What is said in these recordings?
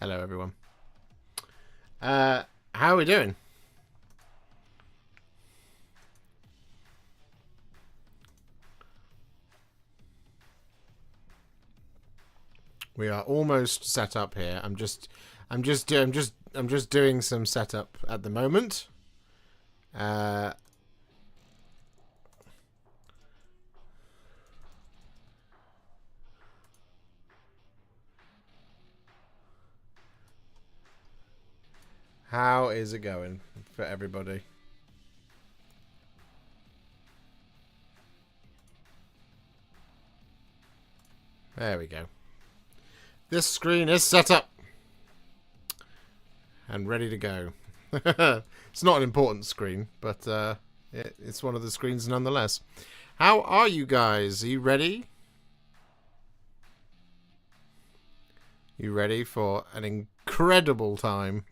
Hello, everyone. How are we doing? We are almost set up here. I'm just doing some setup at the moment. How is it going for everybody? There we go. This screen is set up and ready to go. It's not an important screen, but it's one of the screens nonetheless. How are you guys? Are you ready? You ready for an incredible time?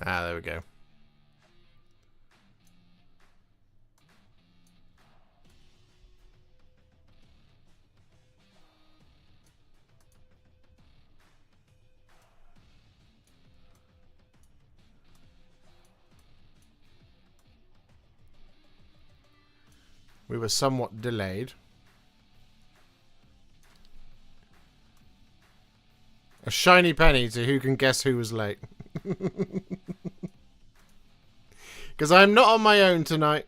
There we go. We were somewhat delayed. A shiny penny to who can guess who was late. Because I'm not on my own tonight.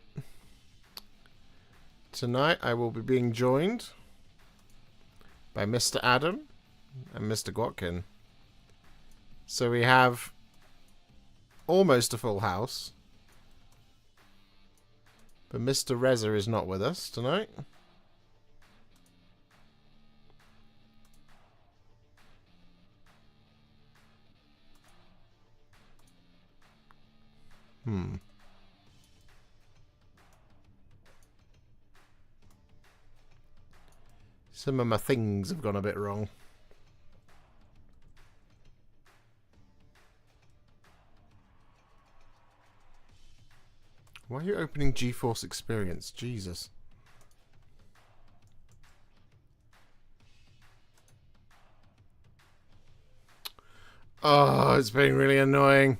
Tonight I will be being joined by Mr. Adam and Mr. Gwatkin. So we have almost a full house. But Mr. Reza is not with us tonight. Some of my things have gone a bit wrong. Why are you opening GeForce Experience? Jesus. Oh, it's been really annoying.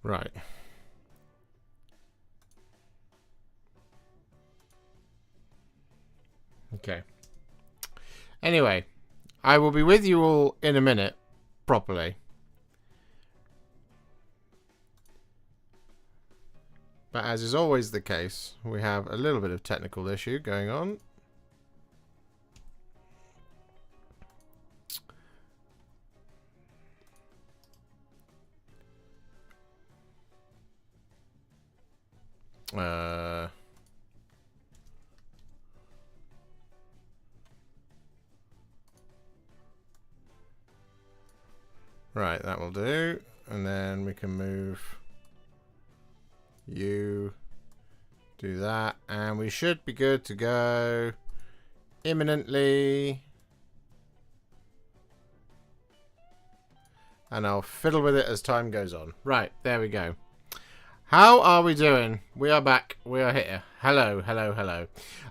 Right. Okay. Anyway, I will be with you all in a minute, properly. But as is always the case, we have a little bit of technical issue going on. Right, that will do. And then we can move you, do that, and we should be good to go imminently. And I'll fiddle with it as time goes on. Right, there we go. How are we doing? We are back. We are here. Hello, hello, hello.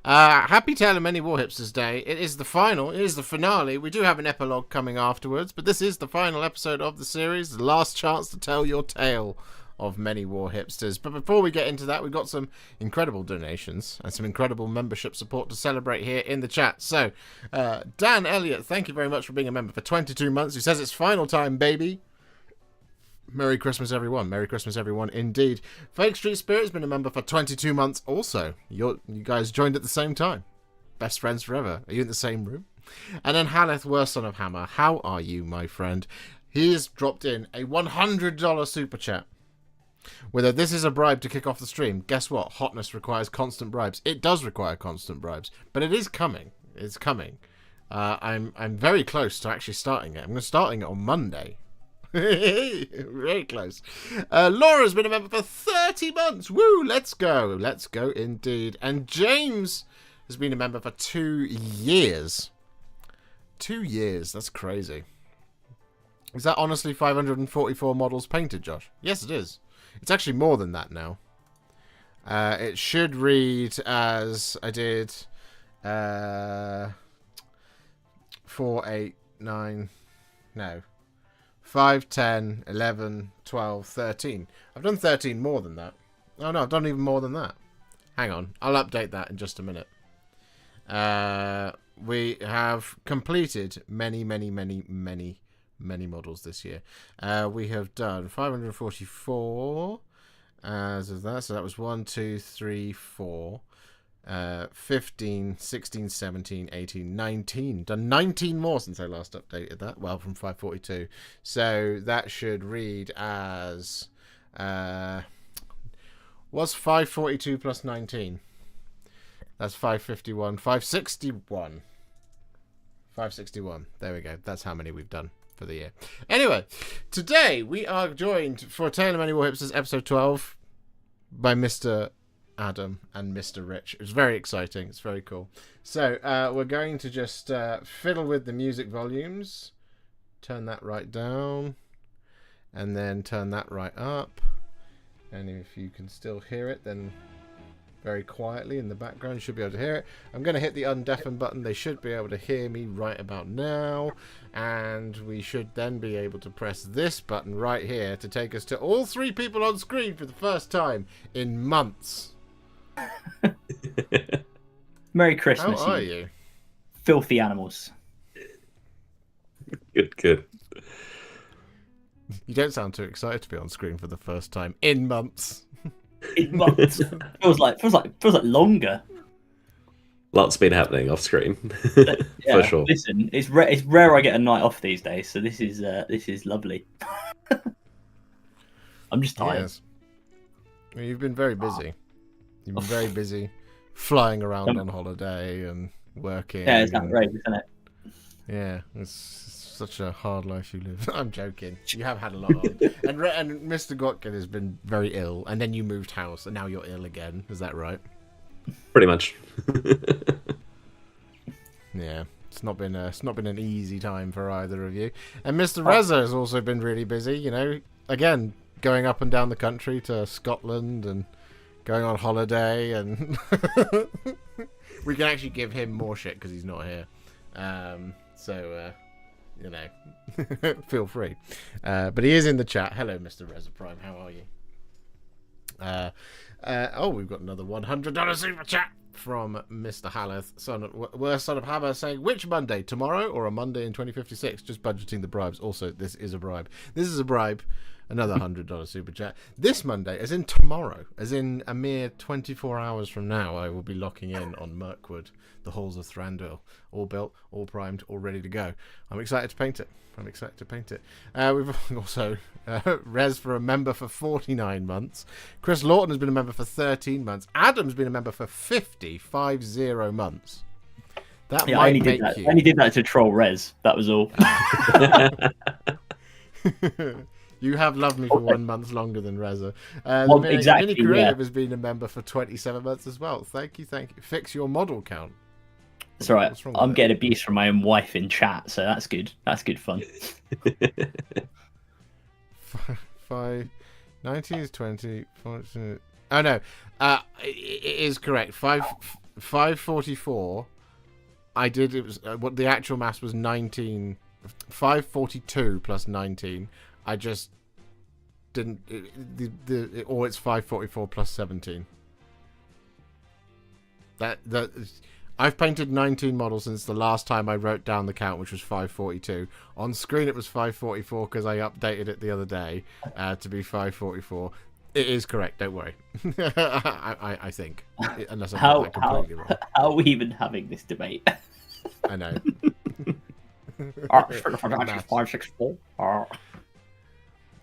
Happy Tale of Many Warhipsters Day. It is the final. It is the finale. We do have an epilogue coming afterwards, but this is the final episode of the series. The last chance to tell your tale of many Warhipsters. But before we get into that, we've got some incredible donations and some incredible membership support to celebrate here in the chat. So, Dan Elliott, thank you very much for being a member for 22 months. Who says it's final time, baby. Merry Christmas, everyone. Merry Christmas, everyone, indeed. Fake Street Spirit's been a member for 22 months also. You guys joined at the same time. best friends forever. Are you in the same room? And then Haleth, worst son of Hammer. How are you, my friend? He has dropped in a $100 super chat. Whether this is a bribe to kick off the stream, guess what? Hotness requires constant bribes. It does require constant bribes, but it is coming. It's coming. I'm very close to actually starting it. I'm starting it on Monday. Very close. Laura's been a member for 30 months. Woo! Let's go. Let's go indeed. And James has been a member for 2 years. 2 years. That's crazy. Is that honestly 544 models painted, Josh? Yes, it is. It's actually more than that now. It should read as I did 4, 8, 9, no. 5, 10, 11, 12, 13. I've done 13 more than that. Oh no, I've done even more than that. Hang on, I'll update that in just a minute. We have completed many models this year. We have done 544 as of that, so that was 1, 2, 3, 4, 15, 16, 17, 18, 19. Done 19 more since I last updated that. Well, from 542. So that should read as what's 542 plus 19? That's 551. 561. 561. There we go. That's how many we've done for the year. Anyway, today we are joined for Tale of Many Warhipsters episode 12 by Mr. Adam and Mr. Rich. It was very exciting. It's very cool. So we're going to just fiddle with the music volumes. Turn that right down. And then turn that right up. And if you can still hear it, then very quietly in the background you should be able to hear it. I'm going to hit the undeafen button. They should be able to hear me right about now. And we should then be able to press this button right here to take us to all 3 people on screen for the first time in months. Merry Christmas. How are you? Filthy animals. Good. You don't sound too excited to be on screen for the first time in months. In months. feels like longer. Lots been happening off screen. Yeah, for sure. Listen, it's rare I get a night off these days, so this is lovely. I'm just tired. Yes. Well, you've been very busy. You've been very busy flying around on holiday and working. Yeah, it's outrageous, isn't it? Yeah, it's such a hard life you live. I'm joking. You have had a lot on. And Mr. Gothic has been very ill, and then you moved house, and now you're ill again. Is that right? Pretty much. Yeah, it's not been an easy time for either of you. And Mr. Reza has also been really busy. You know, again, going up and down the country to Scotland and going on holiday, and we can actually give him more shit because he's not here. You know, feel free. But he is in the chat. Hello, Mr. Reza Prime. How are you? We've got another $100 super chat from Mr. Haleth, worst son of Hammer, saying, which Monday, tomorrow or a Monday in 2056? Just budgeting the bribes. Also, this is a bribe. This is a bribe. Another $100 super chat. This Monday, as in tomorrow, as in a mere 24 hours from now, I will be locking in on Mirkwood, the halls of Thranduil, all built, all primed, all ready to go. I'm excited to paint it. We've also Rez for a member for 49 months. Chris Lawton has been a member for 13 months. Adam's been a member for 50 months. That might I only make did that. you. I only did that to troll Rez. That was all. You have loved me for 1 month longer than Reza. Exactly. Mini Creative has been a member for 27 months as well. Thank you. Fix your model count. That's all right. I'm getting abuse from my own wife in chat, so that's good. That's good fun. 19 is 20. Oh no, it is correct. 544. I did. It was what the actual mass was 19. 542 plus 19. I just didn't. Or it's 544 plus 17. I've painted 19 models since the last time I wrote down the count, which was 542. On screen, it was 544 because I updated it the other day to be 544. It is correct. Don't worry. I think, unless I How got that completely wrong. how are we even having this debate? I know. 564.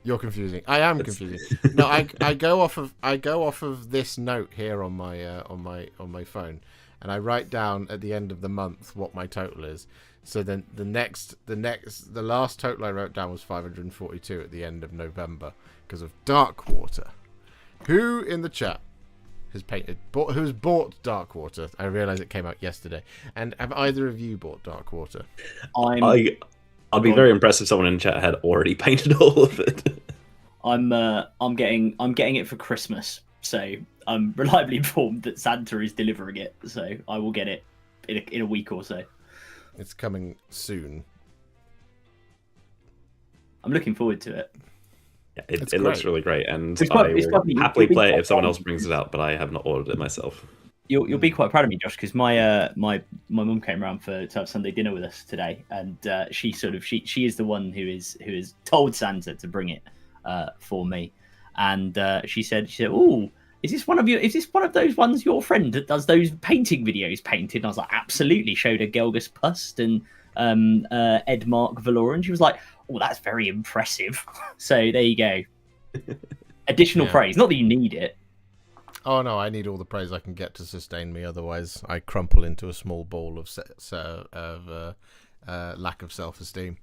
You're confusing. I am confusing. No, I go off of this note here on my phone, and I write down at the end of the month what my total is. So then the last total I wrote down was 542 at the end of November because of Darkwater. Who in the chat has who's bought Darkwater? I realise it came out yesterday. And have either of you bought Darkwater? I'd be very impressed if someone in chat had already painted all of it. I'm getting it for Christmas, so I'm reliably informed that Santa is delivering it. So I will get it in a week or so. It's coming soon. I'm looking forward to it. Yeah, it looks really great, and I will happily play it if someone else brings it out, but I have not ordered it myself. You'll be quite proud of me, Josh, because my mum came around to have Sunday dinner with us today, and she is the one who has told Santa to bring it for me, and she said, "Oh, is this one of those ones your friend that does those painting videos painted?" And I was like, "Absolutely." Showed her Gelgus Pust and Edmark Valor, and she was like, "Oh, that's very impressive." So there you go. Additional praise. Not that you need it. Oh no, I need all the praise I can get to sustain me. Otherwise, I crumple into a small ball of lack of self-esteem.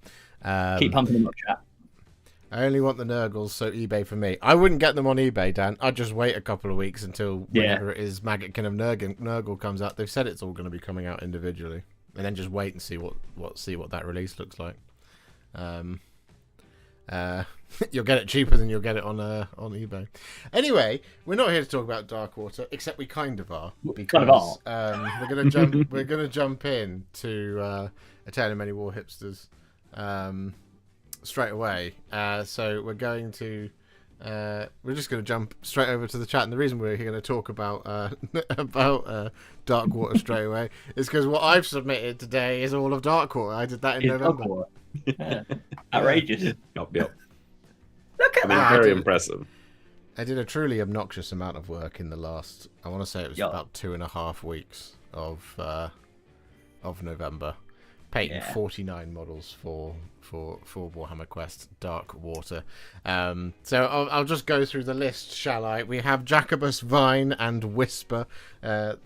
Keep pumping them up, chat. I only want the Nurgles, so eBay for me. I wouldn't get them on eBay, Dan. I'd just wait a couple of weeks until whenever it is Maggotkin of Nurgle comes out. They've said it's all going to be coming out individually, and then just wait and see what that release looks like. You'll get it cheaper than you'll get it on eBay. Anyway, we're not here to talk about Darkwater, except we kind of are. Because, we're gonna jump in to A Tale of Many Warhipsters straight away. So we're just going to jump straight over to the chat, and the reason we're going to talk about Darkwater straight away is because what I've submitted today is all of Darkwater. I did that in November. Yeah. Outrageous. Yep. Look at that. Very impressive. I did a truly obnoxious amount of work in the last, I want to say it was about 2.5 weeks of November. Painted 49 models for Warhammer Quest Darkwater. So I'll just go through the list, shall I? We have Jacobus, Vine, and Whisper,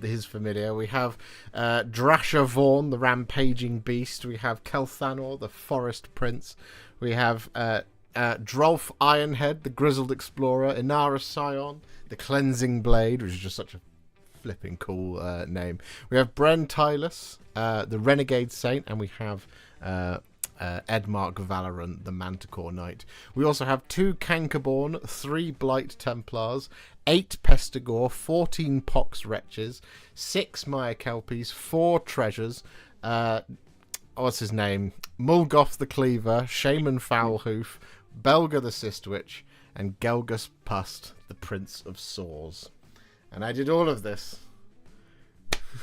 his familiar. We have Drasha Vaughn, the Rampaging Beast. We have Kelthanor, the Forest Prince. We have Drolf Ironhead, the Grizzled Explorer. Inara Scion, the Cleansing Blade, which is just such a flipping cool name. We have Bren Tylus, the Renegade Saint, and we have Edmark Valorant, the Manticore Knight. We also have 2 Cankerborn, 3 Blight Templars, 8 Pestigore, 14 Pox Wretches, 6 Maya Kelpies, 4 Treasures, what's his name? Mulgoth the Cleaver, Shaman Foulhoof, Belga the Sistwitch, and Gelgus Pust, the Prince of Sores. And I did all of this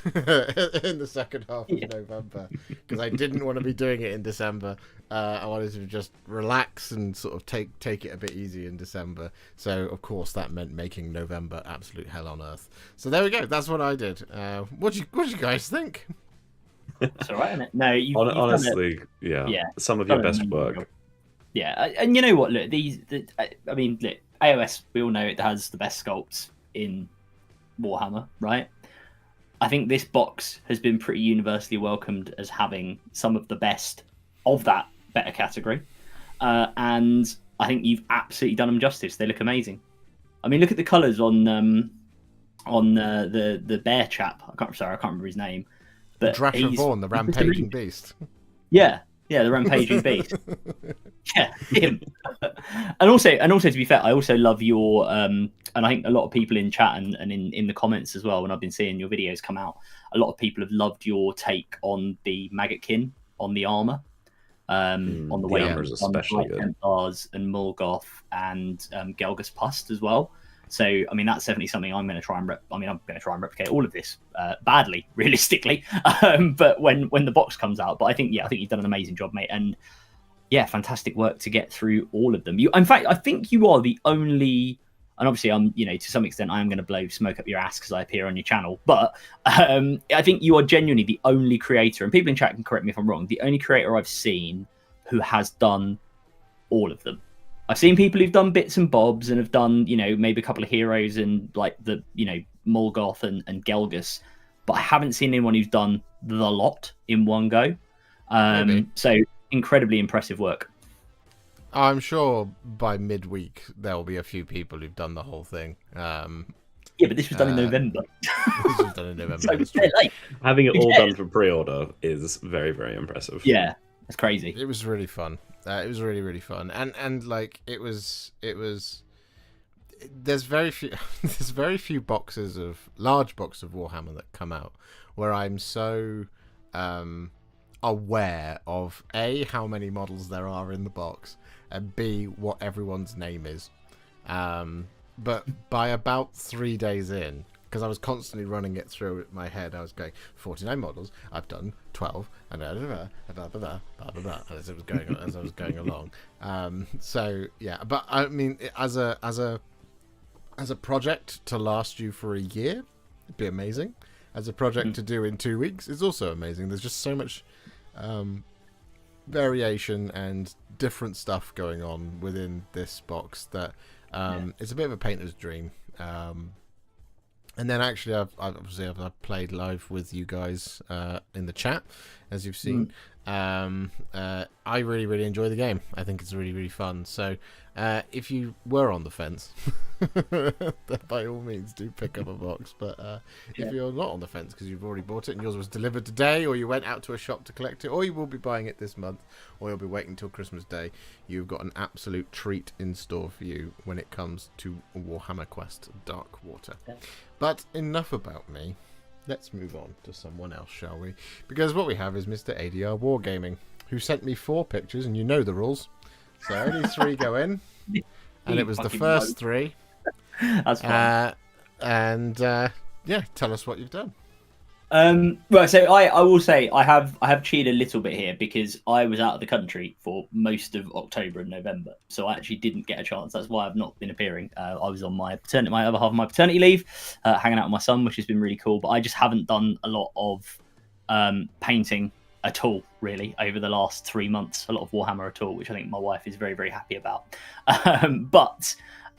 in the second half of November because I didn't want to be doing it in December. I wanted to just relax and sort of take it a bit easy in December. So of course that meant making November absolute hell on earth. So there we go. That's what I did. What do you guys think? It's all right, isn't it? No, honestly, some of your best work. Yeah, and you know what? Look, look, AOS. We all know it has the best sculpts in Warhammer, right? I think this box has been pretty universally welcomed as having some of the best of that better category, and I think you've absolutely done them justice. They look amazing. I mean, look at the colours on the bear chap. I can't remember his name, but Drasha Vaughn, the Rampaging Beast. Yeah, the Rampaging Beast. Yeah, him. and also to be fair, I also love your and I think a lot of people in chat and in the comments as well, when I've been seeing your videos come out, a lot of people have loved your take on the Maggotkin on the armor, on the way armor's especially good. Templars and Mulgoth and Gelgus Pust as well. So I mean that's definitely something I'm going to try and replicate all of this badly, realistically. But when the box comes out, but I think you've done an amazing job, mate, and yeah, fantastic work to get through all of them. In fact, I think you are the only And obviously, to some extent, I am going to blow smoke up your ass because I appear on your channel. But I think you are genuinely the only creator, and people in chat can correct me if I'm wrong, the only creator I've seen who has done all of them. I've seen people who've done bits and bobs and have done, maybe a couple of heroes and like the, Morgoth and Gelgus, but I haven't seen anyone who's done the lot in one go. So incredibly impressive work. I'm sure by midweek there will be a few people who've done the whole thing. Yeah, but this was done in November. This was done in November. So, having it all done for pre-order is very, very impressive. Yeah, that's crazy. It was really fun. It was really, really fun, and like it was. There's very few large boxes of Warhammer that come out where I'm so aware of A, how many models there are in the box, and B, what everyone's name is. But by about 3 days in, because I was constantly running it through my head, I was going 49 models. I've done 12, and blah blah blah blah blah as I was going along. So yeah, but I mean, as a project to last you for a year, it'd be amazing. As a project to do in 2 weeks, it's also amazing. There's just so much variation and different stuff going on within this box that it's a bit of a painter's dream. And then actually, I've played live with you guys in the chat, as you've seen. I really, really enjoy the game. I think it's really, really fun. So if you were on the fence, then by all means do pick up a box. But if you're not on the fence because you've already bought it and yours was delivered today, or you went out to a shop to collect it, or you will be buying it this month, or you'll be waiting till Christmas Day, you've got an absolute treat in store for you when it comes to Warhammer Quest Dark Water. But enough about me. Let's move on to someone else, shall we? Because what we have is Mr. ADR Wargaming, who sent me 4 pictures, and you know the rules. So only 3 go in, and it was the first 3. That's fine. Yeah, tell us what you've done. Right, so I will say I have cheated a little bit here because I was out of the country for most of October and November, so I actually didn't get a chance. That's why I've not been appearing. I was on my other half of my paternity leave, hanging out with my son, which has been really cool. But I just haven't done a lot of painting at all, really, over the last 3 months. A lot of Warhammer at all, which I think my wife is very, very happy about.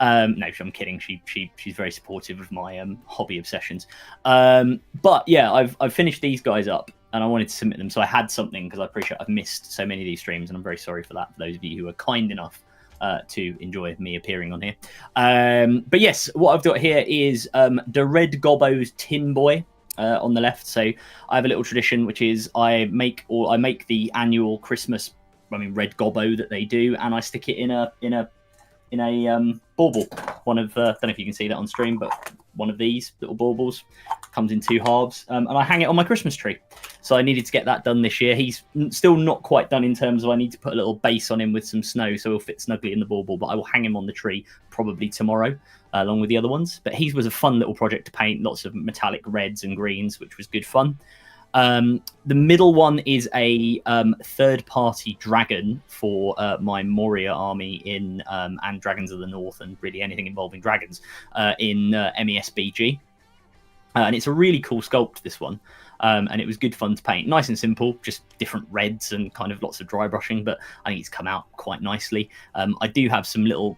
No, I'm kidding. She's very supportive of my hobby obsessions. But yeah, I've finished these guys up, and I wanted to submit them, so I had something because I appreciate I've missed so many of these streams, and I'm very sorry for that. For those of you who are kind enough to enjoy me appearing on here. But yes, what I've got here is the Red Gobbo's Tin Boy. On the left, so I have a little tradition, which is I make the annual Christmas, Red Gobbo that they do, and I stick it in a bauble. One of don't know if you can see that on stream, but one of these little baubles comes in 2 halves, and I hang it on my Christmas tree. So I needed to get that done this year. He's still not quite done in terms of I need to put a little base on him with some snow so he'll fit snugly in the bauble, but I will hang him on the tree probably tomorrow along with the other ones. But his was a fun little project to paint, lots of metallic reds and greens, which was good fun. The middle one is a third-party dragon for my Moria army in and Dragons of the North, and really anything involving dragons in MESBG. And it's a really cool sculpt, this one. And it was good fun to paint. Nice and simple, just different reds and kind of lots of dry brushing, but I think it's come out quite nicely. I do have some little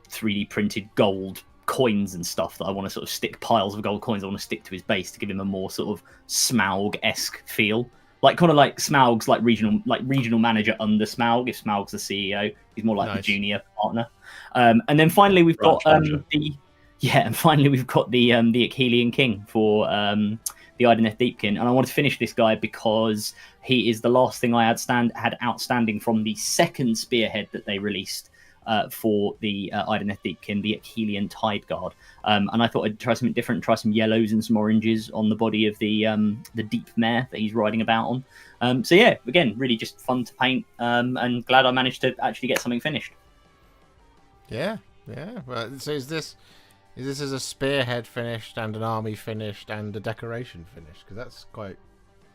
3D printed gold coins and stuff that I want to sort of stick, piles of gold coins I want to stick to his base to give him a more sort of Smaug-esque feel, like kind of like Smaug's like regional manager under Smaug. If Smaug's the CEO, he's more like the junior partner. And then finally we've got the Achillean King for the Ideneth Deepkin, and I want to finish this guy because he is the last thing I had outstanding from the second spearhead that they released for the Ideneth Deepkin, the Achillean Tide Guard. And I thought I'd try something different, try some yellows and some oranges on the body of the deep mare that he's riding about on. So yeah, again, really just fun to paint, and glad I managed to actually get something finished. Yeah. Well, so is this as a spearhead finished and an army finished and a decoration finished? Because that's quite...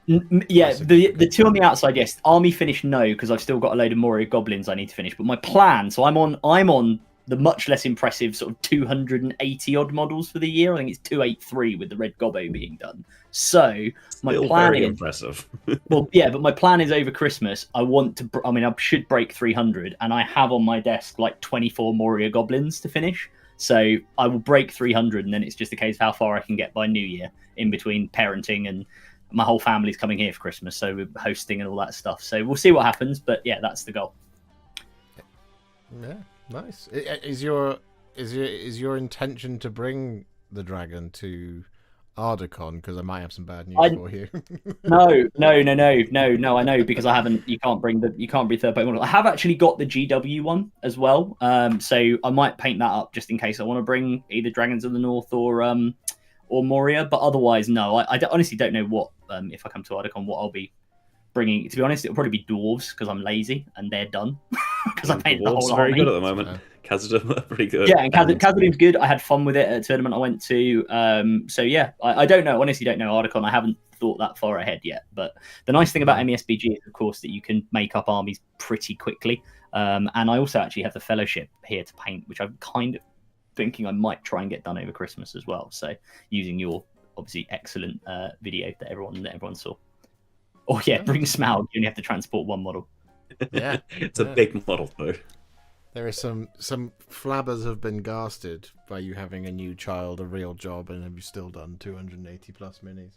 Yeah, the 2 on the outside, yes. Army finish, no, because I've still got a load of Moria goblins I need to finish. But my plan, so I'm on the much less impressive sort of 280 odd models for the year. I think it's 283 with the red gobbo being done. So my Still plan very is impressive. well, yeah, but my plan is over Christmas. I want to. I mean, I should break 300, and I have on my desk like 24 Moria goblins to finish. So I will break 300, and then it's just a case of how far I can get by New Year. In between parenting and my whole family's coming here for Christmas, so we're hosting and all that stuff. So we'll see what happens, but yeah, that's the goal. Yeah, nice. Is your intention to bring the dragon to Ardacon? Because I might have some bad news for you. No. I know because I haven't. You can't bring third party model. I have actually got the GW one as well. So I might paint that up just in case I want to bring either Dragons of the North or Moria. But otherwise, no. I honestly don't know what if I come to Ardacon what I'll be bringing. To be honest, it'll probably be dwarves because I'm lazy and they're done because I painted the whole are very army. good at the moment. Khazad are pretty good. Yeah, and Khazadim's good. I had fun with it at a tournament I went to. So yeah, I don't know. Honestly, don't know Ardacon. I haven't thought that far ahead yet. But the nice thing about MESBG is, of course, that you can make up armies pretty quickly. And I also actually have the Fellowship here to paint, which I'm kind of thinking I might try and get done over Christmas as well. So using your obviously excellent video that everyone saw. Oh yeah, bring Smaug. You only have to transport one model. Yeah, it's a big model though. There is some flabbers have been gasted by you having a new child, a real job, and have you still done 280 plus minis?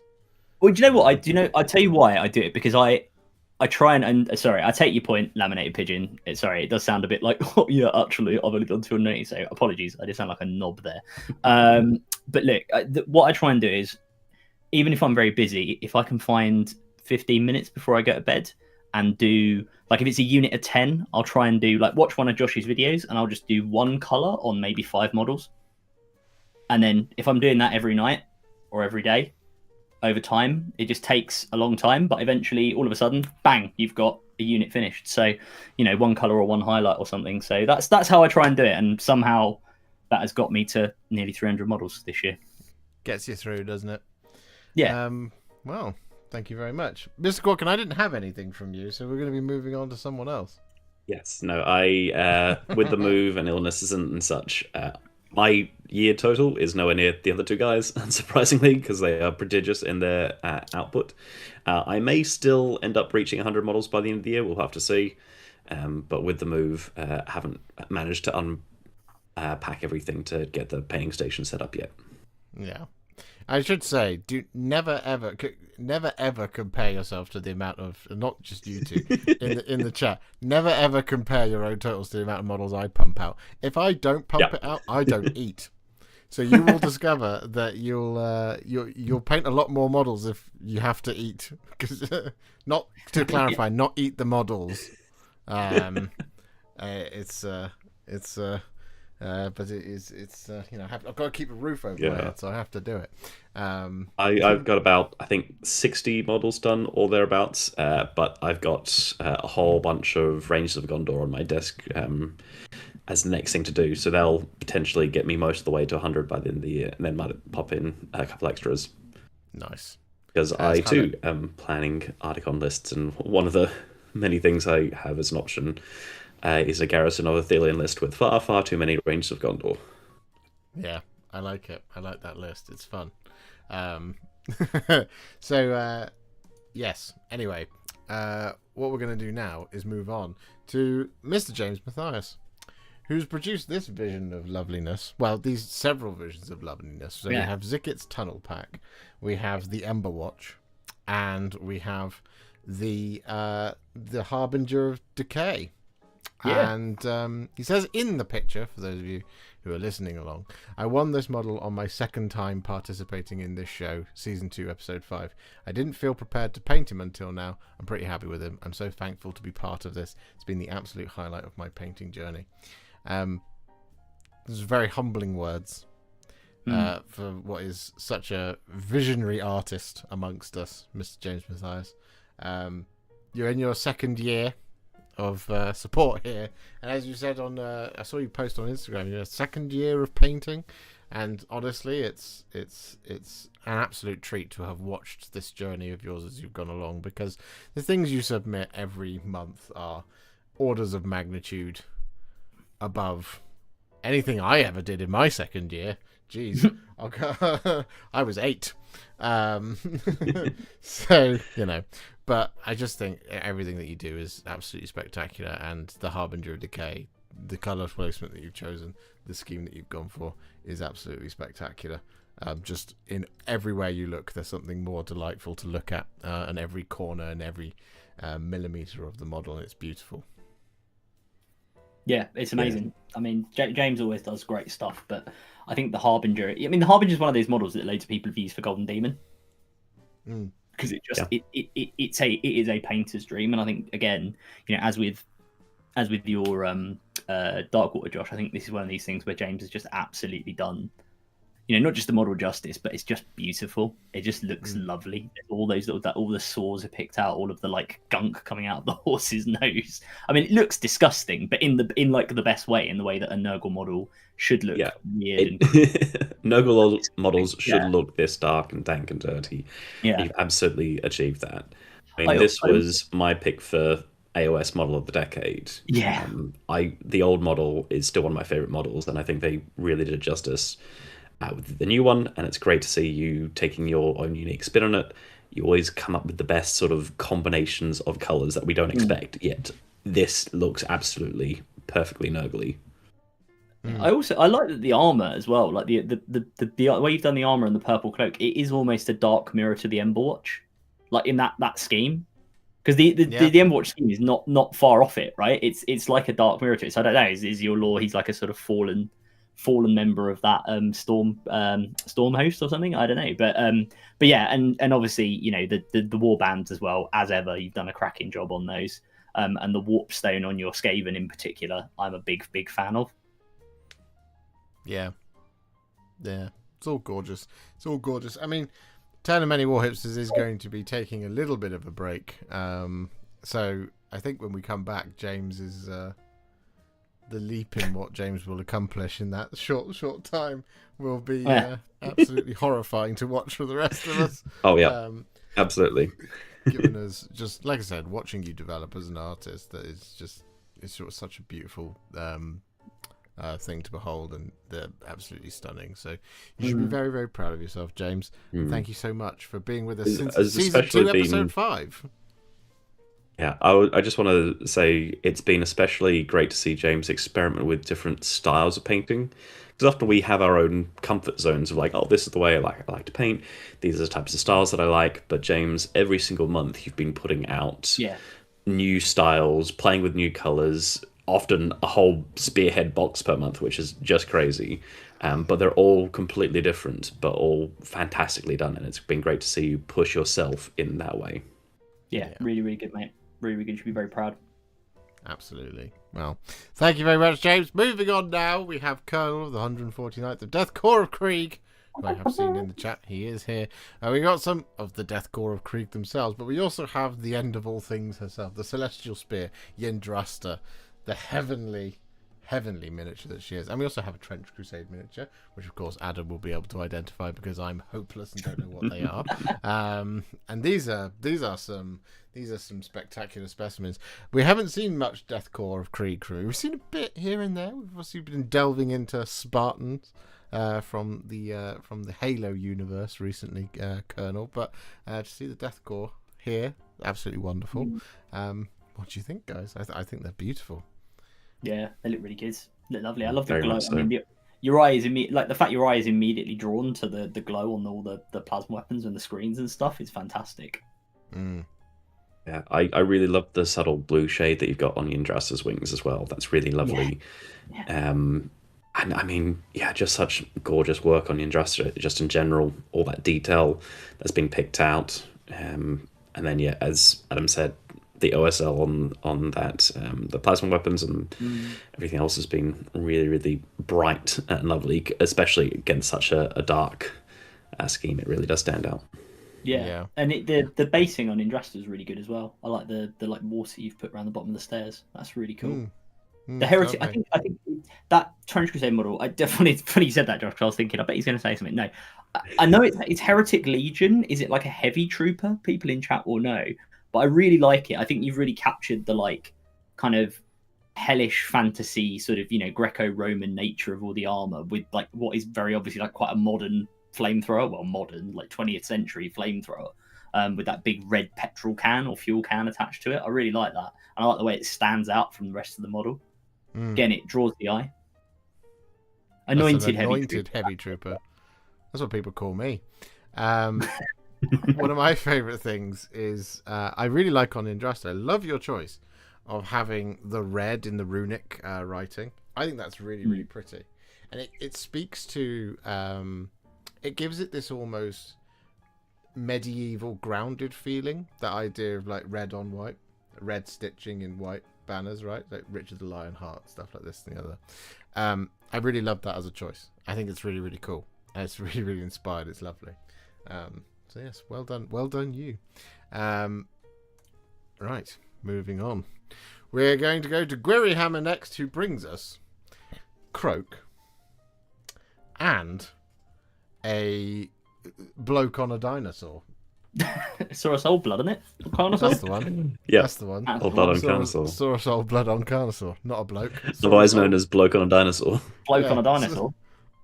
Well, do you know what I do? I tell you why I do it, because I try and sorry, I take your point, Laminated Pigeon. Sorry, it does sound a bit like, oh yeah, actually I've only done 280, so apologies. I just sound like a knob there. But look, what I try and do is, even if I'm very busy, if I can find 15 minutes before I go to bed and do, like, if it's a unit of 10, I'll try and do, like, watch one of Josh's videos and I'll just do one color on maybe 5 models. And then if I'm doing that every night or every day over time, it just takes a long time, but eventually all of a sudden, bang, you've got a unit finished. So, you know, one color or one highlight or something. So that's how I try and do it. And somehow that has got me to nearly 300 models this year. Gets you through, doesn't it? Yeah. Well, thank you very much. Mr. Gorkin, I didn't have anything from you, so we're going to be moving on to someone else. Yes, no, I, with the move and illnesses and such, my year total is nowhere near the other two guys, unsurprisingly, because they are prodigious in their output. I may still end up reaching 100 models by the end of the year, we'll have to see. But with the move, I haven't managed to unpack everything to get the painting station set up yet. Yeah. I should say, never ever compare yourself to the amount of, not just you two in the chat. Never ever compare your own totals to the amount of models I pump out. If I don't pump it out, I don't eat. So you will discover that you'll paint a lot more models if you have to eat. Because not to clarify, not eat the models. But it's you know, I've got to keep a roof over my head, so I have to do it. I've got about, I think, 60 models done or thereabouts, but I've got a whole bunch of Rangers of Gondor on my desk as the next thing to do, so they'll potentially get me most of the way to 100 by the end of the year, and then might pop in a couple extras. Nice. Because I too am planning Articon lists, and one of the many things I have as an option is a Garrison of Athelion list with far, far too many Rangers of Gondor. Yeah, I like it. I like that list. It's fun. Yes. Anyway, what we're going to do now is move on to Mr. James Mathias, who's produced this vision of loveliness. Well, these several visions of loveliness. So we have Zikit's Tunnel Pack, we have the Ember Watch, and we have the Harbinger of Decay. Yeah. And he says in the picture, for those of you who are listening along, I won this model on my second time participating in this show, Season 2, Episode 5. I didn't feel prepared to paint him until now. I'm pretty happy with him. I'm so thankful to be part of this. It's been the absolute highlight of my painting journey. These are very humbling words for what is such a visionary artist amongst us, Mr. James Mathias. You're in your second year of support here, and as you said on I saw you post on Instagram, your second year of painting, and honestly it's an absolute treat to have watched this journey of yours as you've gone along, because the things you submit every month are orders of magnitude above anything I ever did in my second year. Jeez, I was 8. So, but I just think everything that you do is absolutely spectacular, and the Harbinger of Decay, the colour placement that you've chosen, the scheme that you've gone for is absolutely spectacular. Just in everywhere you look, there's something more delightful to look at, and every corner and every millimetre of the model, and it's beautiful. Yeah, it's amazing. Yeah. I mean, James always does great stuff, but I think the Harbinger... I mean, the Harbinger is one of those models that loads of people have used for Golden Demon. Because it is a painter's dream. And I think, again, as with your Darkwater, Josh, I think this is one of these things where James has just absolutely done... not just the model justice, but it's just beautiful. It just looks lovely. All the sores are picked out, all of the gunk coming out of the horse's nose. I mean, it looks disgusting, but in the best way, in the way that a Nurgle model should look weird. Nurgle models should look this dark and dank and dirty. Yeah, you've absolutely achieved that. I mean, this was my pick for AOS model of the decade. Yeah, the old model is still one of my favorite models, and I think they really did justice with the new one, and it's great to see you taking your own unique spin on it. You always come up with the best sort of combinations of colours that we don't expect, yet this looks absolutely perfectly Nurgly. I like the armour as well, like the way you've done the armour and the purple cloak. It is almost a dark mirror to the Emberwatch, like in that scheme, because the Emberwatch scheme is not far off it, right? It's like a dark mirror to it. So I don't know, is your lore he's like a sort of fallen member of that storm host or something? I don't know, but yeah, and obviously the war bands as well, as ever. You've done a cracking job on those, and the warp stone on your Skaven in particular, I'm a big fan of. Yeah, it's all gorgeous. I mean, Tale of Many Warhipsters is going to be taking a little bit of a break, so I think when we come back, James is the leap in what James will accomplish in that short time will be absolutely horrifying to watch for the rest of us. Oh yeah, absolutely. Given us, just like I said, watching you develop as an artist, that is just such a beautiful thing to behold, and they're absolutely stunning. So you should be very, very proud of yourself, James. Thank you so much for being with us since season 2, episode 5. Yeah, I just want to say it's been especially great to see James experiment with different styles of painting. Because often we have our own comfort zones of this is the way I like to paint. These are the types of styles that I like. But James, every single month you've been putting out new styles, playing with new colours, often a whole spearhead box per month, which is just crazy. But they're all completely different, but all fantastically done. And it's been great to see you push yourself in that way. Yeah, really, really good, mate. Really, really good. You should be very proud. Absolutely. Well, thank you very much, James. Moving on now, we have Colonel of the 149th of Death Corps of Krieg, who I have seen in the chat. He is here. We got some of the Death Corps of Krieg themselves, but we also have the end of all things herself, the Celestial Spear, Yndrasta, the heavenly miniature that she is. And we also have a Trench Crusade miniature, which of course Adam will be able to identify because I'm hopeless and don't know what they are. And these are some spectacular specimens. We haven't seen much Death Corps of Krieg crew. We've seen a bit here and there. We've obviously been delving into Spartans from the Halo universe recently, Colonel. But to see the Death Corps here, absolutely wonderful. What do you think, guys? I think they're beautiful. Yeah, they look really good. They look lovely. I love the glow. So. I mean, your eye is the fact your eye is immediately drawn to the glow on all the plasma weapons and the screens and stuff is fantastic. Yeah, I really love the subtle blue shade that you've got on Yndrasta's wings as well. That's really lovely. Yeah. And I mean, just such gorgeous work on Yndrasta, just in general, all that detail that's been picked out. And then, as Adam said, the OSL on that, the plasma weapons and everything else has been really, really bright and lovely, especially against such a dark scheme. It really does stand out. Yeah. And the basing on Yndrasta is really good as well. I like the water you've put around the bottom of the stairs. That's really cool. The heretic, I think that Trench Crusade model. I definitely, it's funny you said that, Josh. Because I was thinking, I bet he's going to say something. No, I know it's Heretic Legion. Is it like a heavy trooper? People in chat will know. But I really like it. I think you've really captured the kind of hellish fantasy sort of, Greco-Roman nature of all the armor with like what is very obviously like quite a modern flamethrower, well, modern like 20th century flamethrower, with that big red petrol can or fuel can attached to it. I really like that, and I like the way it stands out from the rest of the model. Again, it draws the eye. Anointed heavy trooper. That's what people call me. One of my favorite things is I really like on Indrasta. I love your choice of having the red in the runic writing. I think that's really, really pretty, and it speaks to. It gives it this almost medieval grounded feeling. That idea of like red on white, red stitching in white banners, right? Like Richard the Lionheart, stuff like this and the other. I really love that as a choice. I think it's really, really cool. And it's really, really inspired. It's lovely. So yes, well done you. Right, moving on. We're going to go to Gwirihammer next, who brings us Croak and a bloke on a dinosaur. Saurus Old Blood, isn't it? Carnosaur? That's the one. Yeah, that's the one. Old Blood on Carnosaur. Saurus Old Blood on Carnosaur, not a bloke. Otherwise known as bloke on a dinosaur. Bloke on a dinosaur.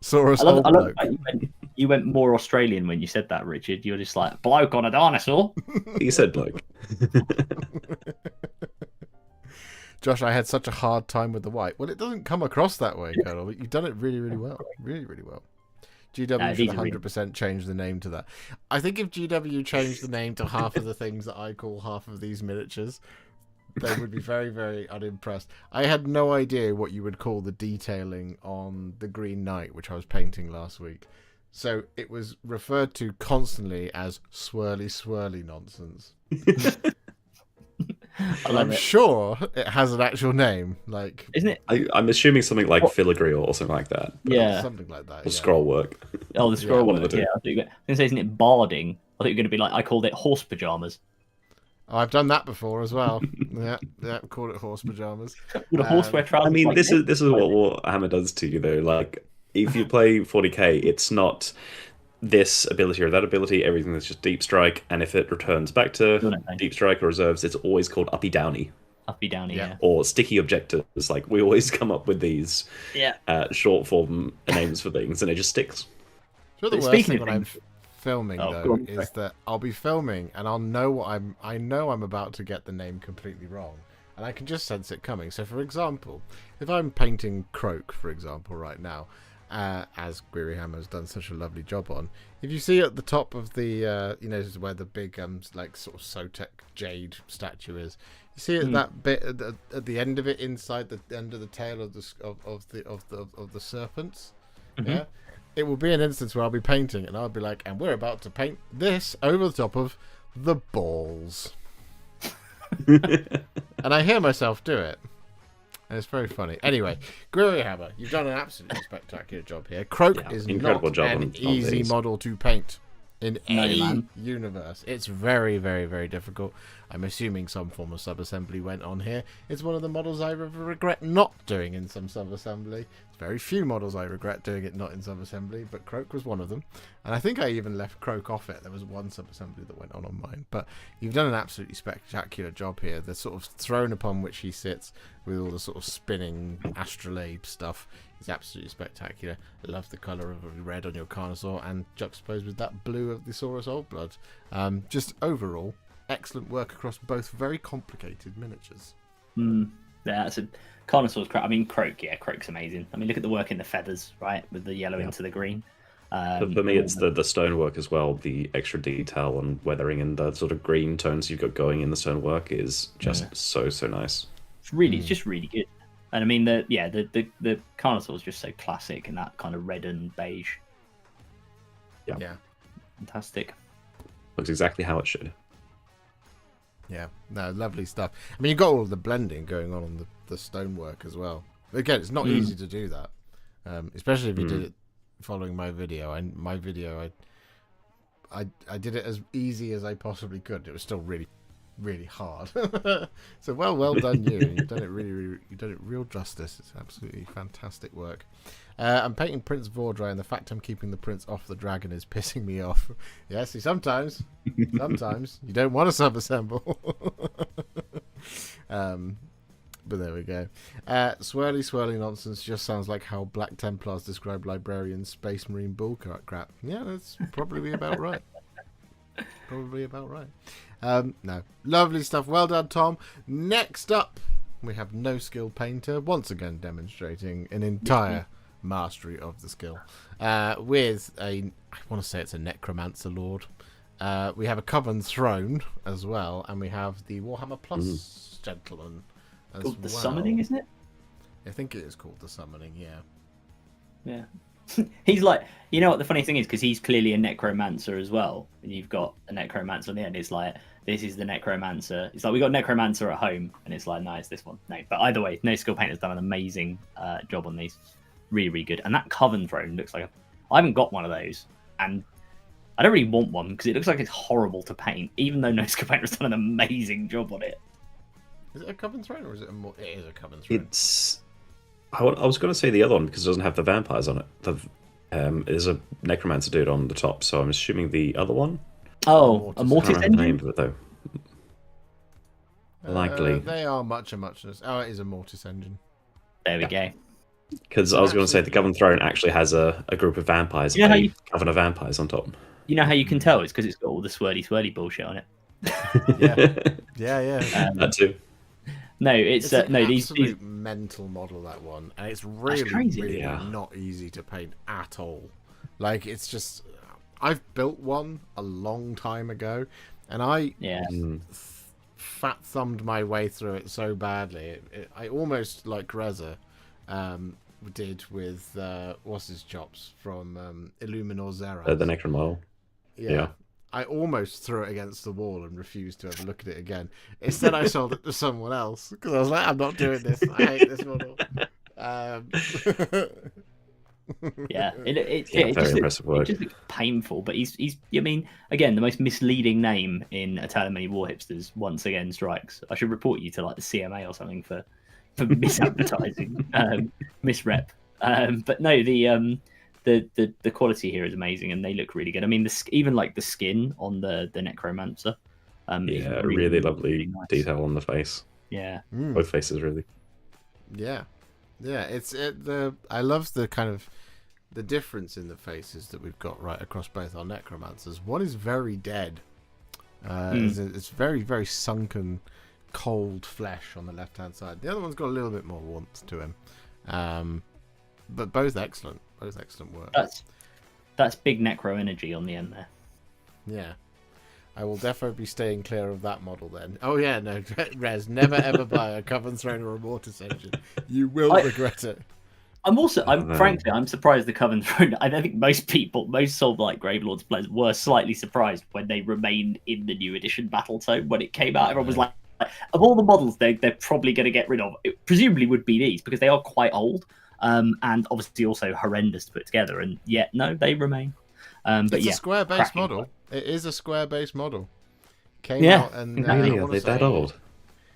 Saurus I love Old Bloke. You went more Australian when you said that, Richard. You were just like, bloke on a dinosaur. You said bloke. Josh, I had such a hard time with the white. Well, it doesn't come across that way, Colonel. You've done it really, really well. Really, really well. GW should 100% change the name to that. I think if GW changed the name to half of the things that I call half of these miniatures, they would be very, very unimpressed. I had no idea what you would call the detailing on the Green Knight, which I was painting last week. So it was referred to constantly as swirly, swirly nonsense. I'm sure it has an actual name, like isn't it? I'm assuming something like filigree or something like that. Yeah, something like that. Or scroll work. Oh, the scroll work. Yeah, I was going to say, isn't it barding? I think you're going to be like, I called it horse pajamas. Oh, I've done that before as well. yeah, called it horse pajamas. Would a horse wear trousers? I mean, this is what Warhammer does to you, though. Like, if you play 40k, it's not this ability or that ability, everything that's just deep strike, and if it returns back to deep strike or reserves, it's always called uppy downy. Uppy downy, yeah. Or sticky objectives. Like, we always come up with these short form names for things, and it just sticks. So the worst thing when I'm filming is that I'll be filming and I'll know I know I'm about to get the name completely wrong, and I can just sense it coming. So for example, if I'm painting Croak, for example, right now, as Gwirihammer has done such a lovely job on. If you see at the top of the, where the big like sort of Sotek jade statue is, you see it that bit at the end of it, inside the end of the tail of the serpents. Mm-hmm. Yeah, it will be an instance where I'll be painting and I'll be like, and we're about to paint this over the top of the balls, and I hear myself do it. And it's very funny. Anyway, Gwirihammer, you've done an absolutely spectacular job here. Croak is not an easy model to paint in any universe. It's very, very, very difficult. I'm assuming some form of sub-assembly went on here. It's one of the models I regret not doing in some sub-assembly. It's very few models I regret doing it not in sub-assembly, but Croak was one of them. And I think I even left Croak off it. There was one sub-assembly that went on mine. But you've done an absolutely spectacular job here. The sort of throne upon which he sits with all the sort of spinning astrolabe stuff is absolutely spectacular. I love the colour of the red on your Carnosaur and juxtaposed with that blue of the Saurus Old Blood. Just overall, excellent work across both very complicated miniatures. Yeah, that's a Carnosaur's crap. I mean, Croak's amazing. I mean, look at the work in the feathers, right, with the yellow into the green. For me, it's the stonework as well. The extra detail and weathering and the sort of green tones you've got going in the stonework is just so nice. It's just really good. And I mean, the Carnosaur is just so classic in that kind of red and beige. Yeah. Fantastic. Looks exactly how it should. Yeah, no, lovely stuff. I mean, you've got all of the blending going on the stonework as well. Again, it's not easy to do that, especially if you did it following my video. And my video, I did it as easy as I possibly could. It was still really, really hard. So well done you. You've done it you've done it real justice. It's absolutely fantastic work. I'm painting Prince Vordry, and the fact I'm keeping the prince off the dragon is pissing me off. Yeah, see, sometimes you don't want to sub-assemble. But there we go. Swirly nonsense just sounds like how Black Templars describe librarians, Space Marine bullcrap. Yeah, that's probably about right. Probably about right. No. Lovely stuff. Well done, Tom. Next up, we have No Skill Painter, once again demonstrating an entire mastery of the skill. With I want to say it's a Necromancer Lord. We have a Coven Throne as well, and we have the Warhammer Plus Gentleman as Called the well. Summoning, isn't it? I think it is called the Summoning, yeah. Yeah. He's like, you know what the funny thing is, because he's clearly a necromancer as well, and you've got a necromancer on the end. It's like, this is the necromancer. It's like, we got necromancer at home, and it's like, no, it's this one. No, but either way, No Skill Painter's done an amazing job on these. Really, really good. And that Coven Throne looks like I haven't got one of those, and I don't really want one because it looks like it's horrible to paint, even though No Skill Painter's done an amazing job on it. Is it a Coven Throne, or is it it is a Coven Throne? It's. I was going to say the other one because it doesn't have the vampires on it. There's a necromancer dude on the top, so I'm assuming the other one. Oh, a I Mortis can't remember the name engine? of it though. Likely. They are much a muchness. Oh, it is a Mortis engine. There we go. Because I was going to say the Coven Throne actually has a group of vampires, You know how a coven of vampires on top. You know how you can tell? It's because it's got all the swirly bullshit on it. Yeah. That too. No, it's an no absolute these mental model, that one, and it's really, crazy. really Yeah. not easy to paint at all. Like, it's just, I've built one a long time ago, and I fat thumbed my way through it so badly. I almost like Reza did with what's his chops from Illuminor Zera. The Necron model. Yeah. I almost threw it against the wall and refused to ever look at it again. Instead, I sold it to someone else because I was like, I'm not doing this. I hate this model. It's very impressive work. It just looks painful, but he's. I mean, again, the most misleading name in A Tale of Many Warhipsters once again strikes. I should report you to like the CMA or something for misadvertising, misrep. But no, the quality here is amazing, and they look really good. I mean, even like the skin on the necromancer. Is really lovely really nice. detail on the face. Yeah, Both faces really. Yeah. I love the kind of the difference in the faces that we've got right across both our necromancers. One is very dead. It's very, very sunken, cold flesh on the left-hand side. The other one's got a little bit more warmth to him. But both excellent. Both excellent work. That's big necro energy on the end there. Yeah. I will definitely be staying clear of that model then. Oh yeah, no, Rez, never ever buy a Coven Throne or a Mortis engine. You will regret it. Frankly, I'm surprised the Coven Throne. I don't think most Soul Blight Gravelords players were slightly surprised when they remained in the new edition Battletome when it came out. Everyone was like, of all the models they're probably going to get rid of, it presumably would be these because they are quite old. And obviously also horrendous to put together, and yet no, they remain. But it's a square-based model. It is a square-based model. Came out and really, are they that old?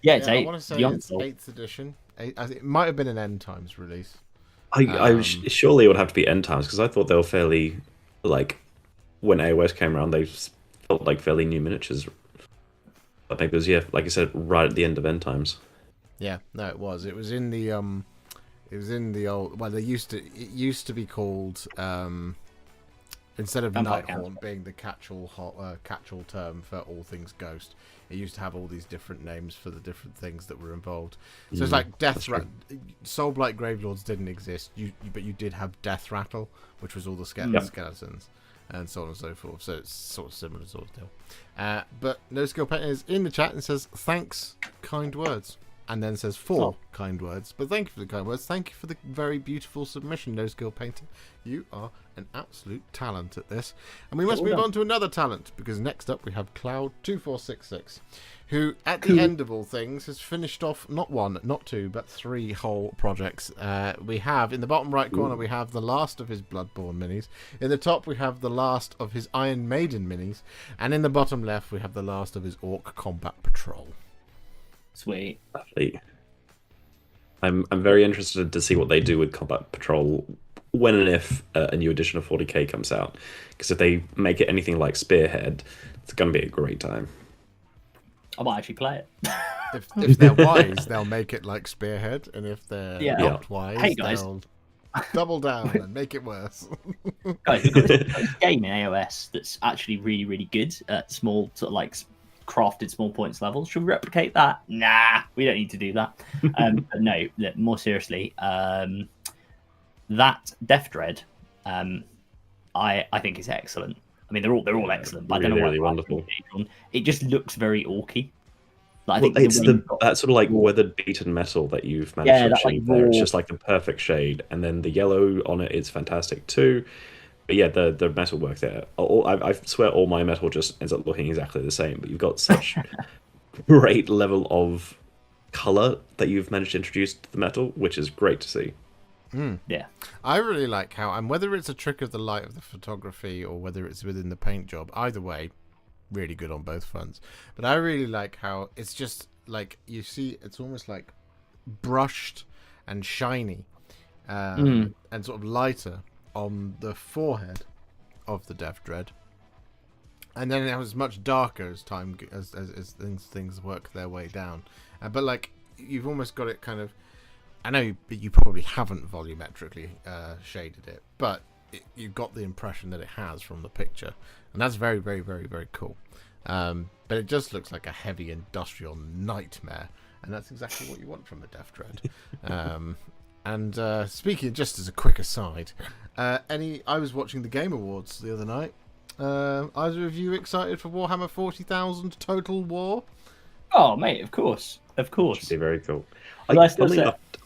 Yeah, it's I want to say it's 8th edition. It might have been an end times release. Surely it would have to be end times because I thought they were fairly like when AOS came around, they felt like fairly new miniatures. I think it was like I said, right at the end of end times. Yeah, no, it was. It was in the It was in the old. Well, it used to be called instead of Nighthaunt being the catch-all term for all things ghost. It used to have all these different names for the different things that were involved. So it's like Death Rattle. Soulblight Gravelords didn't exist, but you did have Death Rattle, which was all the skeletons and so on and so forth. So it's sort of similar sort of deal. But No Skill Painter is in the chat and says, "Thanks, kind words." And then says kind words. But thank you for the kind words. Thank you for the very beautiful submission, No Skill Painter. You are an absolute talent at this. And we must move on to another talent, because next up we have Cloud2466, who, at the end of all things, has finished off not one, not two, but 3 whole projects. We have, in the bottom right corner, we have the last of his Bloodborne minis. In the top, we have the last of his Iron Maiden minis. And in the bottom left, we have the last of his Orc Combat Patrol. Sweet. Lovely. I'm very interested to see what they do with Combat Patrol when and if a new edition of 40k comes out. Because if they make it anything like Spearhead, it's going to be a great time. I might actually play it. If they're wise, they'll make it like Spearhead, and if they're not wise, Hey, guys. they'll double down and make it worse. Guys, we've got this game in AOS that's actually really, really good at small, sort of like crafted small points levels. Should we replicate that? Nah, we don't need to do that. But no, look, more seriously, that Death Dread, I think is excellent. I mean, they're all excellent, but I don't know really wonderful. It just looks very orky. Like, Well, it's that sort of like weathered beaten metal that you've managed to achieve there. It's just like the perfect shade, and then the yellow on it is fantastic too. But yeah, the metal work there. I swear all my metal just ends up looking exactly the same. But you've got such great level of color that you've managed to introduce to the metal, which is great to see. Yeah, I really like how, and whether it's a trick of the light of the photography or whether it's within the paint job, either way, really good on both fronts. But I really like how it's just like you see, it's almost like brushed and shiny, and sort of lighter on the forehead of the Death Dread, and then it was much darker as time as things work their way down. But like you've almost got it kind of. I know you probably haven't volumetrically shaded it, but you got the impression that it has from the picture, and that's very, very, very, very cool. But it just looks like a heavy industrial nightmare, and that's exactly what you want from a Death Dread. And speaking, just as a quick aside, I was watching the Game Awards the other night. Either of you excited for Warhammer 40,000 Total War? Oh, mate, of course. Should be very cool.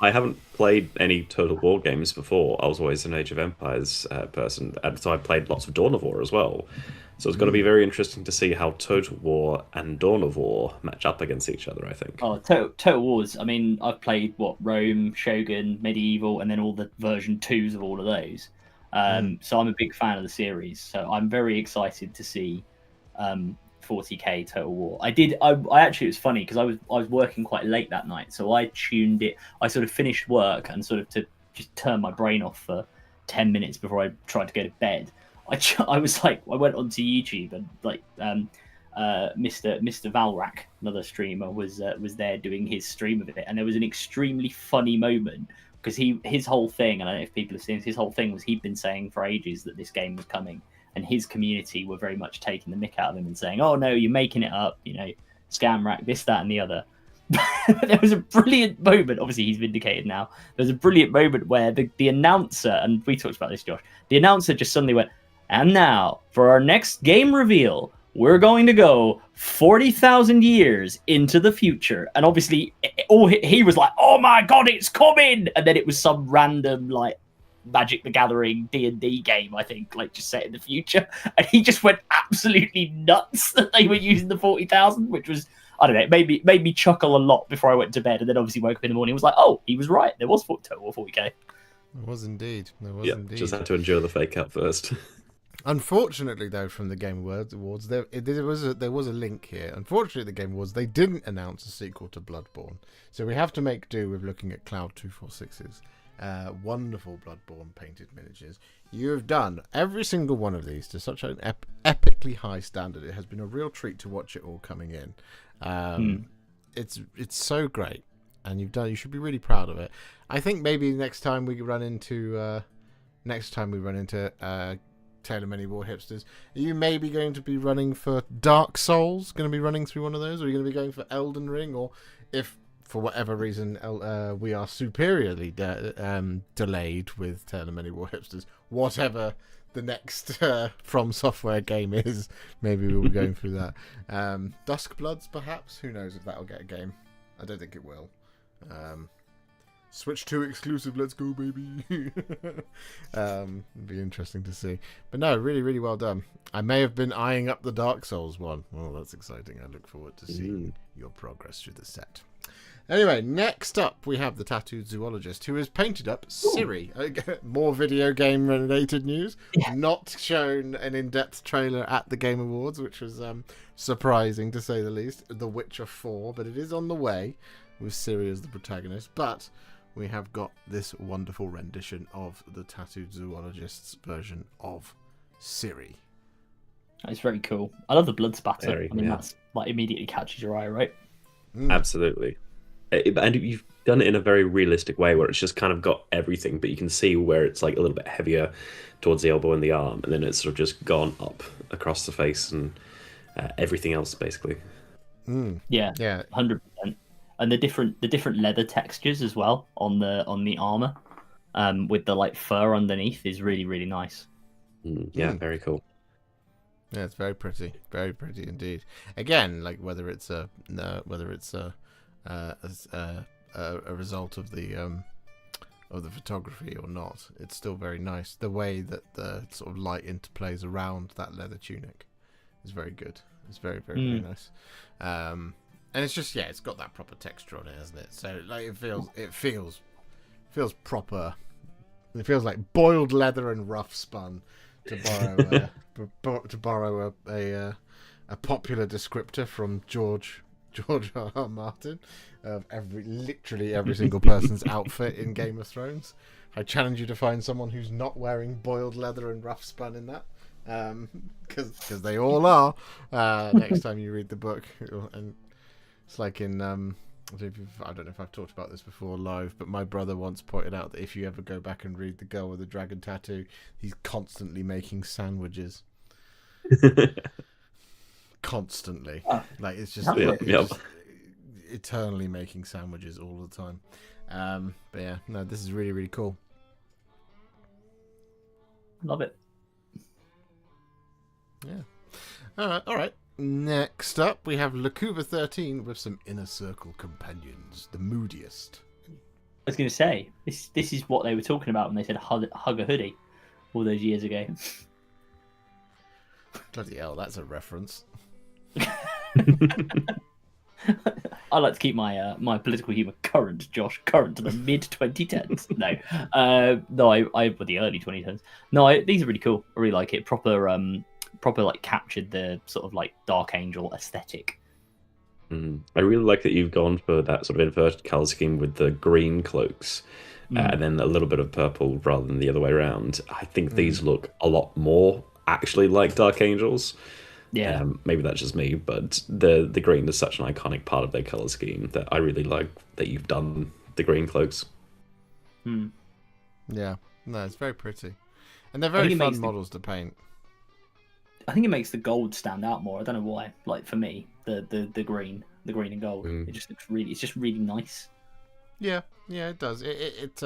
I haven't played any Total War games before. I was always an Age of Empires person, and so I played lots of Dawn of War as well. So it's going to be very interesting to see how Total War and Dawn of War match up against each other, I think. Oh, Total Wars. I mean, I've played, Rome, Shogun, Medieval, and then all the version 2s of all of those. So I'm a big fan of the series. So I'm very excited to see 40k Total War. I actually, it was funny because I was working quite late that night, so I tuned it. I sort of finished work and sort of to just turn my brain off for 10 minutes before I tried to go to bed. I was like, I went onto YouTube and like Mr. Valrak, another streamer, was there doing his stream of it, and there was an extremely funny moment because his whole thing, and I don't know if people have seen this, his whole thing was he'd been saying for ages that this game was coming. And his community were very much taking the mick out of him and saying, "Oh no, you're making it up, scam rack, this, that, and the other." There was a brilliant moment. Obviously, he's vindicated now. There was a brilliant moment where the announcer, and we talked about this, Josh. The announcer just suddenly went, "And now for our next game reveal, we're going to go 40,000 years into the future." And obviously, he was like, "Oh my god, it's coming!" And then it was some random like Magic the Gathering D&D game, I think, like just set in the future, and he just went absolutely nuts that they were using the 40,000, which was, I don't know, it made me chuckle a lot before I went to bed, and then obviously woke up in the morning and was like, oh, he was right, there was total 40k. There was indeed. Just had to endure the fake out first. Unfortunately, though, from the Game Awards, there was a link here. Unfortunately, the Game Awards, they didn't announce a sequel to Bloodborne, so we have to make do with looking at Cloud 246's wonderful Bloodborne painted miniatures. You have done every single one of these to such an epically high standard. It has been a real treat to watch it all coming in. It's so great, and you should be really proud of it. I think maybe next time we run into Tale of Many Warhipsters, are you maybe going to be running for Dark Souls? Going to be running through one of those? Or are you going to be going for Elden Ring? Or if for whatever reason we are superiorly delayed with Tale of Many Warhipsters, whatever the next From Software game is, maybe we'll be going through that. Duskbloods, perhaps? Who knows if that'll get a game? I don't think it will. Switch 2 exclusive, let's go, baby. It'd be interesting to see. But no, really, really well done. I may have been eyeing up the Dark Souls one. Oh, that's exciting. I look forward to seeing your progress through the set. Anyway, next up we have the Tattooed Zoologist, who has painted up Ciri. More video game related news. Yeah. Not shown an in-depth trailer at the Game Awards, which was surprising to say the least. The Witcher 4, but it is on the way with Ciri as the protagonist. But we have got this wonderful rendition of the Tattooed Zoologist's version of Ciri. It's very cool. I love the blood spatter. Very, I mean, yeah. that's like immediately catches your eye, right? Absolutely. And you've done it in a very realistic way where it's just kind of got everything, but you can see where it's like a little bit heavier towards the elbow and the arm, and then it's sort of just gone up across the face and everything else, basically. Yeah, 100%. And the different leather textures as well on the armor, with the like fur underneath is really, really nice. Very cool. Yeah, it's very pretty indeed. Again, like whether it's a result of the photography or not, it's still very nice. The way that the sort of light interplays around that leather tunic is very good. It's very nice. And it's just it's got that proper texture on it, hasn't it? So like it feels proper. It feels like boiled leather and rough spun, to borrow a popular descriptor from George R.R. Martin of literally every single person's outfit in Game of Thrones. I challenge you to find someone who's not wearing boiled leather and rough spun in that, because they all are. Next time you read the book, and it's like in I don't know if I've talked about this before live, but my brother once pointed out that if you ever go back and read The Girl with the Dragon Tattoo, he's constantly making sandwiches. Constantly. Like it's just, just eternally making sandwiches all the time. But yeah, no, this is really, really cool. Love it. Yeah. All right. Next up, we have Lacuva 13 with some Inner Circle companions, the moodiest. I was going to say, this is what they were talking about when they said hug a hoodie all those years ago. Bloody hell, that's a reference. I like to keep my my political humour current, Josh, current to the mid 2010s. No, I the early 2010s. No, these are really cool. I really like it. Proper like captured the sort of like Dark Angel aesthetic. I really like that you've gone for that sort of inverted colour scheme with the green cloaks and then a little bit of purple rather than the other way around. I think these look a lot more actually like Dark Angels. Yeah. Maybe that's just me, but the green is such an iconic part of their colour scheme that I really like that you've done the green cloaks. Yeah, no, it's very pretty. And they're very fun models to paint. I think it makes the gold stand out more. I don't know why. Like for me, the green and gold, it just looks it's just really nice. Yeah, it does. It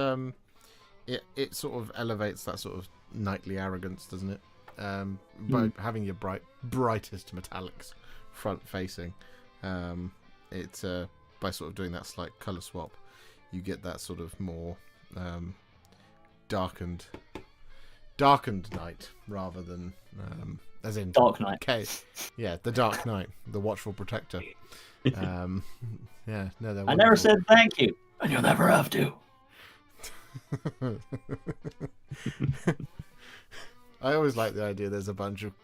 sort of elevates that sort of knightly arrogance, doesn't it? By having your brightest metallics front facing, it's by sort of doing that slight color swap, you get that sort of more darkened knight rather than as in Dark Knight. Yeah, the Dark Knight, the watchful protector. Yeah, no, they're I never said thank you, and you'll never have to. I always like the idea there's a bunch of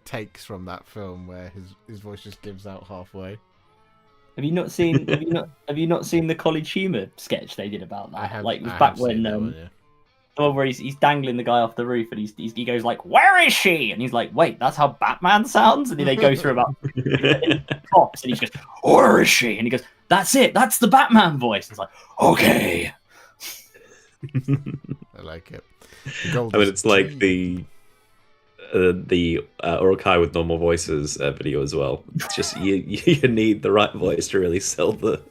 takes from that film where his voice just gives out halfway. Have you not seen the College Humor sketch they did about that? It was back when where he's dangling the guy off the roof and he goes like, "Where is she?" And he's like, "Wait, that's how Batman sounds." And then they go through about props and he goes, "Where is she?" And he goes, "That's it. That's the Batman voice." And it's like, okay. I like it. I mean, it's like the Urukai with normal voices video as well. It's just you need the right voice to really sell the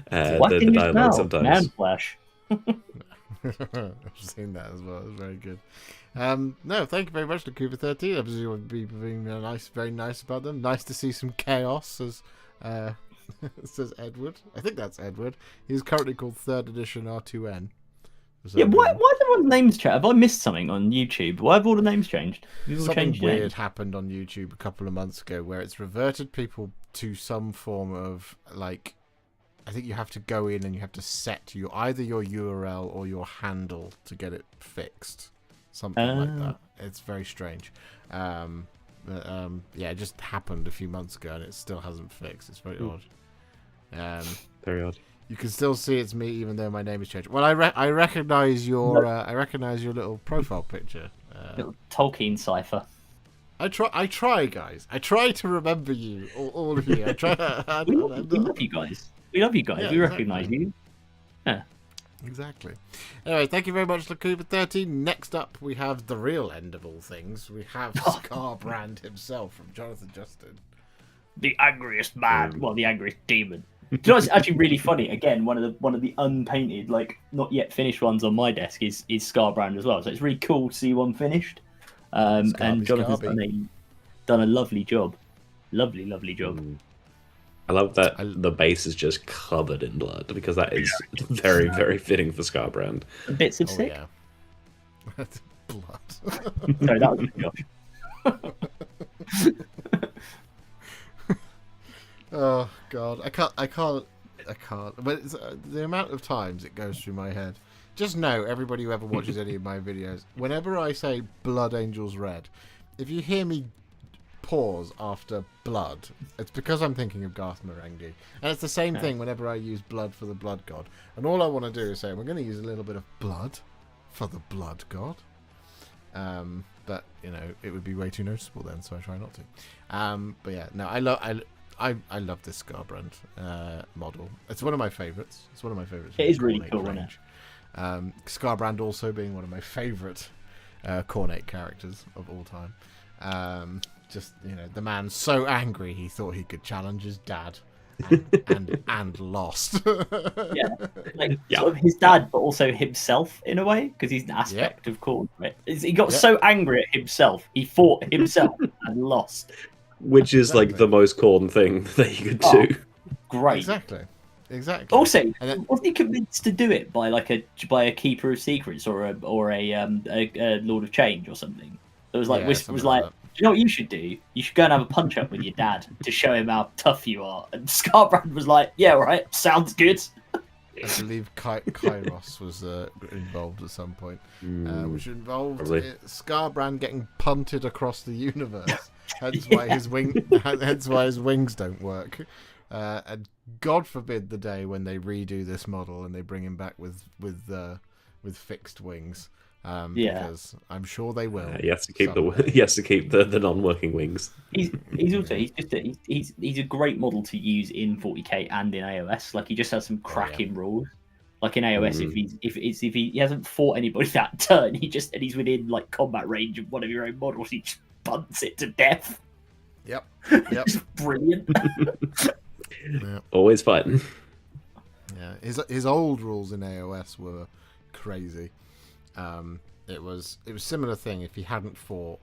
dialogue sometimes. Man flesh. I've seen that as well. It's very good. No, thank you very much to Cooper 13. Obviously, you would be being very nice about them. Nice to see some chaos, says Edward. I think that's Edward. He's currently called 3rd edition R2N. Yeah, why have everyone's names changed? Have I missed something on YouTube? Why have all the names changed? Something weird happened on YouTube a couple of months ago where it's reverted people to some form of like. I think you have to go in and you have to set either your URL or your handle to get it fixed. Something like that. It's very strange. Yeah, it just happened a few months ago and it still hasn't fixed. It's very odd. Very odd. You can still see it's me even though my name is changed. Well, I recognize your little profile picture, Little Tolkien cipher. I try, guys. I try to remember you, all of you. I try. We love you guys. We love you guys. Yeah, we exactly. recognise you. Yeah. Exactly. Anyway, thank you very much, Lakuba13. Next up, we have the real end of all things. We have Scarbrand himself from Jonathan Justin. The angriest man. Well, the angriest demon. Do you know what's actually really funny? Again, one of the unpainted, like not yet finished ones on my desk is Scarbrand as well. So it's really cool to see one finished. And Jonathan's done a lovely job. Lovely job. I love that the base is just covered in blood, because that is very, very fitting for Scarbrand. Bits of sick. Yeah. Blood. Sorry, that was Josh. Oh God, I can't. But it's, the amount of times it goes through my head. Just know, everybody who ever watches any of my videos, whenever I say Blood Angels Red, if you hear me pause after blood, it's because I'm thinking of Garth Marenghi. And it's the same thing whenever I use blood for the blood god. And all I want to do is say, we're going to use a little bit of blood for the blood god. But, you know, it would be way too noticeable then, so I try not to. But yeah, no, I love this Scarbrand model. It's one of my favourites. It is really cool, isn't it? Scarbrand also being one of my favourite Cornate characters of all time. Just, you know, the man so angry he thought he could challenge his dad and lost. Sort of his dad, but also himself in a way, because he's an aspect of Corn. Right? He got so angry at himself, he fought himself and lost. Which is like the most Corn thing that you could do. Great. Exactly. Also, wasn't he convinced to do it by a Keeper of Secrets or a Lord of Change or something? It was like Whisper was like, do you know what you should do? You should go and have a punch up with your dad to show him how tough you are. And Scarbrand was like, yeah, right, sounds good. I believe Kairos was involved at some point, which involved Scarbrand getting punted across the universe. Hence why his wings don't work. And God forbid the day when they redo this model and they bring him back with fixed wings. Because I'm sure they will. He has to keep the non-working wings. He's a great model to use in 40k and in AOS. Like, he just has some cracking rules. Like in AOS, if he hasn't fought anybody that turn, and he's within like combat range of one of your own models, he just punts it to death. Yep. It's brilliant. Always fighting. Yeah, his old rules in AOS were crazy. It was similar thing. If he hadn't fought,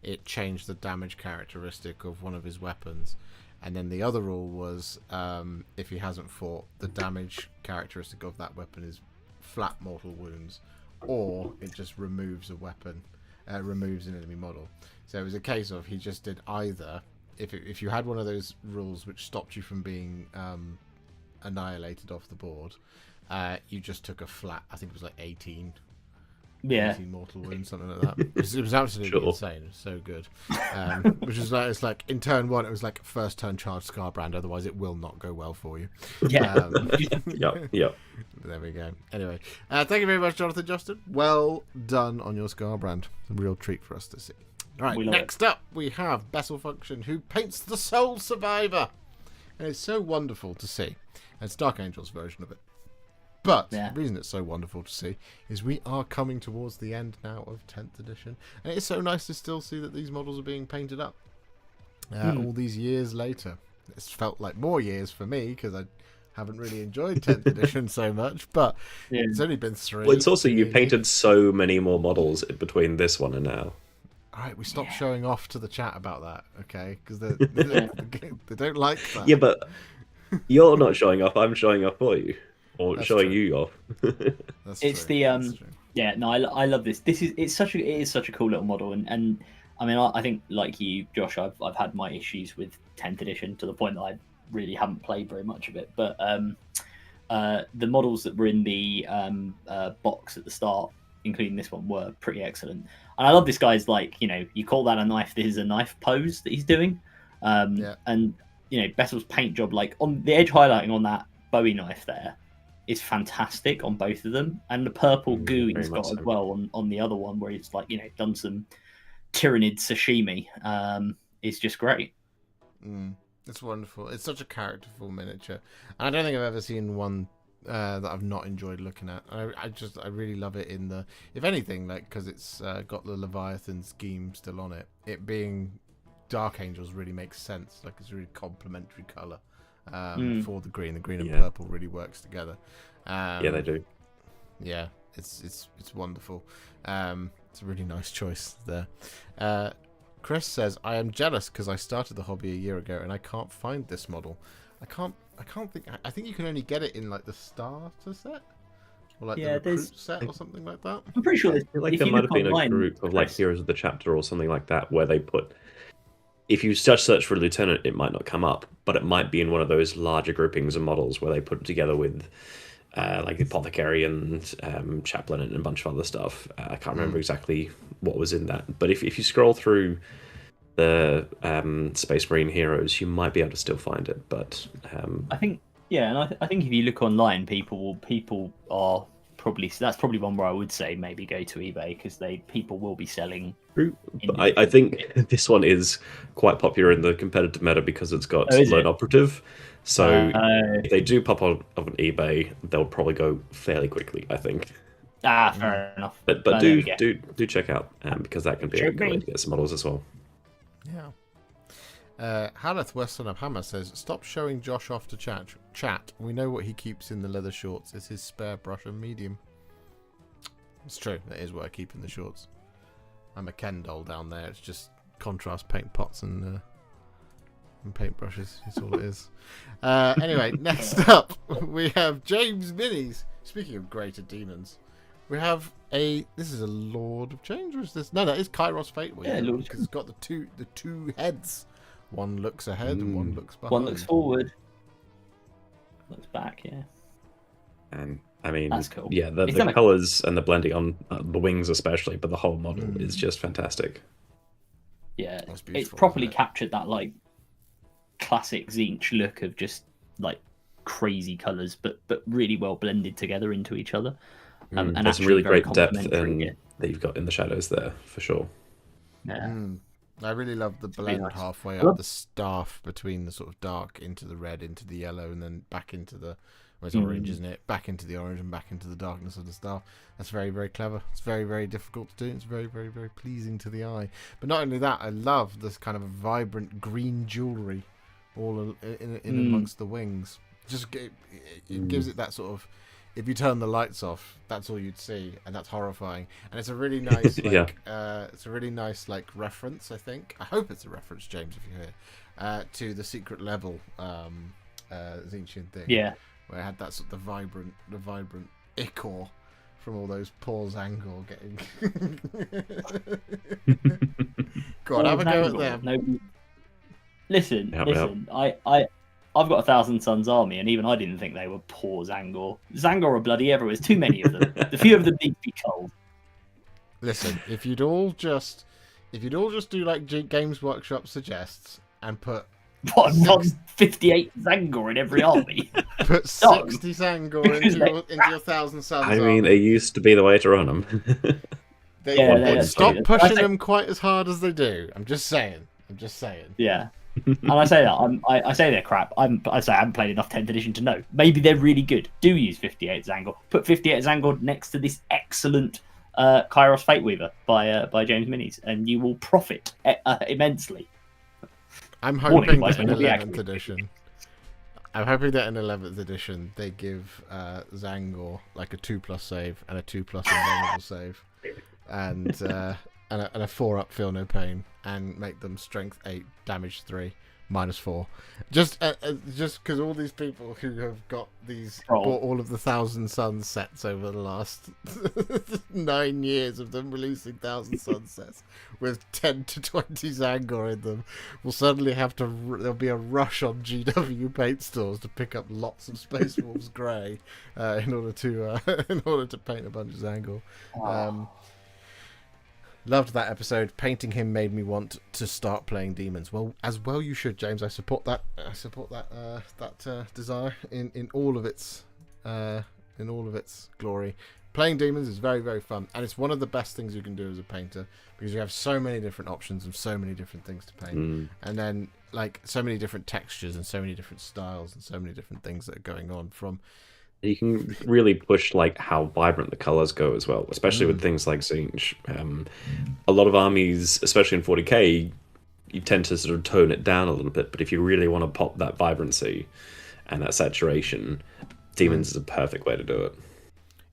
it changed the damage characteristic of one of his weapons, and then the other rule was if he hasn't fought, the damage characteristic of that weapon is flat mortal wounds, or it just removes a weapon, removes an enemy model. So it was a case of he just did either. If you had one of those rules which stopped you from being annihilated off the board, you just took a flat. I think it was like 18 mortal wounds, something like that. It was absolutely insane. It was so good. Which is like, it's like in turn one, it was like first turn charge Scarbrand, otherwise it will not go well for you. Yeah. Yep. There we go. Anyway, thank you very much, Jonathan Justin. Well done on your Scarbrand. A real treat for us to see. All right, next up we have Bessel Function, who paints the Soul Survivor. And it's so wonderful to see. And it's Dark Angel's version of it. But the reason it's so wonderful to see is we are coming towards the end now of 10th edition. And it's so nice to still see that these models are being painted up. All these years later. It's felt like more years for me because I haven't really enjoyed 10th edition so much. But it's only been 3. Well, it's also you painted so many more models between this one and now. All right, we stopped showing off to the chat about that, okay? Because they don't like that. Yeah, but you're not showing off. I'm showing off for you. Or That's showing true. you off. It's true. I love this. It is such a cool little model, and I mean, I think like you, Josh, I've had my issues with 10th edition to the point that I really haven't played very much of it. But the models that were in the box at the start, including this one, were pretty excellent. And I love this guy's, like, you know, you call that a knife. This is a knife pose that he's doing, and you know, Bessel's paint job, like on the edge highlighting on that Bowie knife there, is fantastic on both of them, and the purple goo very he's got much as so. well on the other one, where he's like, you know, done some Tyranid sashimi, is just great. It's wonderful. It's such a characterful miniature, and I don't think I've ever seen one that I've not enjoyed looking at. I really love it in the, if anything, like, because it's got the Leviathan scheme still on it. It being Dark Angels really makes sense. Like, it's a really complementary color for the green. The green and purple really works together. Yeah, they do. Yeah, it's wonderful. It's a really nice choice there. Chris says, I am jealous because I started the hobby a year ago and I can't find this model. I think you can only get it in like the starter set, or like the recruit set or something like that. I'm pretty sure like there might have been a group of like Heroes of the Chapter or something like that where they put, if you search for a lieutenant, it might not come up, but it might be in one of those larger groupings of models where they put it together with like the apothecary and chaplain and a bunch of other stuff. I can't remember exactly what was in that, but if you scroll through the Space Marine heroes, you might be able to still find it. But I think, and I think if you look online, people are probably, that's probably one where I would say maybe go to eBay, because people will be selling. I think this one is quite popular in the competitive meta because it's got lone operative. So if they do pop on eBay, they'll probably go fairly quickly, I think. Fair enough. But do check out because that can be a good way to get some models as well. Yeah. Haleth Western of Hammer says, stop showing Josh off to chat. We know what he keeps in the leather shorts. It's his spare brush and medium. It's true. That is what I keep in the shorts. I'm a Ken doll down there. It's just contrast paint pots and paintbrushes. It's all it is. Anyway, next up we have James Minis. Speaking of greater demons, we have this is a Lord of Change, or is this? No, it's Kairos Fate Weaver. Yeah, because it's got the two heads. One looks ahead and one looks behind. One looks forward. Looks back, yeah. And I mean, that's cool. Yeah, the colours and the blending on the wings especially, but the whole model is just fantastic. Yeah, it's properly captured that like classic Tzeentch look of just like crazy colours, but really well blended together into each other. And there's some really great depth that you've got in the shadows there, for sure. Yeah. I really love the blend halfway up the staff between the sort of dark into the red, into the yellow, and then back into the, well, it's orange, isn't it? Back into the orange and back into the darkness of the staff. That's very, very clever. It's very, very difficult to do. It's very, very, very pleasing to the eye. But not only that, I love this kind of vibrant green jewellery all in amongst the wings. Just it gives it that sort of, if you turn the lights off, that's all you'd see, and that's horrifying. And it's a really nice, it's a really nice like reference. I think. I hope it's a reference, James, if you're here, to the secret level Tzeentchian thing. Yeah. Where it had that sort of the vibrant ichor from all those poor Zangor getting. Go on, have a go at them. No. Listen. I've got 1,000 Suns army, and even I didn't think they were poor Zangor. Zangor are bloody everywhere. There's too many of them. The few of them need to be culled. Listen, if you'd all just do like Games Workshop suggests and put 58 Zangor in every army. Put 60 Zangor into your 1,000 Suns. I mean, it used to be the way to run them. They stop pushing them quite as hard as they do. I'm just saying. Yeah. And I say that I say they're crap. I say I haven't played enough 10th edition to know. Maybe they're really good. Do use 58 Zangor. Put 58 Zangor next to this excellent Kairos Fate Weaver by James Minis, and you will profit immensely. I'm hoping that in 11th edition. I'm hoping that in 11th edition they give Zangor like a 2+ save and a 2+ invulnerable save, and a 4-up feel no pain, and make them strength 8, damage 3, -4. Just because all these people who have got bought all of the 1,000 Suns sets over the last 9 years of them releasing 1,000 Suns sets with 10 to 20 Zangor in them will suddenly have to. There'll be a rush on GW paint stores to pick up lots of Space Wolves Grey in order to paint a bunch of Zangor. Loved that episode. Painting him made me want to start playing demons. Well, as well you should, James. I support that. That desire in all of its in all of its glory. Playing demons is very, very fun, and it's one of the best things you can do as a painter because you have so many different options and so many different things to paint, and then like so many different textures and so many different styles and so many different things that are going on from. You can really push like how vibrant the colors go as well, especially with things like Zinj. A lot of armies, especially in 40k, you tend to sort of tone it down a little bit, but if you really want to pop that vibrancy and that saturation, demons is a perfect way to do it.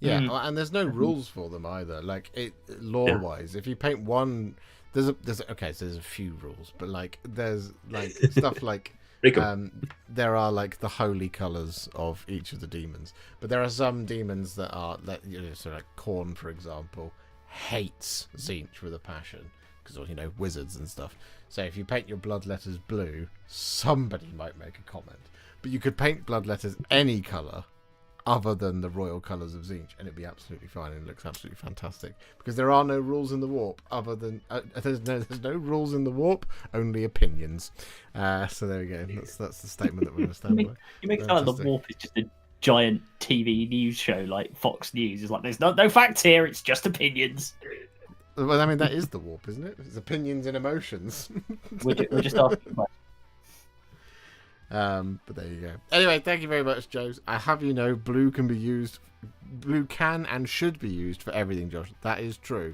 Yeah, and there's no rules for them either. Like lore-wise, if you paint one, there's a few rules, but like there's like stuff like there are like the holy colors of each of the demons, but there are some demons that are like so like Khorne, for example, hates Tzeentch with a passion because wizards and stuff. So if you paint your bloodletters blue, somebody might make a comment, but you could paint bloodletters any color other than the royal colours of Tzeentch, and it'd be absolutely fine, and it looks absolutely fantastic because there are no rules in the warp other than there's no rules in the warp, only opinions. So there we go. That's the statement that we're going to stand by. You make it sound like the warp is just a giant TV news show like Fox News. It's like there's no facts here. It's just opinions. Well, I mean that is the warp, isn't it? It's opinions and emotions. We're just asking. But there you go. Anyway, thank you very much, Joe. I have blue can and should be used for everything, Josh. That is true.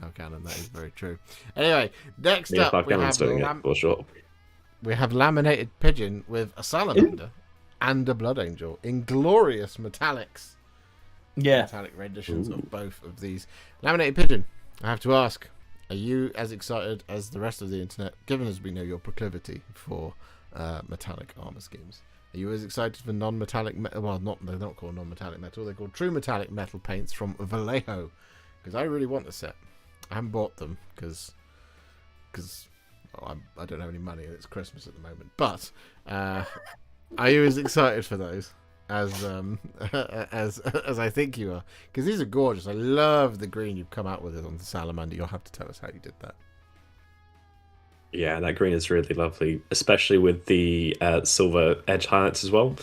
No canon, that is very true. Anyway, next up we have Laminated Pigeon with a Salamander and a Blood Angel in glorious metallics. Yeah. Metallic renditions of both of these. Laminated Pigeon, I have to ask, are you as excited as the rest of the internet, given as we know your proclivity for metallic armor schemes? Are you as excited for non-metallic they're not called non-metallic metal, they're called true metallic metal paints from Vallejo? Because I really want the set. I haven't bought them because I don't have any money and it's Christmas at the moment. But are you as excited for those as I think you are? Because these are gorgeous. I love the green you've come out with it on the Salamander. You'll have to tell us how you did that. Yeah, that green is really lovely, especially with the silver edge highlights as well.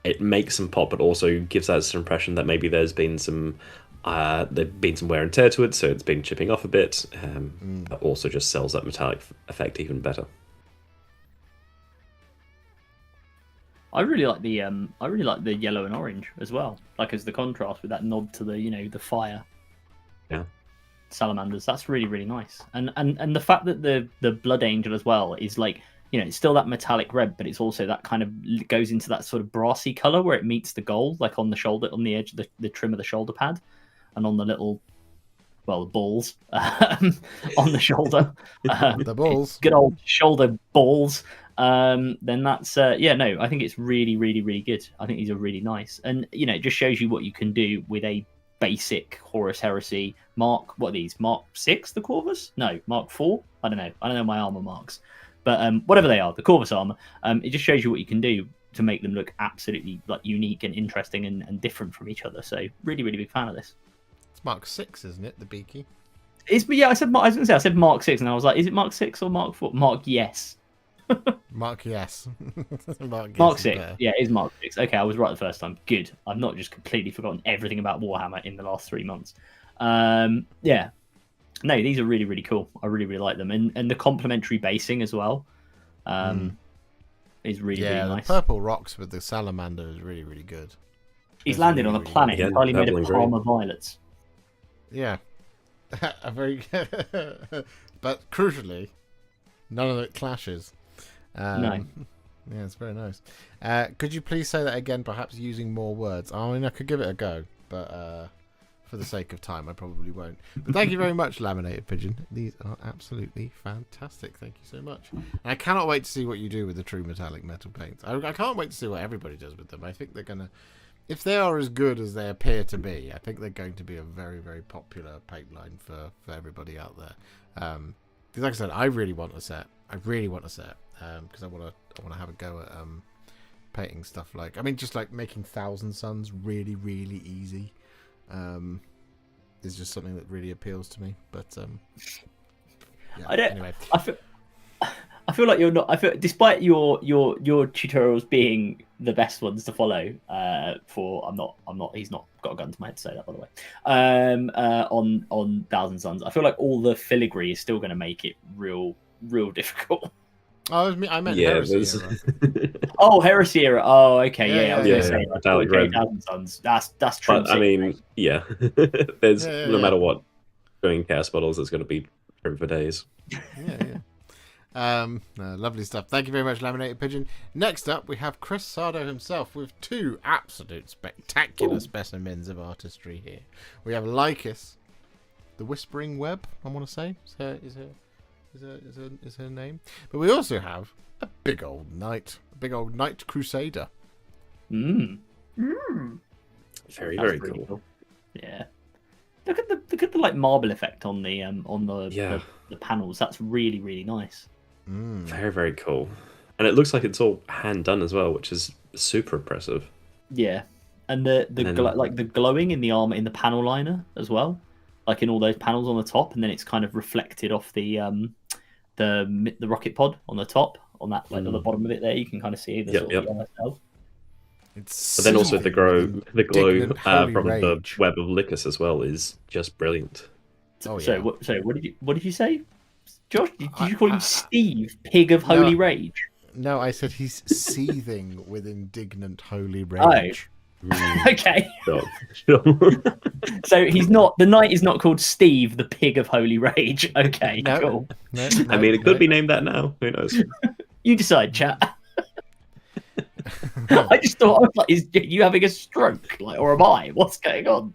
It makes them pop, but also gives that impression that maybe there's been some wear and tear to it, so it's been chipping off a bit. That also just sells that metallic effect even better. I really like the yellow and orange as well, like as the contrast with that nod to the fire. Yeah. Salamanders, that's really, really nice, and the fact that the Blood Angel as well is like it's still that metallic red, but it's also that kind of goes into that sort of brassy color where it meets the gold, like on the shoulder, on the edge of the trim of the shoulder pad, and on the little the balls on the shoulder, the balls, good old shoulder balls. Then that's I think it's really, really, really good. I think these are really nice, and it just shows you what you can do with a basic Horus Heresy Mark. What are these? Mark 6, the Corvus? No, Mark 4. I don't know my armor marks, but whatever they are, the Corvus armor. It just shows you what you can do to make them look absolutely like unique and interesting and different from each other. So really, really big fan of this. It's Mark 6, isn't it? The beaky. I said Mark 6, and I was like, is it Mark 6 or Mark 4? Mark yes. Mark yes. Mark 6. Yeah, it is Mark 6. Okay, I was right the first time. Good. I've not just completely forgotten everything about Warhammer in the last 3 months. Yeah. No, these are really, really cool. I really, really like them. And the complementary basing as well is really, really nice. The purple rocks with the salamander is really, really good. He's landed on a planet entirely made of Palmer violets. Yeah. A very but crucially, none of it clashes. No. Yeah, it's very nice. Could you please say that again, perhaps using more words? I mean, I could give it a go, but for the sake of time, I probably won't. But thank you very much, Laminated Pigeon. These are absolutely fantastic. Thank you so much. And I cannot wait to see what you do with the true metallic metal paints. I can't wait to see what everybody does with them. I think they're going to... If they are as good as they appear to be, I think they're going to be a very, very popular paint line for everybody out there. Because like I said, I really want a set. Because I want to have a go at painting stuff like... I mean, just like making Thousand Suns really, really easy is just something that really appeals to me. But yeah, anyway. I feel like you're not. I feel, despite your tutorials being the best ones to follow. He's not got a gun to my head to say that, by the way. On Thousand Sons, I feel like all the filigree is still going to make it real difficult. Oh, I meant Heresy era. Oh, Heresy era. Oh, okay, I was going to say Metallic Red. Thousand Sons. That's true. But I mean, yeah, there's no matter what doing chaos bottles, there's going to be trim for days. No, lovely stuff. Thank you very much, Laminated Pigeon. Next up, we have Chris Sardo himself with two absolute spectacular specimens of artistry here. We have Lycus, the Whispering Web, I want to say, is her name. But we also have a big old knight crusader. Very, very really cool. Yeah. Look at the like marble effect on the panels. That's really, really nice. Very, very cool. And it looks like it's all hand done as well, which is super impressive. Yeah. And the glowing in the armor in the panel liner as well. Like in all those panels on the top, and then it's kind of reflected off the rocket pod on the top, on that on the bottom of it there. You can kind of see the sort of yellow cells. But then also the glow from the web of Lycus as well is just brilliant. So what did you say, Josh? Did you call him Steve, Pig of Holy Rage? No, I said he's seething with indignant holy rage. Okay. Sure. So the knight is not called Steve, the Pig of Holy Rage. Okay, cool. No, I mean, it could be named that now. Who knows? You decide, chat. I just thought, I was like, is you having a stroke, like, or am I? What's going on?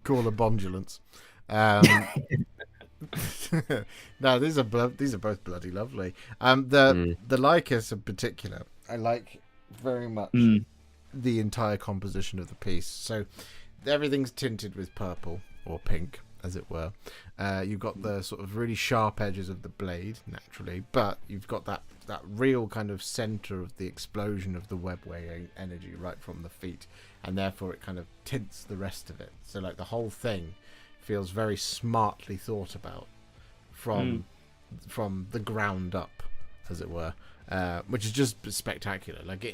Call a bombulance. No, these are both bloody lovely. The Lycus in particular, I like very much the entire composition of the piece. So everything's tinted with purple or pink, as it were. You've got the sort of really sharp edges of the blade, naturally, but you've got that real kind of center of the explosion of the web-weighing energy right from the feet, and therefore it kind of tints the rest of it. So like the whole thing feels very smartly thought about from the ground up, as it were, which is just spectacular. Like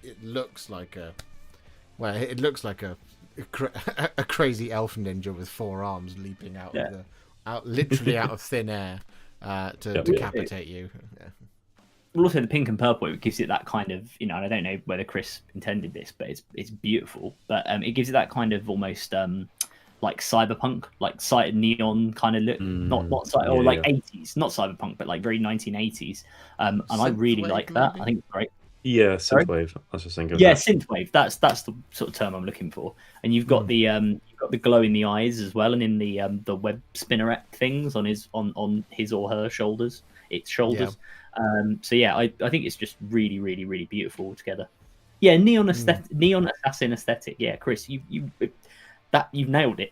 it looks like a crazy elf ninja with 4 arms leaping out literally out of thin air to decapitate you. Yeah. Well, also the pink and purple, it gives it that kind of, and I don't know whether Chris intended this, but it's beautiful. But it gives it that kind of almost like cyberpunk, like neon kind of look, like 80s, not cyberpunk, but like very 1980s. And I really like that. Maybe? I think it's great. Yeah, synthwave. I was just thinking. Yeah, synthwave. That's the sort of term I'm looking for. And you've got the glow in the eyes as well, and in the web spinneret things on his or her shoulders. Its shoulders. Yeah. So yeah, I think it's just really, really, really beautiful altogether. Yeah, neon assassin aesthetic. Yeah, Chris, you've nailed it.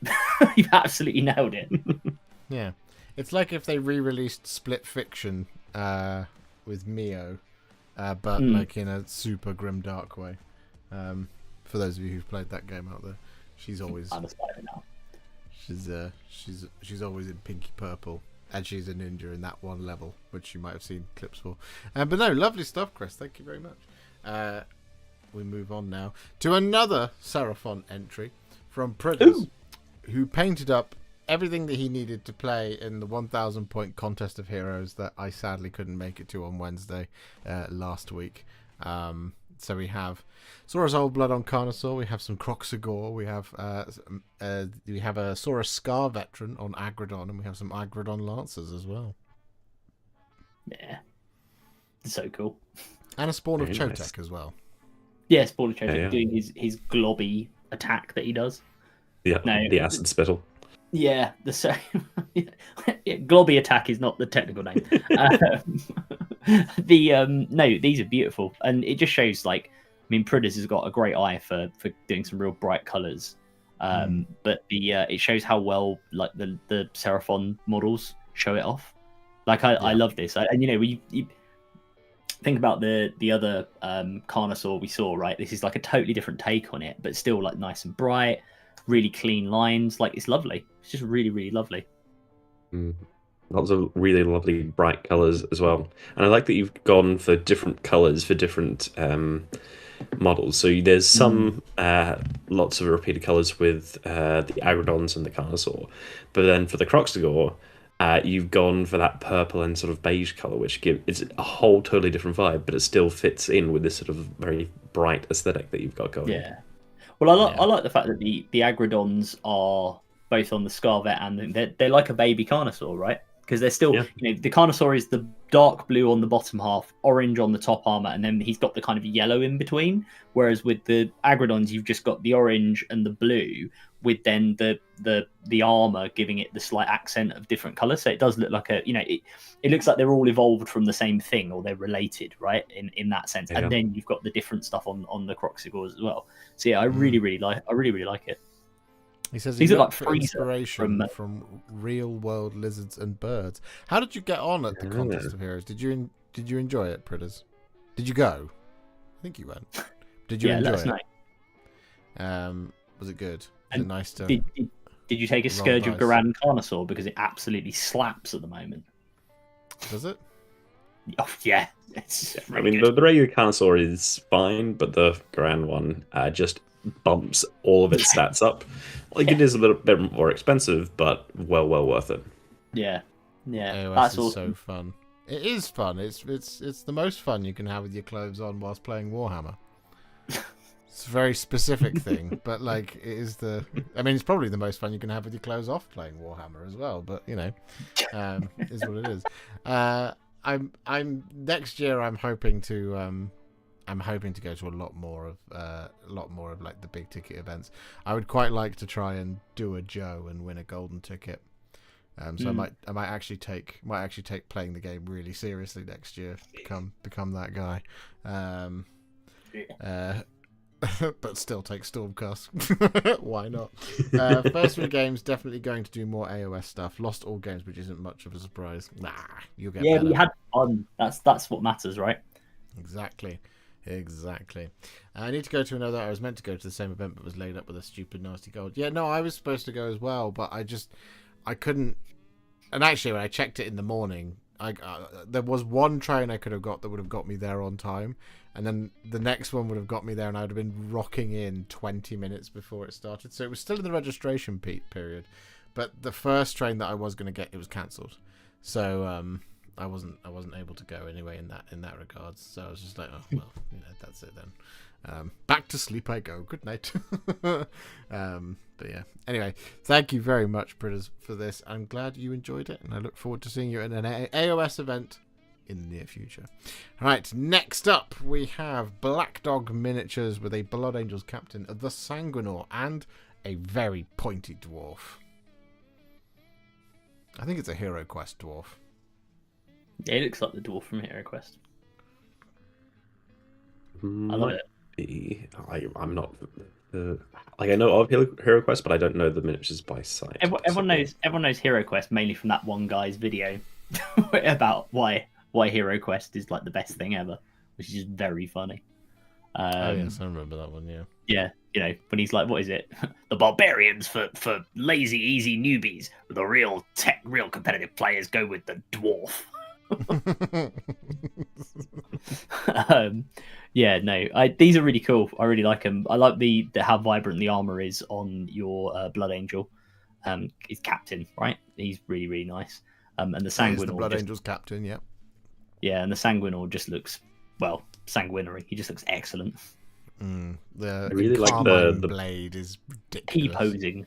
You've absolutely nailed it. Yeah, it's like if they re-released Split Fiction with Mio. But like in a super grim dark way. For those of you who've played that game out there, she's always I'm a spider now. She's always in pinky purple, and she's a ninja in that one level, which you might have seen clips for. But no, lovely stuff, Chris. Thank you very much. We move on now to another Seraphon entry from Pridders, who painted up everything that he needed to play in the 1,000 point contest of heroes that I sadly couldn't make it to on Wednesday last week. So we have Saurus Old Blood on Carnosaur, we have some Croxagore, we have a Saurus Scar Veteran on Agrodon, and we have some Agrodon Lancers as well. Yeah, so cool. And a Spawn of Very Chotek nice. as well. Yeah, Spawn of Chotek doing his globby attack that he does. Yeah, the acid spittle. Yeah, the same. Globby attack is not the technical name. No, these are beautiful, and it just shows Pridders has got a great eye for doing some real bright colours. But it shows how well the Seraphon models show it off. I love this, and you think about the other Carnosaur we saw, right? This is like a totally different take on it, but still nice and bright. Really clean lines, it's lovely. It's just really, really lovely. Lots of really lovely bright colors as well. And I like that you've gone for different colors for different models. So there's some lots of repeated colors with the Agrodons and the Carnosaur, but then for the Croxagore, you've gone for that purple and sort of beige color, which it's a whole totally different vibe, but it still fits in with this sort of very bright aesthetic that you've got going. Yeah. Well, I like the fact that the Agrodons are both on the Scarvet and they're like a baby Carnosaur, right? Because they're still, the Carnosaur is the dark blue on the bottom half, orange on the top armor, and then he's got the kind of yellow in between. Whereas with the Agrodons, you've just got the orange and the blue, with then the armor giving it the slight accent of different colors. So it does look like it looks like they're all evolved from the same thing, or they're related, right? In that sense. Yeah. And then you've got the different stuff on the Croxagores as well. So yeah, I really like it. He says these he are like for inspiration from real world lizards and birds. How did you get on at the Contest of Heroes? Did you enjoy it, Pritters? Did you go? I think you went. Did you enjoy it? Was it good? Was it nice to? Did you take a Scourge of Garan Carnosaur, because it absolutely slaps at the moment? Does it? Oh yeah. I mean, the regular Carnosaur is fine, but the Garan one just bumps all of its stats up. Like, it is a little bit more expensive, but well worth it. Yeah. AOS That's is awesome. so fun. It is fun. It's the most fun you can have with your clothes on whilst playing Warhammer. It's a very specific thing, but like it is it's probably the most fun you can have with your clothes off playing Warhammer as well. But is what it is. I'm next year. I'm hoping to go to a lot more of like the big ticket events. I would quite like to try and do a Joe and win a golden ticket. So I might actually take playing the game really seriously next year. Become that guy. But still take Stormcast. Why not? First 3 games definitely going to do more AOS stuff. Lost all games, which isn't much of a surprise. Nah, you'll get better. We had fun. That's what matters, right? Exactly. I need to go to another. I was meant to go to the same event, but was laid up with a stupid nasty gold. Yeah, no, I was supposed to go as well, but I couldn't. And actually, when I checked it in the morning, there was one train I could have got that would have got me there on time, and then the next one would have got me there, and I would have been rocking in 20 minutes before it started. So it was still in the registration period, but the first train that I was going to get, it was cancelled. So I wasn't able to go anyway in that regards. So I was just like, oh well, that's it then. Back to sleep I go. Good night. But yeah. Anyway, thank you very much, Britters, for this. I'm glad you enjoyed it, and I look forward to seeing you at an AOS event in the near future. All right, next up we have Black Dog Miniatures with a Blood Angels captain, the Sanguinor, and a very pointy dwarf. I think it's a Hero Quest dwarf. Yeah, it looks like the dwarf from Hero Quest. I love it. I'm not. I know of Hero Quest, but I don't know the miniatures by sight. Everyone knows Hero Quest mainly from that one guy's video about why Hero Quest is like the best thing ever, which is just very funny. Oh yes, I remember that one. Yeah. Yeah, when he's like, what is it? The barbarians for lazy, easy newbies. The real competitive players go with the dwarf. These are really cool. I really like them. I like the how vibrant the armor is on your Blood Angel. He's captain, right? He's really, really nice. And the Sanguinor, the Blood Angel's captain, yeah. Yeah, and the Sanguinor just looks sanguinary. He just looks excellent. The I really like the blade is ridiculous.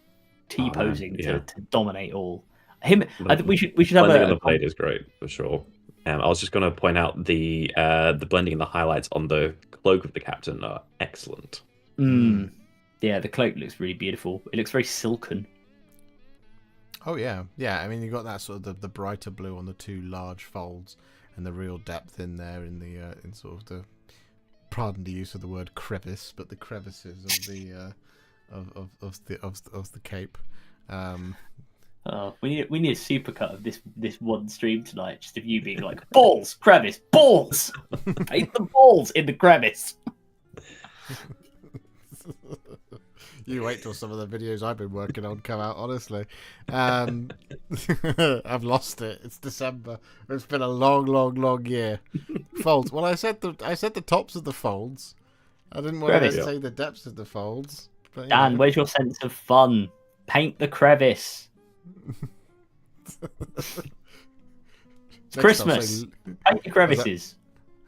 T-posing yeah. to dominate all. I think we should have blending on the blade is great for sure. I was just going to point out the blending and the highlights on the cloak of the captain are excellent. Yeah, the cloak looks really beautiful. It looks very silken. Oh yeah. I mean, you got that sort of the brighter blue on the 2 large folds, and the real depth in there in the in sort of the, pardon the use of the word crevice, but the crevices of the of the cape. We need a supercut of this one stream tonight, just of you being like, balls, crevice, balls, paint the balls in the crevice. You wait till some of the videos I've been working on come out, honestly. I've lost it. It's December. It's been a long, long, long year. Folds. Well, I said the tops of the folds. I didn't want to say the depths of the folds. But, Dan, where's your sense of fun? Paint the crevice. It's Christmas. Paint your crevices.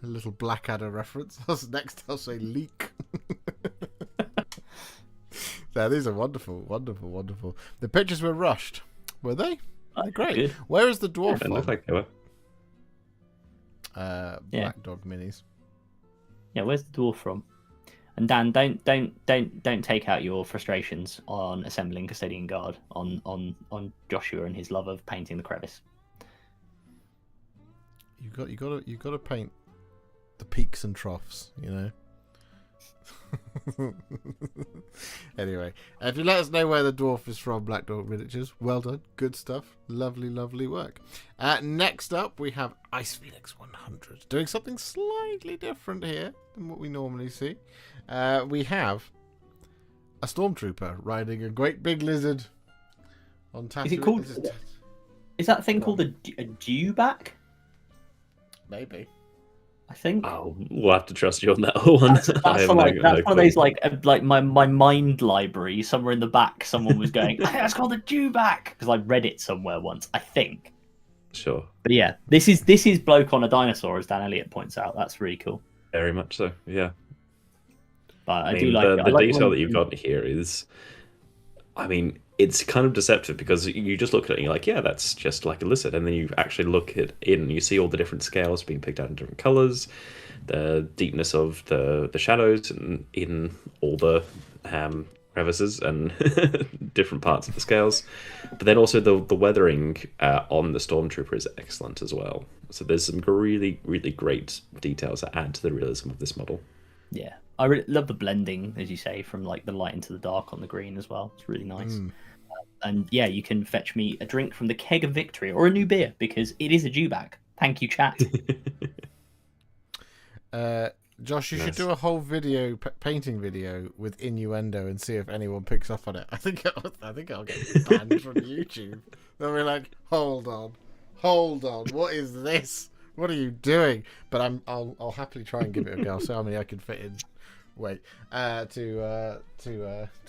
A little Blackadder reference. Next, I'll say leak. Yeah, these are wonderful, wonderful, wonderful. The pictures were rushed, were they? They're great. Good. Where is the dwarf from? Look like they were. Black Dog Minis. Yeah, where's the dwarf from? And Dan, don't take out your frustrations on assembling Custodian Guard on Joshua and his love of painting the crevice. You got to paint the peaks and troughs, you know. Anyway, if you let us know where the dwarf is from, Black Dog Miniatures, well done, good stuff, lovely, lovely work. Next up, we have Ice Phoenix 100, doing something slightly different here than what we normally see. We have a stormtrooper riding a great big lizard on Tatooine. Is it called? Is that thing called a dewback? Maybe. I think. Oh, we'll have to trust you on that one. That's one of those like my mind library. Somewhere in the back, someone was going, "Hey, that's called a dewback," because I read it somewhere once. I think. Sure. But yeah, this is bloke on a dinosaur, as Dan Elliott points out. That's really cool. Very much so. Yeah. But I mean, do like the detail that you've got here is, I mean, it's kind of deceptive because you just look at it and you're like, yeah, that's just like a lizard. And then you actually look at it and you see all the different scales being picked out in different colors, the deepness of the shadows and in all the crevices and different parts of the scales. But then also the weathering on the Stormtrooper is excellent as well. So there's some really, really great details that add to the realism of this model. Yeah. I really love the blending, as you say, from like the light into the dark on the green as well. It's really nice. And yeah, you can fetch me a drink from the Keg of Victory or a new beer because it is a dewback. Thank you, chat. Josh, you should do a whole video, painting video with innuendo and see if anyone picks up on it. I think I'll get banned from YouTube. They'll be like, hold on, what is this? What are you doing? But I'll happily try and give it a go. So how many I can fit in. Wait, to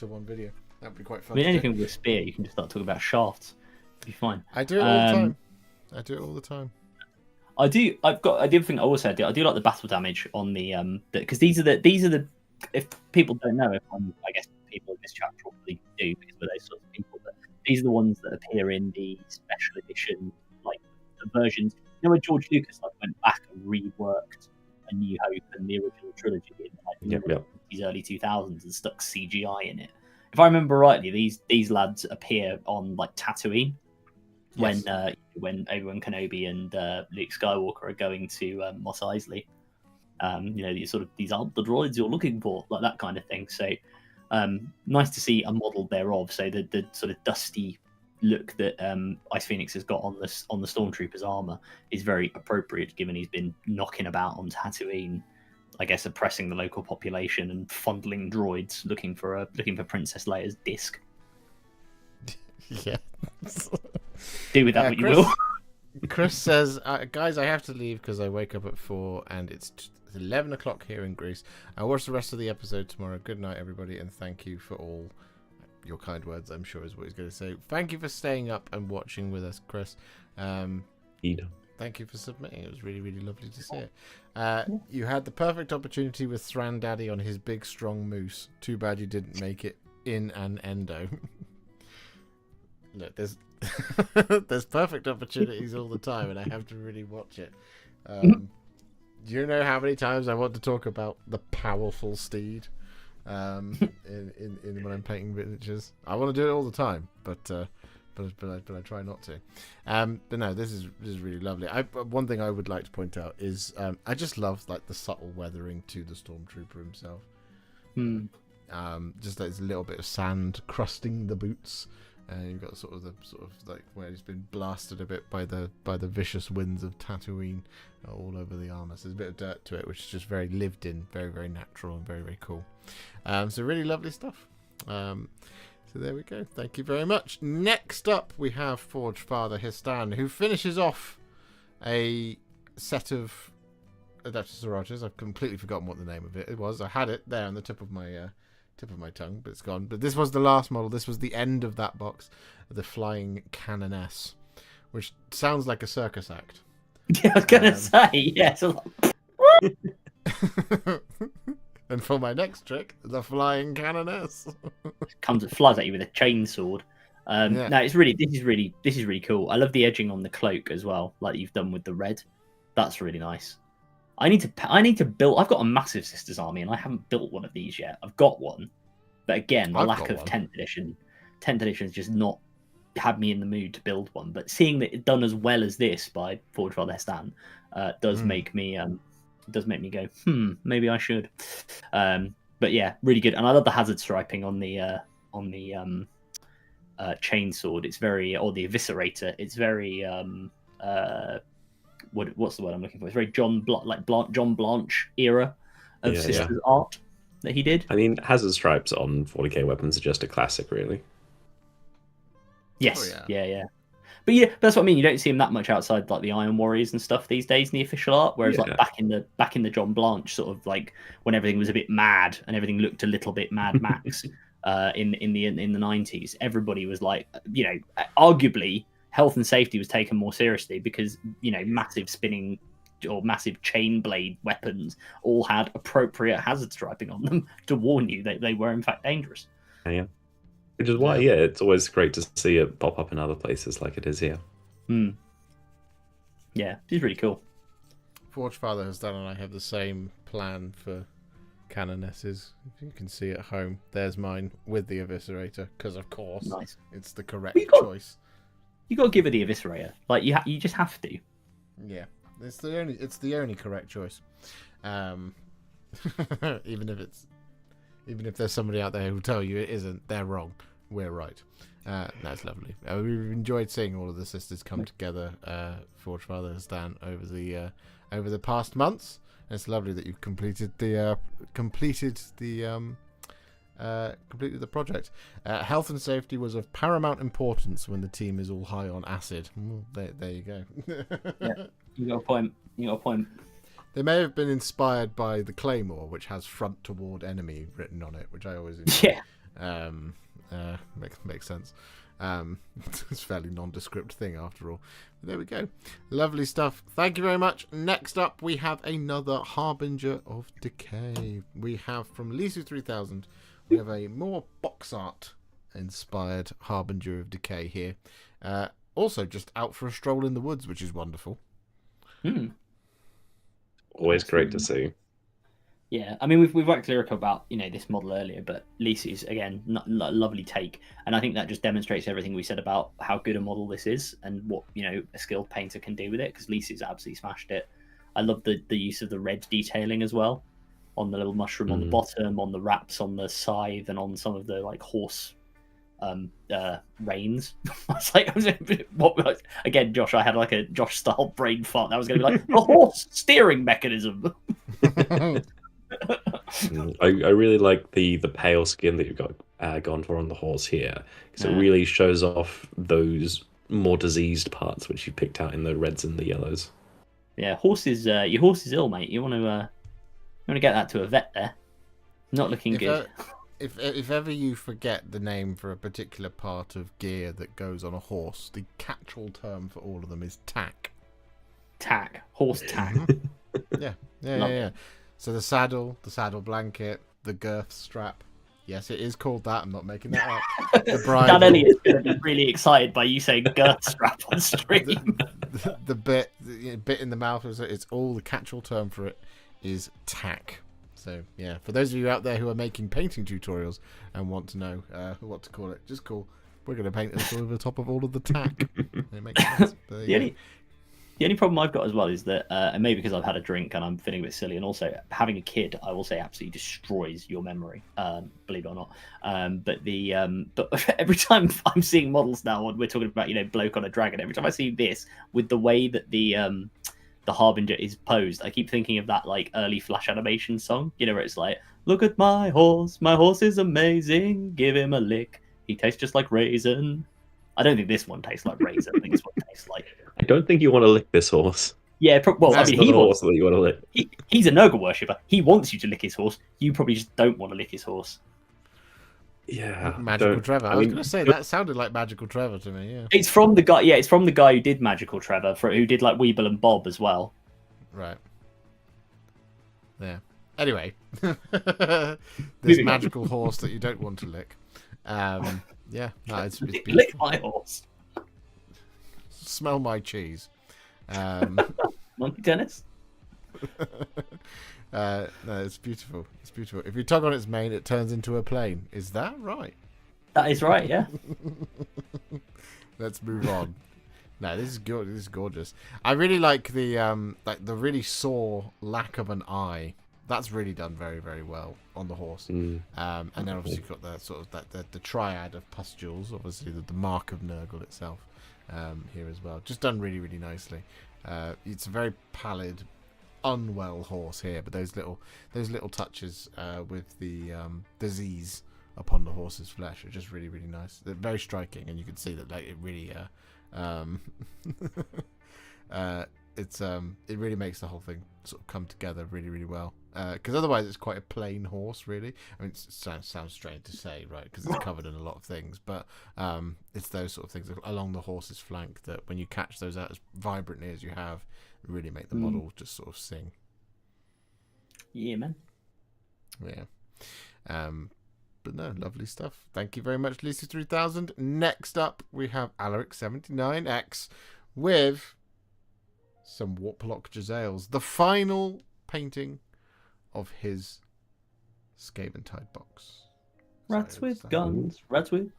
one video. That'd be quite fun. I mean, anything with a spear, you can just start talking about shafts. It'd be fine. I do it all the time. I do. I do think also I do like the battle damage on the because these are the if people don't know, I guess people in this chat probably do because we're those sorts of people. But these are the ones that appear in the special edition, like the versions. You know, when George Lucas went back and reworked A New Hope and the original trilogy in these early 2000s and stuck CGI in it. If I remember rightly, these lads appear on like Tatooine when Obi-Wan Kenobi and Luke Skywalker are going to Mos Eisley. These aren't the droids you're looking for, like that kind of thing. So nice to see a model thereof. So the sort of dusty look that Ice Phoenix has got on the Stormtrooper's armor is very appropriate, given he's been knocking about on Tatooine, I guess, oppressing the local population and fondling droids, looking for Princess Leia's disc. Yeah. Do with that what you will. Chris says, guys, I have to leave because I wake up at 4 and it's 11 o'clock here in Greece. I'll watch the rest of the episode tomorrow. Good night, everybody, and thank you for all your kind words, I'm sure is what he's going to say. Thank you for staying up and watching with us, Chris. Thank you for submitting. It was really, really lovely to see it. You had the perfect opportunity with Thran Daddy on his big, strong moose. Too bad you didn't make it in an endo. Look, there's perfect opportunities all the time, and I have to really watch it. Do you know how many times I want to talk about the powerful steed in when I'm painting miniatures? I want to do it all the time, but I try not to. But no, this is really lovely. One thing I would like to point out is I just love like the subtle weathering to the Stormtrooper himself. Just like this little bit of sand crusting the boots, and you've got sort of like where he's been blasted a bit by the vicious winds of Tatooine all over the armor. So there's a bit of dirt to it, which is just very lived in, very, very natural, and very, very cool. So really lovely stuff. So there we go. Thank you very much. Next up, we have Forge Father Histan, who finishes off a set of Adeptus Sororitas. I've completely forgotten what the name of it was. I had it there on the tip of my tongue, but it's gone. But this was the last model. This was the end of that box, the Flying Canoness, which sounds like a circus act. Yeah, I was gonna say yes. And for my next trick, the Flying Canoness flies at you with a chainsword. No, this is really cool. I love the edging on the cloak as well, like you've done with the red. That's really nice. I need to build. I've got a massive Sisters army, and I haven't built one of these yet. I've got one, but again, the lack of 10th edition has just not had me in the mood to build one. But seeing that it's done as well as this by Forge Father Histan does make me go, maybe I should. But yeah, really good, and I love the hazard striping on the chainsword. It's very, or the eviscerator. It's very what's the word I'm looking for? It's very John Blanche era of Sisters art that he did. I mean, hazard stripes on 40k weapons are just a classic, really. Yes, yeah. But yeah, that's what I mean. You don't see him that much outside like the Iron Warriors and stuff these days in the official art. Whereas like back in the John Blanche sort of like when everything was a bit mad and everything looked a little bit Mad Max in the 90s, everybody was like, you know, arguably health and safety was taken more seriously because, you know, massive spinning or massive chain blade weapons all had appropriate hazard striping on them to warn you that they were in fact dangerous. Yeah. Which is why, it's always great to see it pop up in other places like it is here. Yeah, it's really cool. Forge Father has done, and I have the same plan for Canonesses. If you can see at home, there's mine with the Eviscerator, because of course it's the correct choice. You got to give it the Eviscerator. Like you just have to. Yeah, it's the only correct choice. Even if there's somebody out there who will tell you it isn't, they're wrong. We're right. That's lovely. We've enjoyed seeing all of the sisters come together. Forge Father has done over the past months. And it's lovely that you've completed the project. Health and safety was of paramount importance when the team is all high on acid. There you go. Yeah, you got a point. They may have been inspired by the Claymore, which has front toward enemy written on it, which I always enjoy. Yeah. Makes sense. It's a fairly nondescript thing after all. But there we go. Lovely stuff. Thank you very much. Next up, we have another Harbinger of Decay. We have from Lisu 3000, we have a more box art inspired Harbinger of Decay here. Also just out for a stroll in the woods, which is wonderful. Always great to see. Yeah, I mean we've worked lyrical about this model earlier, but Lisa's again lovely take, and I think that just demonstrates everything we said about how good a model this is and what a skilled painter can do with it. Because Lisa's absolutely smashed it. I love the use of the red detailing as well, on the little mushroom on the bottom, on the wraps on the scythe, and on some of the like horse reins. Again, Josh, I had like a Josh style brain fart. That was going to be like a horse steering mechanism. I really like the pale skin that you've got gone for on the horse here, because it really shows off those more diseased parts which you picked out in the reds and the yellows. Yeah, your horse is ill, mate. You want to get that to a vet there. Not looking good. If ever you forget the name for a particular part of gear that goes on a horse, the catch-all term for all of them is tack. Tack. Horse tack. Yeah. So the saddle blanket, the girth strap. Yes, it is called that. I'm not making that up. The bridle. Dan Elliott's going to be really excited by you saying girth strap on stream. the bit in the mouth, it's all the catch-all term for it is tack. So, yeah, for those of you out there who are making painting tutorials and want to know what to call it, just call, we're going to paint this over the top of all of the tack. It makes sense. The only problem I've got as well is that, and maybe because I've had a drink and I'm feeling a bit silly, and also having a kid, I will say, absolutely destroys your memory, believe it or not. But every time I'm seeing models now, and we're talking about, bloke on a dragon, every time I see this, with the way that the the Harbinger is posed, I keep thinking of that like early Flash animation song, you know, where it's like, look at my horse is amazing, give him a lick, he tastes just like raisin. I don't think this one tastes like raisin. I think this one tastes like. I don't think you want to lick this horse. Yeah, well, That's I mean, not he the wants. horse that you want to lick. He's a Nurgle worshipper. He wants you to lick his horse. You probably just don't want to lick his horse. Yeah, Magical Trevor. I was going to say that sounded like Magical Trevor to me. Yeah, it's from the guy. Yeah, it's from the guy who did Magical Trevor, who did like Weeble and Bob as well. Right. Yeah. Anyway, this magical horse that you don't want to lick. Yeah, no, it's beautiful. Lick my horse. Smell my cheese. Monkey tennis. No, it's beautiful. It's beautiful. If you tug on its mane, it turns into a plane. Is that right? That is right. Yeah. Let's move on. No, this is good. This is gorgeous. I really like the really sore lack of an eye. That's really done very, very well on the horse. And then obviously you've got the sort of the triad of pustules, obviously the mark of Nurgle itself here as well. Just done really, really nicely. It's a very pallid, unwell horse here, but those little touches with the disease upon the horse's flesh are just really, really nice. They're very striking, and you can see that like it really it really makes the whole thing sort of come together really, really well. Because otherwise it's quite a plain horse, really. I mean, it sounds strange to say, right? Because it's covered in a lot of things, but it's those sort of things along the horse's flank that when you catch those out as vibrantly as you have, really make the model just sort of sing. Yeah, man. Yeah. But no, lovely stuff. Thank you very much, Lucy3000. Next up, we have Alaric79X with some Warplock Jezzails, the final painting of his Skaventide box. Rats with guns. Very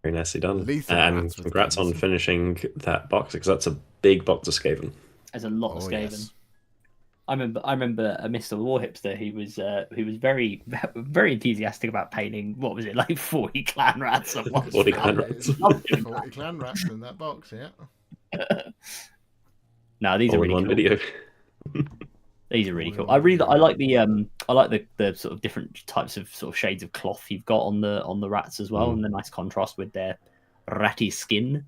nicely done. Lethal and rats with congrats guns. on finishing that box, because that's a big box of Skaven. There's a lot of Skaven. Yes. I remember Mr. Warhipster. He was very, very enthusiastic about painting. What was it, like 40 clan rats at once? 40 clan rats. 40 clan rats in that box, yeah. No, these are really one cool. video. These are really cool. I like the sort of different types of sort of shades of cloth you've got on the rats as well, and the nice contrast with their ratty skin,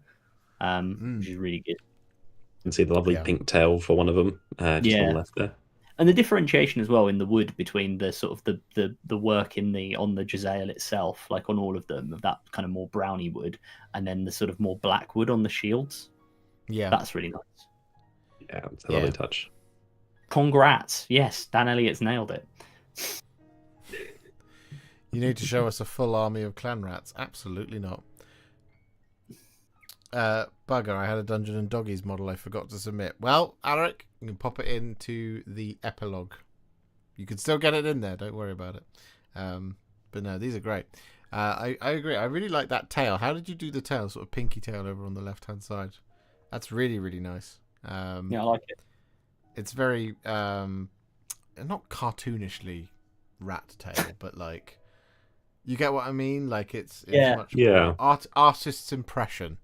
which is really good. You can see the lovely pink tail for one of them, just on the left there. And the differentiation as well in the wood between the sort of the work on the Jezzail itself, like on all of them, of that kind of more browny wood, and then the sort of more black wood on the shields. Yeah, that's really nice. Yeah, it's a lovely touch. Congrats. Yes, Dan Elliott's nailed it. You need to show us a full army of clan rats. Absolutely not. Bugger, I had a Dungeon and Doggies model I forgot to submit. Well, Alaric, you can pop it into the epilogue. You can still get it in there, don't worry about it. But no, these are great. I agree. I really like that tail. How did you do the tail? Sort of pinky tail over on the left-hand side. That's really, really nice. Yeah, I like it. It's very, not cartoonishly rat tail, but like, you get what I mean? Like it's much more artist's impression,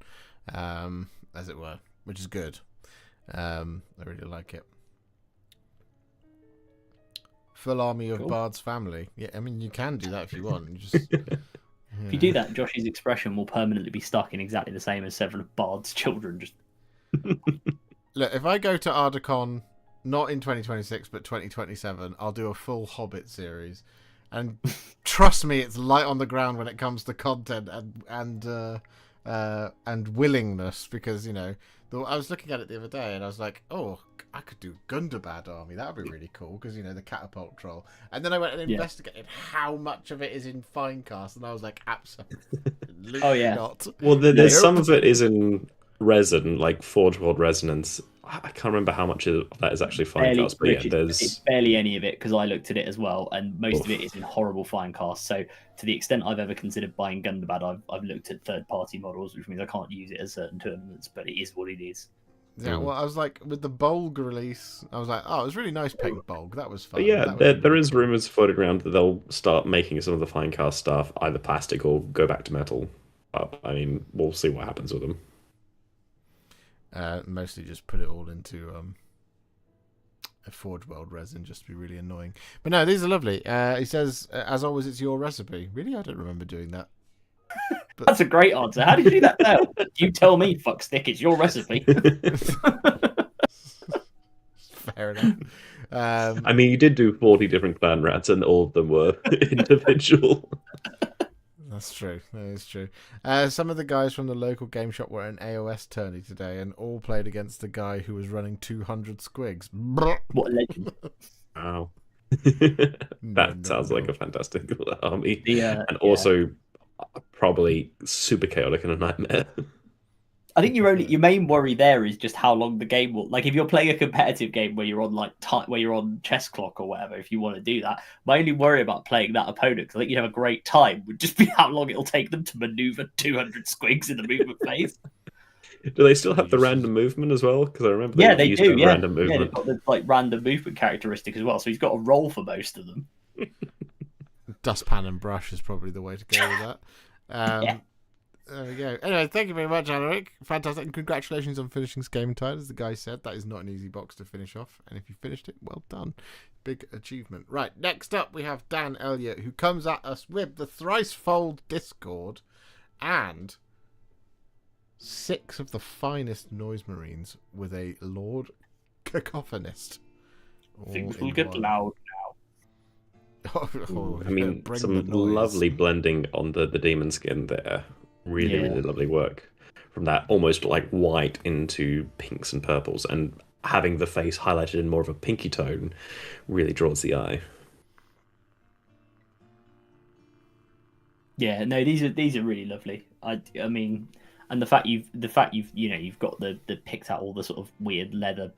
as it were, which is good. I really like it. Full army of Bard's family. Yeah, I mean, you can do that if you want. You just, if you do that, Josh's expression will permanently be stuck in exactly the same as several of Bard's children. Just look, if I go to Ardacon, not in 2026 but 2027, I'll do a full Hobbit series, and trust me, it's light on the ground when it comes to content and willingness, because I was looking at it the other day and I was like, oh, I could do Gundabad army. That would be really cool because the catapult troll. And then I went and investigated how much of it is in Finecast, and I was like, absolutely not. Well, there's some of it is in resin, like Forge World Resonance. I can't remember how much of that is actually Finecast, but it's barely any of it, because I looked at it as well, and most of it is in horrible Finecast. So to the extent I've ever considered buying Gundabad, I've looked at third-party models, which means I can't use it at certain tournaments, but it is what it is. Yeah, well, I was like, with the Bolg release, I was like, oh, it was really nice paint Bolg. That was fun. But yeah, there is rumours floating around that they'll start making some of the Finecast stuff either plastic or go back to metal. I mean, we'll see what happens with them. Mostly just put it all into a Forge World resin just to be really annoying. But no, these are lovely. He says, as always, it's your recipe. Really? I don't remember doing that. But... That's a great answer. How did you do that now? You tell me, fuckstick, it's your recipe. Fair enough. I mean, you did do 40 different clan rats, and all of them were individual. That's true. That is true. Some of the guys from the local game shop were at an AOS tourney today, and all played against the guy who was running 200 squigs. What a legend! Wow. That sounds like a fantastic army, and also probably super chaotic and a nightmare. I think your main worry there is just how long the game will. Like, if you're playing a competitive game where you're on where you're on chess clock or whatever, if you want to do that, my only worry about playing that opponent, because I think you'd have a great time, would just be how long it'll take them to maneuver 200 squigs in the movement phase. Do they still have the random movement as well? Because I remember they used do. Random movement. They've got the random movement characteristic as well, so he's got a roll for most of them. Dustpan and brush is probably the way to go with that. There we go. Anyway, thank you very much, Alaric. Fantastic. And congratulations on finishing Game Tide. As the guy said, that is not an easy box to finish off. And if you finished it, well done. Big achievement. Right, next up we have Dan Elliott, who comes at us with the Thricefold Discord and 6 of the finest Noise Marines with a Lord Cacophonist. Things will get loud now. I mean, some lovely blending on the demon skin there. Really lovely work. From that almost like white into pinks and purples, and having the face highlighted in more of a pinky tone really draws the eye. Yeah, no, these are really lovely. I mean, and the fact you've got the picked out all the sort of weird leather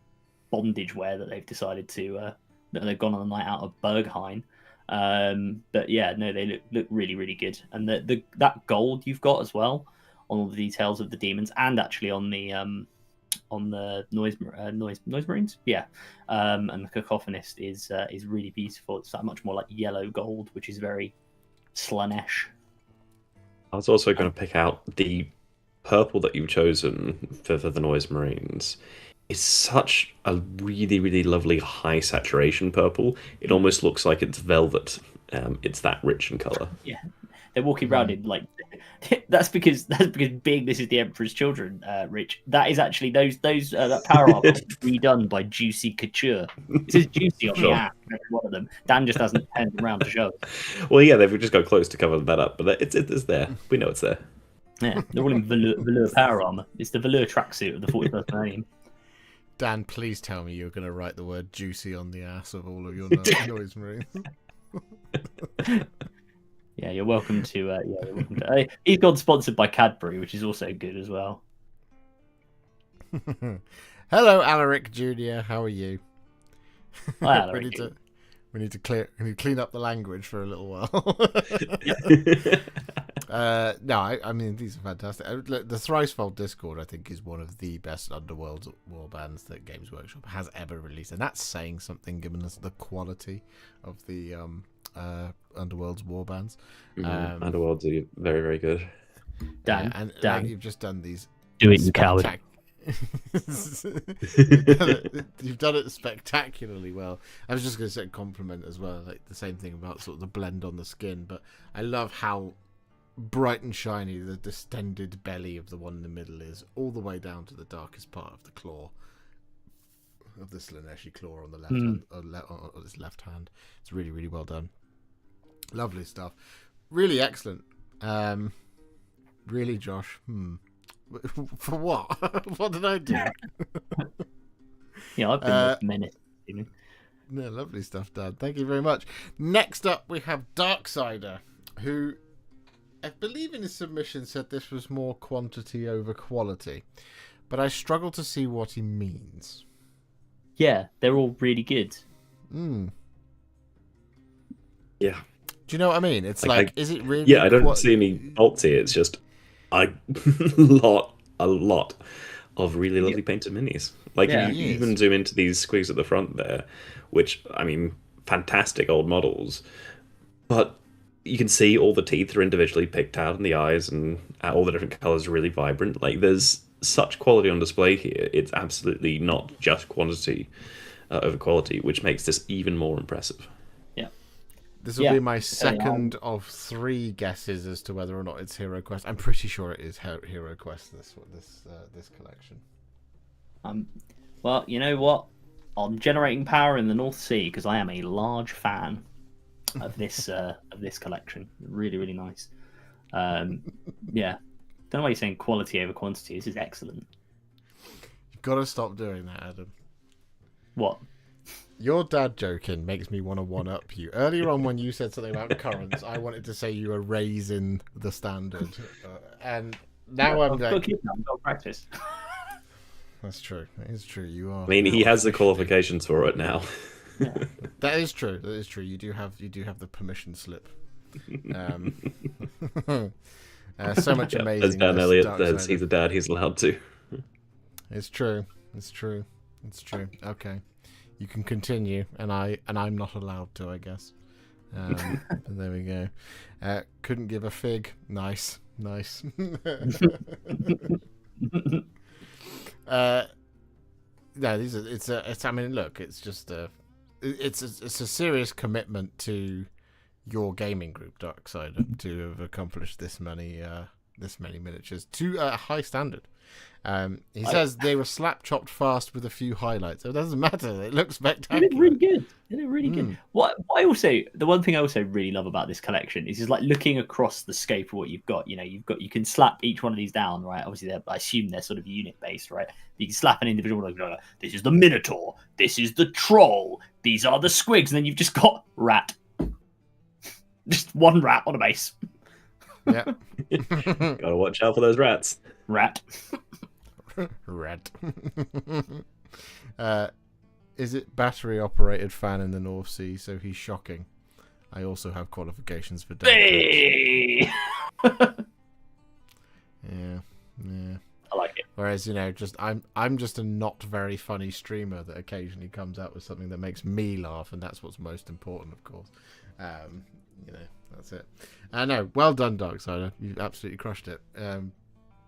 bondage wear that they've decided to that they've gone on a night out of Berghain. But yeah, no, they look really, really good, and that gold you've got as well on all the details of the demons, and actually on the noise marines, and the cacophonist is really beautiful. It's that much more like yellow gold, which is very Slanesh. I was also going to pick out the purple that you've chosen for the noise marines. It's such a really, really lovely high saturation purple. It almost looks like it's velvet. It's that rich in color. Yeah, they're walking around in like. That's because being this is the Emperor's Children, Rich. That is actually that power armor was redone by Juicy Couture. It says Juicy on the app, every one of them. Dan just hasn't turned around to show it. Well, yeah, they've just got close to cover that up, but it's there. We know it's there. Yeah, they're all in velour power armor. It's the velour tracksuit of the 41st millennium. Dan, please tell me you're going to write the word juicy on the ass of all of your noise marines. Yeah, you're welcome to. He's got sponsored by Cadbury, which is also good as well. Hello, Alaric Jr. How are you? Hi, Alaric. We need to clean up the language for a little while. No, I mean, these are fantastic. Look, the Thricefold Discord, I think, is one of the best Underworlds warbands that Games Workshop has ever released, and that's saying something given us the quality of the Underworlds warbands. Underworlds are very, very good. Dan, you've just done these. Do it, you coward. You've done it spectacularly well. I was just going to say compliment as well, like the same thing about sort of the blend on the skin, but I love how bright and shiny the distended belly of the one in the middle is, all the way down to the darkest part of the claw of the Slaneshi claw on the left hand, on his left hand. It's really, really well done. Lovely stuff. Really excellent. Really, Josh. For what? What did I do? Yeah, I've been menaced. No, lovely stuff, Dad. Thank you very much. Next up, we have Darksider, who I believe in his submission said this was more quantity over quality, but I struggle to see what he means. Yeah, they're all really good. Yeah. Do you know what I mean? It's like is it really? Yeah, I don't see any faults here. It's just a lot of really lovely painted minis. Like, you even zoom into these squigs at the front there, which, I mean, fantastic old models, but you can see all the teeth are individually picked out, and the eyes and all the different colors are really vibrant. Like, there's such quality on display here. It's absolutely not just quantity over quality, which makes this even more impressive. Yeah. This will be my second of 3 guesses as to whether or not it's Hero Quest. I'm pretty sure it is Hero Quest. This collection. Well, you know what? I'm generating power in the North Sea because I am a large fan of this collection. Really, really nice. Yeah. Don't know why you're saying quality over quantity. This is excellent. You've got to stop doing that, Adam. What? Your dad joking makes me want to one-up you. Earlier on when you said something about currents, I wanted to say you were raising the standard. And now I'm like... I've got practice. That's true. That is true. You are. I mean, he has the qualifications for it now. Yeah. That is true. That is true. You do have the permission slip. So much amazing. As Dan Elliott says, he's a dad. He's allowed to. It's true. It's true. It's true. Okay, you can continue, and I'm not allowed to, I guess. But there we go. Couldn't give a fig. Nice. No, these are. It's. I mean, look. It's just It's a serious commitment to your gaming group, Darksider, to have accomplished this many miniatures to a high standard. He says they were slap chopped fast with a few highlights. It doesn't matter. It looks spectacular. They look really good. They look really good. The one thing I also really love about this collection is like looking across the scope of what you've got. You can slap each one of these down, right? Obviously, I assume they're sort of unit based, right? You can slap an individual one. Like, this is the Minotaur. This is the Troll. These are the Squigs, and then you've just got Rat. Just one rat on a base. Yeah. Gotta watch out for those rats. Rat. Is it battery operated fan in the North Sea? So he's shocking. I also have qualifications for Hey! Yeah. I like it. Whereas, I'm just a not very funny streamer that occasionally comes out with something that makes me laugh, and that's what's most important, of course. That's it. I know. Well done, Darksider. You absolutely crushed it.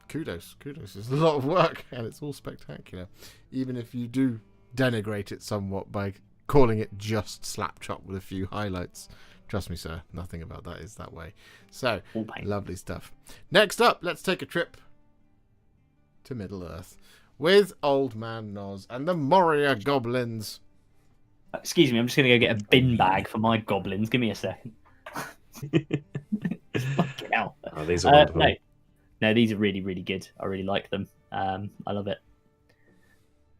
Kudos. It's a lot of work, and it's all spectacular. Even if you do denigrate it somewhat by calling it just slap chop with a few highlights. Trust me, sir, nothing about that is that way. So, lovely stuff. Next up, let's take a trip to Middle-earth with Old Man Noz and the Moria Goblins. Excuse me, I'm just going to go get a bin bag for my goblins. Give me a second. Fucking hell. Oh, these are wonderful. No, these are really, really good. I really like them. I love it.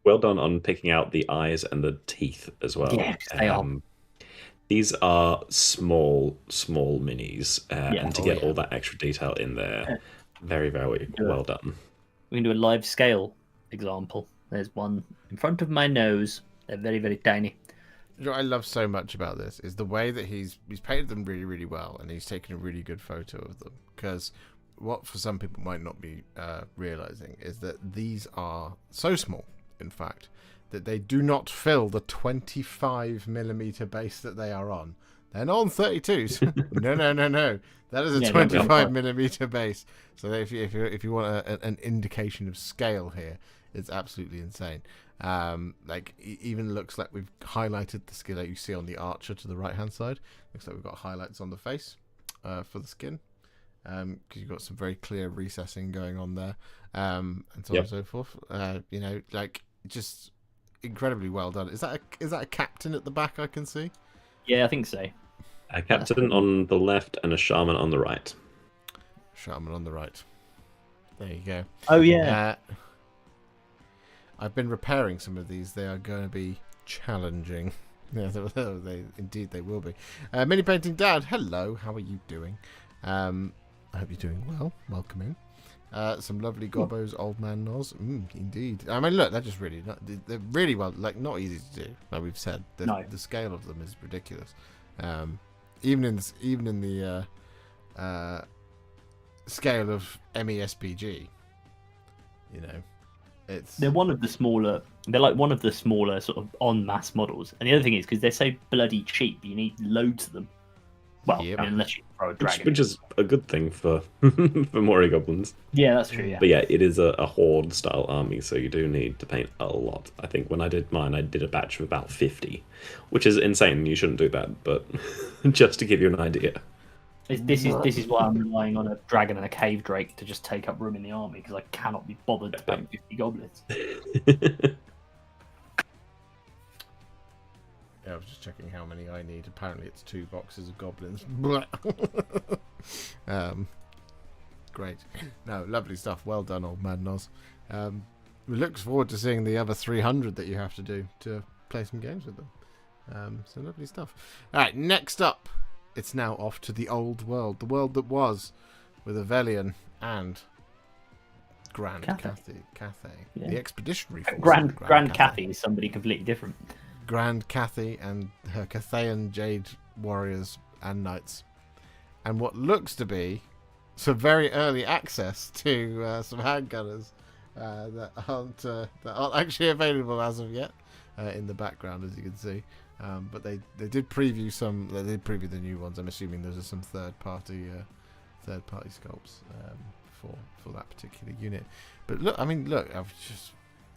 Well done on picking out the eyes and the teeth as well. Yeah, they are. These are small minis, and to get all that extra detail in there, very, very well done. We can do a live scale example. There's one in front of my nose. They're very, very tiny. You know what I love so much about this is the way that he's painted them really, really well, and he's taken a really good photo of them. Because what for some people might not be realizing is that these are so small, in fact, that they do not fill the 25mm base that they are on. They're not on 32s. No. That is a 25mm base. So if you want an indication of scale here, it's absolutely insane. Even looks like we've highlighted the skin that you see on the archer to the right hand side. Looks like we've got highlights on the face for the skin, because you've got some very clear recessing going on there, and so on and so forth. Just incredibly well done. Is that a captain at the back I can see? Yeah, I think so. A captain on the left and a shaman on the right. Shaman on the right. There you go. Oh yeah. I've been repairing some of these. They are going to be challenging. Yeah, they will be. Mini Painting Dad, hello. How are you doing? I hope you're doing well. Welcome in. Some lovely gobbos, Old Man Noz. Indeed. I mean, look, they're just they're really well, not easy to do. Like we've said, the scale of them is ridiculous. Even in the scale of MESPG, they're one of the smaller. They're like one of the smaller sort of en masse models. And the other thing is because they're so bloody cheap, you need loads of them. Well, Yep. I mean, unless you throw a dragon. Which is a good thing for for Mori goblins. Yeah, that's true. Yeah. But yeah, it is a horde style army, so you do need to paint a lot. I think when I did mine, I did a batch of about 50, which is insane. You shouldn't do that, but just to give you an idea. This is why I'm relying on a dragon and a cave drake to just take up room in the army, because I cannot be bothered to paint 50 goblins. Yeah, I was just checking how many I need. Apparently, it's 2 boxes of goblins. Great. No, lovely stuff. Well done, old man Noz. We look forward to seeing the other 300 that you have to do to play some games with them. So lovely stuff. All right, next up, it's now off to the old world, the world that was, with Avelion and Grand Cathay. Yeah. The expeditionary force. Grand Cathay is somebody completely different. Grand Cathay and her Cathayan Jade warriors and knights, and what looks to be some very early access to some handgunners that aren't actually available as of yet in the background, as you can see. But they did preview some. They did preview the new ones. I'm assuming those are some third party sculpts for that particular unit. But look, I mean, look, just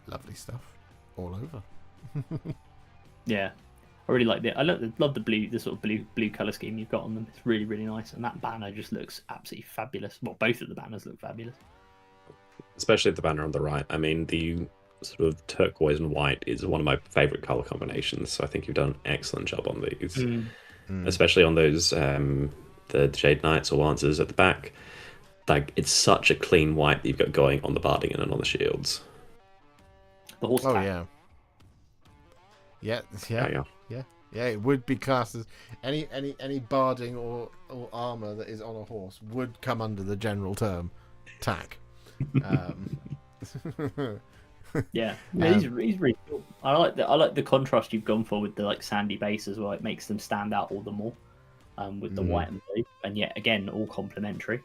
lovely stuff all over. Yeah, I really like it. I love the blue, the sort of blue color scheme you've got on them. It's really, really nice, and that banner just looks absolutely fabulous. Well, both of the banners look fabulous, Especially the banner on the right. I mean, the sort of turquoise and white is one of my favorite color combinations. So I think you've done an excellent job on these, especially on those the Jade Knights or Lancers at the back. Like, it's such a clean white that you've got going on the barding and on the shields. The horse. Oh tack. Yeah. It would be classed as any barding or armor that is on a horse would come under the general term tack. Yeah, he's really cool. I like the contrast you've gone for with the like sandy base as well. It makes them stand out all the more with the white and blue, and yet again all complementary.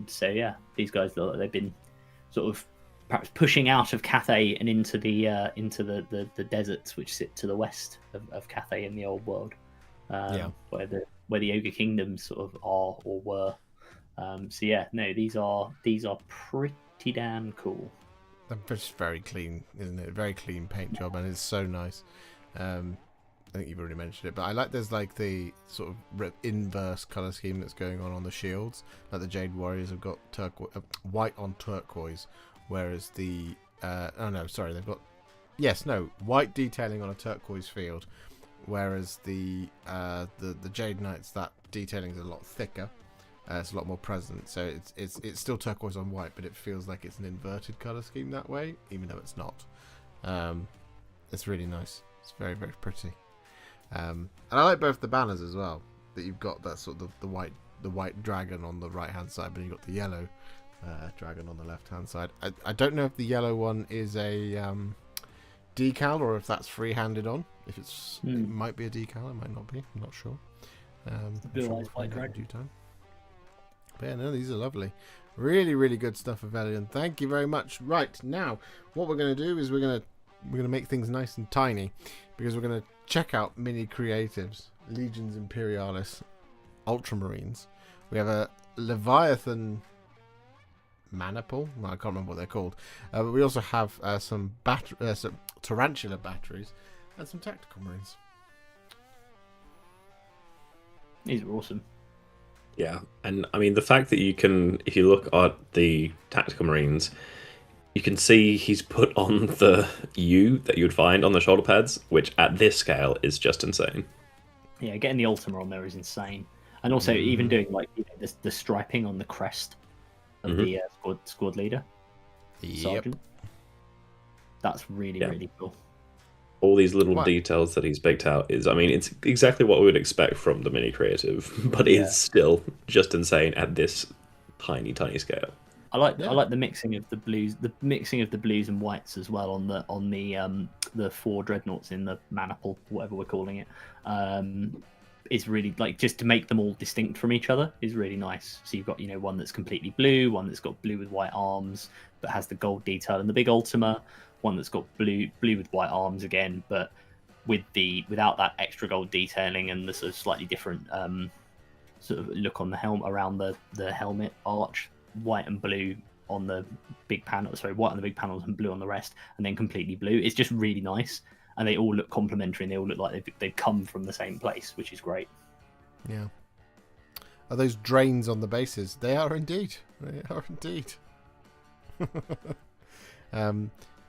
So yeah, these guys look like they've been sort of perhaps pushing out of Cathay and into the deserts which sit to the west of Cathay in the old world, where the Ogre Kingdoms sort of are or were. So yeah, no, these are pretty damn cool. They're just very clean, isn't it? Very clean paint job, and it's so nice. I think you've already mentioned it, but I like there's like the sort of inverse color scheme that's going on the shields. Like the Jade Warriors have got white on turquoise, whereas the they've got white detailing on a turquoise field, whereas the Jade Knights, that detailing is a lot thicker. It's a lot more present, so it's still turquoise on white, but it feels like it's an inverted color scheme that way, even though it's not. It's really nice. It's very, very pretty. And I like both the banners as well. That you've got that sort of the white dragon on the right hand side, but you've got the yellow dragon on the left hand side. I don't know if the yellow one is a decal or if that's free-handed on. If it might be a decal, it might not be. I'm not sure. White dragon. But yeah, no, these are lovely. Really, really good stuff, Avelion. Thank you very much. Right, now, what we're going to do is we're going to make things nice and tiny, because we're going to check out Mini Creatives, Legions Imperialis, Ultramarines. We have a Leviathan Maniple. Well, I can't remember what they're called. But we also have some Tarantula batteries and some Tactical Marines. These are awesome. Yeah, and I mean the fact that you can, if you look at the Tactical Marines, you can see he's put on the U that you would find on the shoulder pads, which at this scale is just insane. Yeah, getting the Ultima on there is insane, and also even doing like the striping on the crest of the squad leader, sergeant. That's really cool. All these little details that he's picked out is, I mean, it's exactly what we would expect from the Mini Creative, but it's still just insane at this tiny scale. I like the mixing of the blues, and whites as well on the 4 dreadnoughts in the maniple, whatever we're calling it. Is really like, just to make them all distinct from each other is really nice. So you've got one that's completely blue, one that's got blue with white arms but has the gold detail and the big Ultima. One that's got blue with white arms again, but without that extra gold detailing and the sort of slightly different sort of look on the helm around the helmet arch, white and blue on the big panels, white on the big panels and blue on the rest, and then completely blue. It's just really nice, and they all look complementary, and they all look like they've come from the same place, which is great. Yeah. Are those drains on the bases? They are indeed. They are indeed.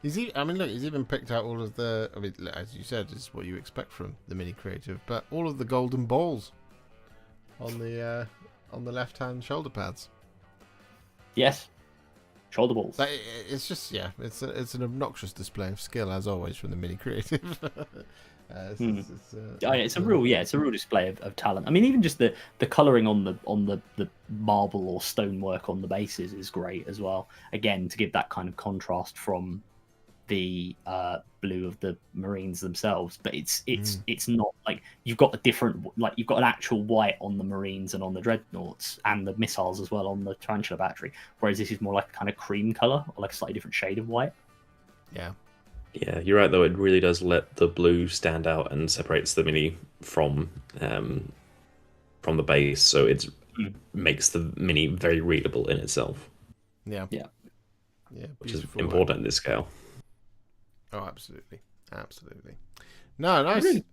He's even picked out all of the. I mean, as you said, is what you expect from the mini creative, but all of the golden balls on the left-hand shoulder pads. Yes, shoulder balls. It's just it's an obnoxious display of skill as always from the mini creative. It's a real display of talent. I mean, even just the colouring on the marble or stonework on the bases is great as well. Again, to give that kind of contrast from the blue of the Marines themselves, but it's not like you've got you've got an actual white on the Marines and on the dreadnoughts and the missiles as well on the Tarantula battery, whereas this is more like a kind of cream color or like a slightly different shade of white. Yeah, you're right though. It really does let the blue stand out and separates the mini from the base, so it makes the mini very readable in itself. Yeah, which is important in this scale. Oh, absolutely. No, nice. Really?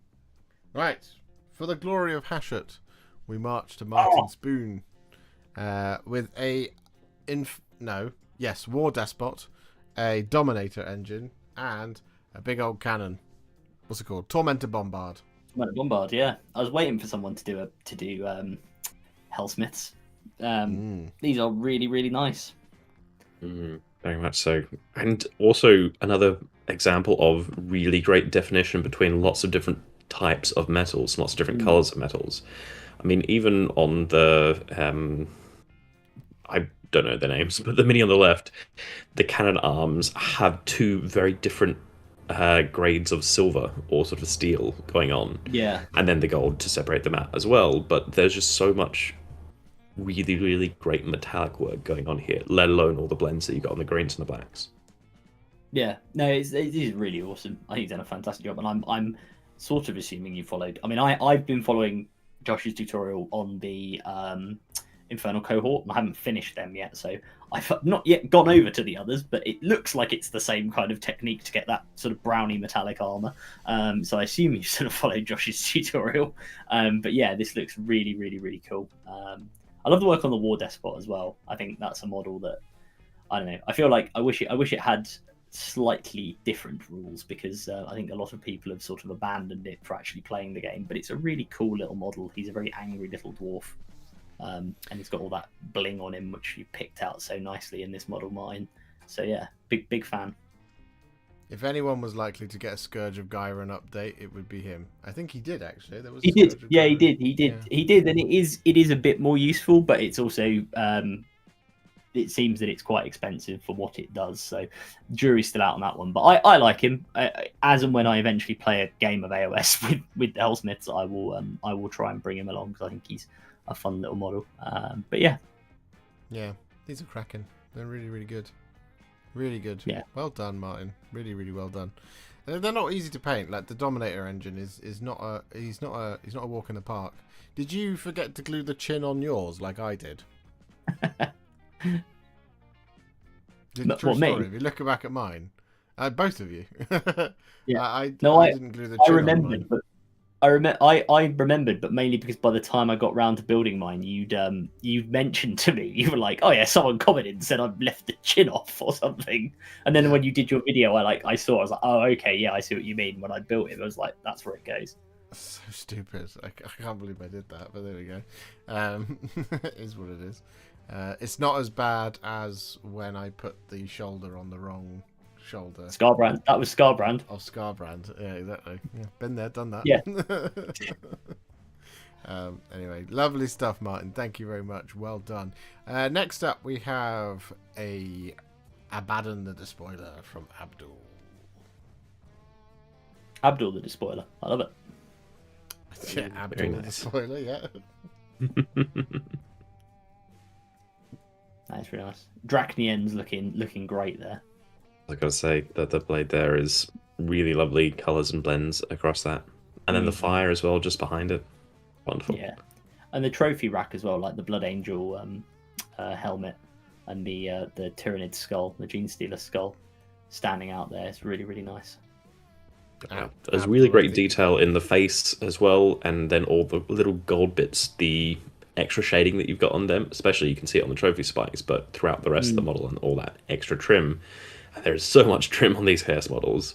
Right. For the glory of Hachette, we march to Martin Spoon with War Despot, a Dominator engine, and a big old cannon. What's it called? Tormentor Bombard. Bombard, yeah. I was waiting for someone to do Hellsmiths. These are really, really nice. Very much so. And also another example of really great definition between lots of different types of metals, lots of different colors of metals. I mean, even on the I don't know the names, but the mini on the left, the cannon arms have two very different grades of silver or sort of steel going on. Yeah. And then the gold to separate them out as well. But there's just so much really, really great metallic work going on here, let alone all the blends that you got on the greens and the blacks. Yeah, no, it is really awesome. I think he's done a fantastic job, and I'm sort of assuming you followed. I mean, I've been following Josh's tutorial on the Infernal cohort, and I haven't finished them yet, so I've not yet gone over to the others, but it looks like it's the same kind of technique to get that sort of browny metallic armor. So I assume you sort of followed Josh's tutorial. But yeah, this looks really, really, really cool. I love the work on the War Despot as well. I think that's a model that, I don't know, I feel like I wish it had slightly different rules, because I think a lot of people have sort of abandoned it for actually playing the game, but it's a really cool little model. He's a very angry little dwarf, and he's got all that bling on him, which you picked out so nicely in this model, Martin. So yeah, big fan. If anyone was likely to get a Scourge of Gyron update, it would be him. I think he did, actually. He did, and it is a bit more useful, but it's also it seems that it's quite expensive for what it does, so jury's still out on that one. But I like him. As and when I eventually play a game of AOS with the Hellsmiths, I will try and bring him along, because I think he's a fun little model. But yeah, these are cracking. They're really, really good. Really good. Yeah. Well done, Martin. Really, really well done. They're not easy to paint. Like the Dominator engine is not a walk in the park. Did you forget to glue the chin on yours like I did? True story. If you look back at mine, both of you. Yeah. I didn't glue the chin. I remembered, but I remembered, but mainly because by the time I got round to building mine, you'd mentioned to me, you were like, "Oh yeah, someone commented and said I've left the chin off or something." And then when you did your video, I was like, "Oh okay, yeah, I see what you mean." When I built it, I was like, "That's where it goes." So stupid. I can't believe I did that, but there we go. It is what it is. It's not as bad as when I put the shoulder on the wrong shoulder. Scarbrand. That was Scarbrand. Oh, Scarbrand. Yeah, exactly. Yeah, been there, done that. Yeah. Anyway, lovely stuff, Martin. Thank you very much. Well done. Next up, we have a Abaddon the Despoiler from Abdul. Abdul the Despoiler. I love it. Yeah, Abdul the Despoiler, yeah. That's really nice. Drachnian's looking great there. I gotta say that the blade there is really lovely colours and blends across that, and then the fire as well, just behind it. Wonderful. Yeah, And the trophy rack as well, like the Blood Angel helmet and the Tyrannid skull, the Gene Stealer skull, standing out there. It's really, really nice. There's really great detail in the face as well, and then all the little gold bits, the extra shading that you've got on them, especially you can see it on the trophy spikes, but throughout the rest of the model and all that extra trim. There's so much trim on these Hearse models.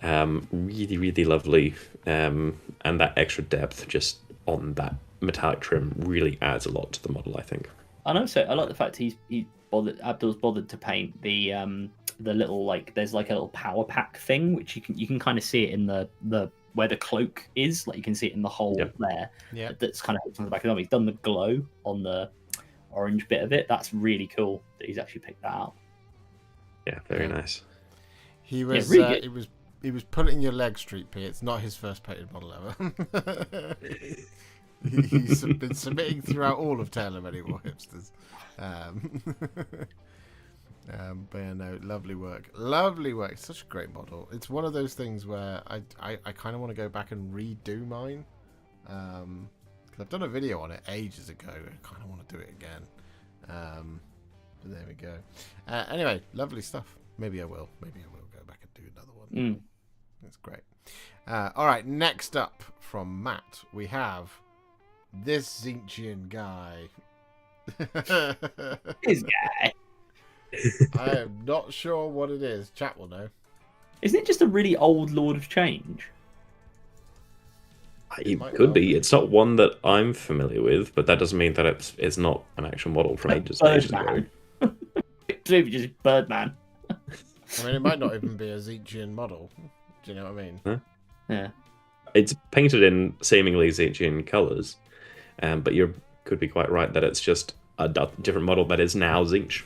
Really, really lovely. And that extra depth just on that metallic trim really adds a lot to the model, I think. And also, I like the fact Abdul's bothered to paint the little, like, there's like a little power pack thing, which you can kind of see it in the where the cloak is, like you can see it in the hole there. Yeah. That's kind of hooked on the back of the arm. He's done the glow on the orange bit of it. That's really cool that he's actually picked that out. Yeah, very nice. He was really he was pulling your leg, Street P. It's not his first painted model ever. He's been submitting throughout all of Tale of Many Warhipsters. But yeah, no, lovely work. It's such a great model. It's one of those things where I kind of want to go back and redo mine. Because I've done a video on it ages ago. I kind of want to do it again. But there we go. Anyway, lovely stuff. Maybe I will go back and do another one. That's great. All right, next up from Matt, we have this Zinchian guy. This guy. I am not sure what it is. Chat will know. Isn't it just a really old Lord of Change? It could be. It's not one that I'm familiar with, but that doesn't mean that it's not an actual model from ages ago. Maybe just Birdman. I mean, it might not even be a Zinchian model. Do you know what I mean? Huh? Yeah. It's painted in seemingly Zinchian colours, but you could be quite right that it's just a different model that is now Zinch.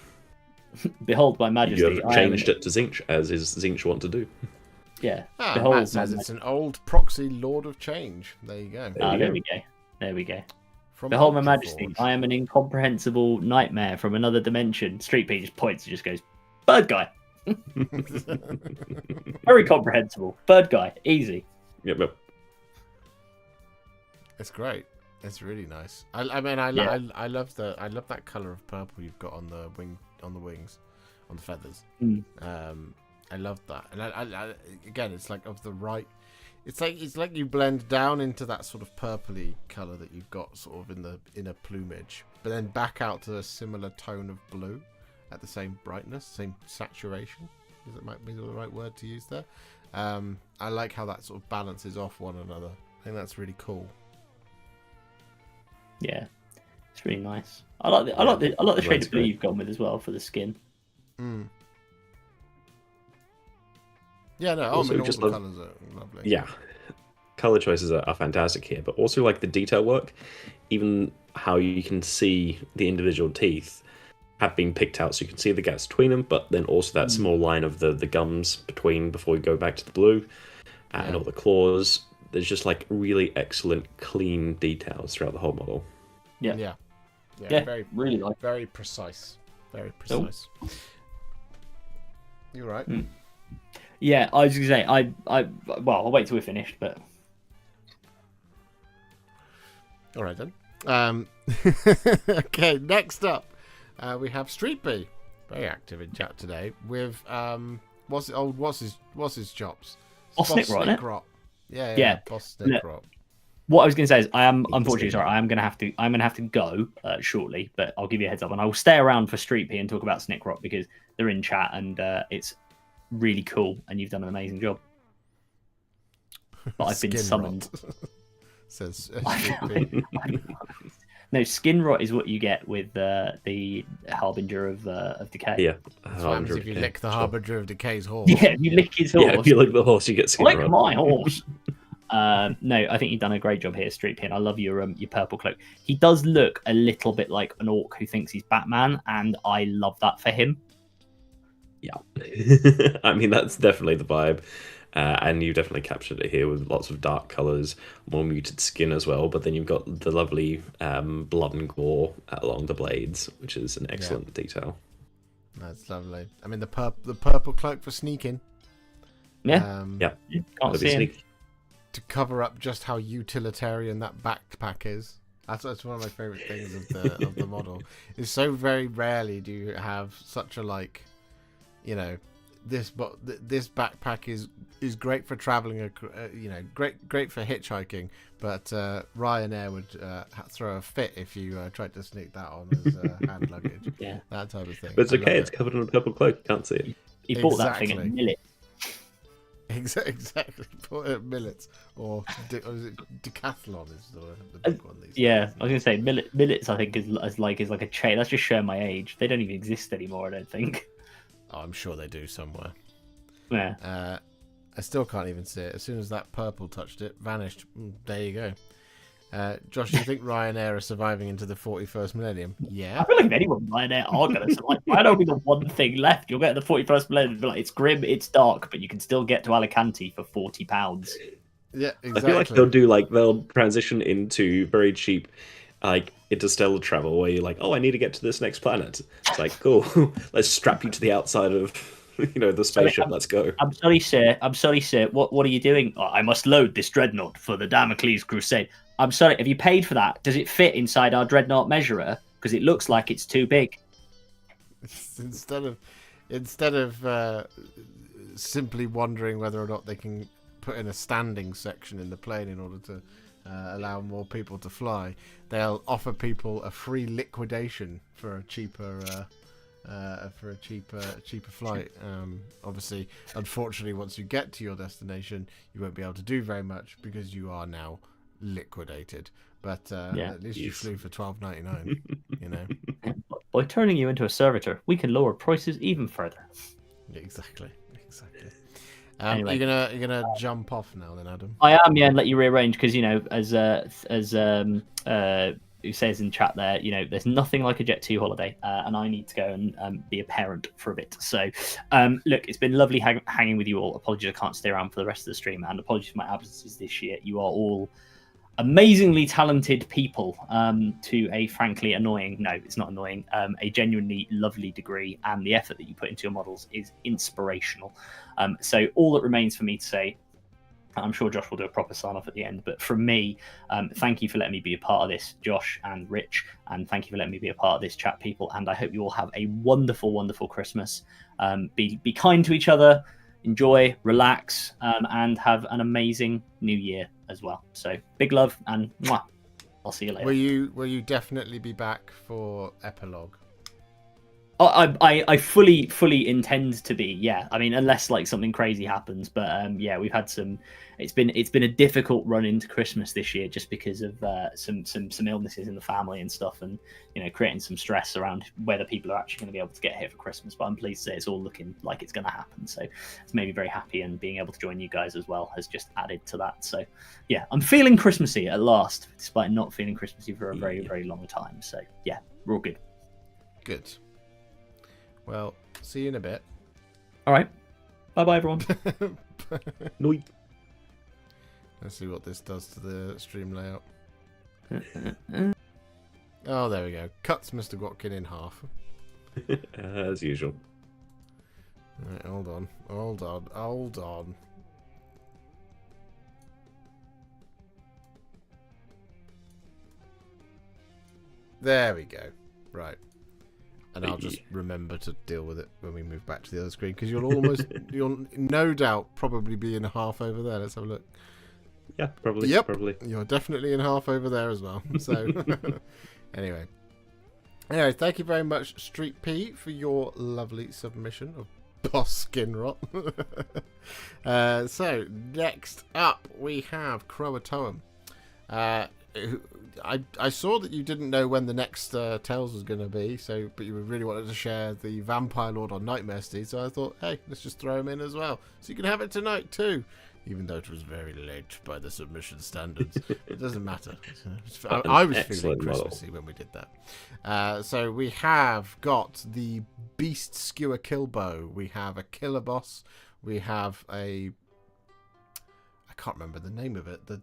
Behold my majesty. You have changed it to Zinch, as is Zinch want to do. Yeah. Behold, Matt says it's an old proxy Lord of Change. There you go. There we go. Behold my majesty, I am an incomprehensible nightmare from another dimension. Street P just points and just goes, bird guy. Very comprehensible. Bird guy. Easy. Yep. It's great. It's really nice. I love that colour of purple you've got on the wings, on the feathers. I love that, and I again, it's like of the right. It's like you blend down into that sort of purpley colour that you've got sort of in the inner plumage, but then back out to a similar tone of blue at the same brightness, same saturation. That might be the right word to use there. I like how that sort of balances off one another. I think that's really cool. Yeah, it's really nice. I like the shade of blue you've gone with as well for the skin. Yeah, no, all the colours are lovely. Yeah, colour choices are fantastic here, but also like the detail work, even how you can see the individual teeth have been picked out, so you can see the gaps between them, but then also that small line of the gums between before we go back to the blue, and all the claws. There's just like really excellent, clean details throughout the whole model. Yeah. Really like. Very precise. Very precise. You're right. Yeah, I was gonna say I'll wait till we're finished, but all right then. Okay, next up, we have Street B, very active in chat today with what's his chops? Boss Snickrot. Yeah. Boss Snickrot. What I was going to say is, I am unfortunately sorry. I'm going to have to go shortly, but I'll give you a heads up, and I will stay around for Street P and talk about Snickrot because they're in chat and it's really cool, and you've done an amazing job. But I've been summoned. Says no, skin rot is what you get with the Harbinger of Decay. Yeah, that's what happens if you lick the Harbinger of Decay's horse. Yeah, if you lick his horse. Yeah, if you lick the horse, you get skin rot. Lick my horse. No, I think you've done a great job here, Street P, and I love your purple cloak. He does look a little bit like an orc who thinks he's Batman, and I love that for him. Yeah, I mean that's definitely the vibe, and you definitely captured it here with lots of dark colours, more muted skin as well. But then you've got the lovely blood and gore along the blades, which is an excellent detail. That's lovely. I mean the purple cloak for sneaking. Yeah, yeah, can't see him. To cover up just how utilitarian that backpack is. That's one of my favorite things of the model. Is so very rarely do you have such a like, you know, this backpack is great for traveling, you know, great for hitchhiking, but Ryanair would throw a fit if you tried to sneak that on as hand luggage. Yeah, that type of thing. But it's okay. It's covered in a purple cloak. Can't see it. He bought that thing at Millet. Exactly. Bought it at Millets or is it Decathlon is the big one these Yeah, days. I was gonna say Millets. I think is like a chain. That's just showing my age. They don't even exist anymore. I don't think. Oh, I'm sure they do somewhere. Yeah. I still can't even see it. As soon as that purple touched it, vanished. There you go. Josh, do you think Ryanair are surviving into the 41st millennium? Yeah. I feel like if anyone with Ryanair are going to survive. Ryanair will be the one thing left. You'll get the 41st millennium and be like, it's grim, it's dark, but you can still get to Alicante for £40. Yeah, exactly. I feel like they'll transition into very cheap, like interstellar travel, where you're like, oh, I need to get to this next planet. It's like, cool, let's strap you to the outside of, the spaceship. Let's go. I'm sorry, sir. What are you doing? Oh, I must load this dreadnought for the Damocles Crusade. I'm sorry. Have you paid for that? Does it fit inside our dreadnought measurer? Because it looks like it's too big. Instead of simply wondering whether or not they can put in a standing section in the plane in order to allow more people to fly, they'll offer people a free liquidation for a cheaper flight. Obviously, unfortunately, once you get to your destination, you won't be able to do very much because you are now liquidated. But at least you flew for $12.99. You know. By turning you into a servitor, we can lower prices even further. Exactly. Anyway. You're gonna jump off now, then, Adam. I am, yeah, and let you rearrange because as who says in chat there, there's nothing like a Jet 2 holiday, and I need to go and be a parent for a bit. So, look, it's been lovely hanging with you all. Apologies, I can't stay around for the rest of the stream, and apologies for my absences this year. You are all amazingly talented people to a frankly annoying, no, it's not annoying, a genuinely lovely degree, and the effort that you put into your models is inspirational. So all that remains for me to say, I'm sure Josh will do a proper sign-off at the end, but from me, thank you for letting me be a part of this, Josh and Rich, and thank you for letting me be a part of this chat, people, and I hope you all have a wonderful, wonderful Christmas. Be kind to each other, enjoy, relax, and have an amazing new year as well. So big love, and mwah, I'll see you later. Will you definitely be back for epilogue? I fully intend to be, yeah. I mean, unless like something crazy happens, but yeah, we've had some. It's been a difficult run into Christmas this year, just because of some illnesses in the family and stuff, and creating some stress around whether people are actually going to be able to get here for Christmas. But I'm pleased to say it's all looking like it's going to happen. So it's made me very happy, and being able to join you guys as well has just added to that. So yeah, I'm feeling Christmassy at last, despite not feeling Christmassy for a very, very long time. So yeah, we're all good. Good. Well, see you in a bit. All right. Bye-bye, everyone. No. Let's see what this does to the stream layout. Oh, there we go. Cuts Mr. Watkin in half. As usual. Right, hold on. There we go. Right. And I'll just remember to deal with it when we move back to the other screen, because you'll no doubt probably be in half over there. Let's have a look. Yeah, probably. Yep, probably. You're definitely in half over there as well. So, anyway, thank you very much, Street P, for your lovely submission of boss skin rot. So, next up we have Croatoan. I saw that you didn't know when the next Tales was going to be, but you really wanted to share the Vampire Lord on Nightmare Steed, so I thought, hey, let's just throw him in as well. So you can have it tonight too, even though it was very late by the submission standards. It doesn't matter. I was feeling Christmassy when we did that. So we have got the Beast Skewer Killbow. We have a Killer Boss. We have I can't remember the name of it. The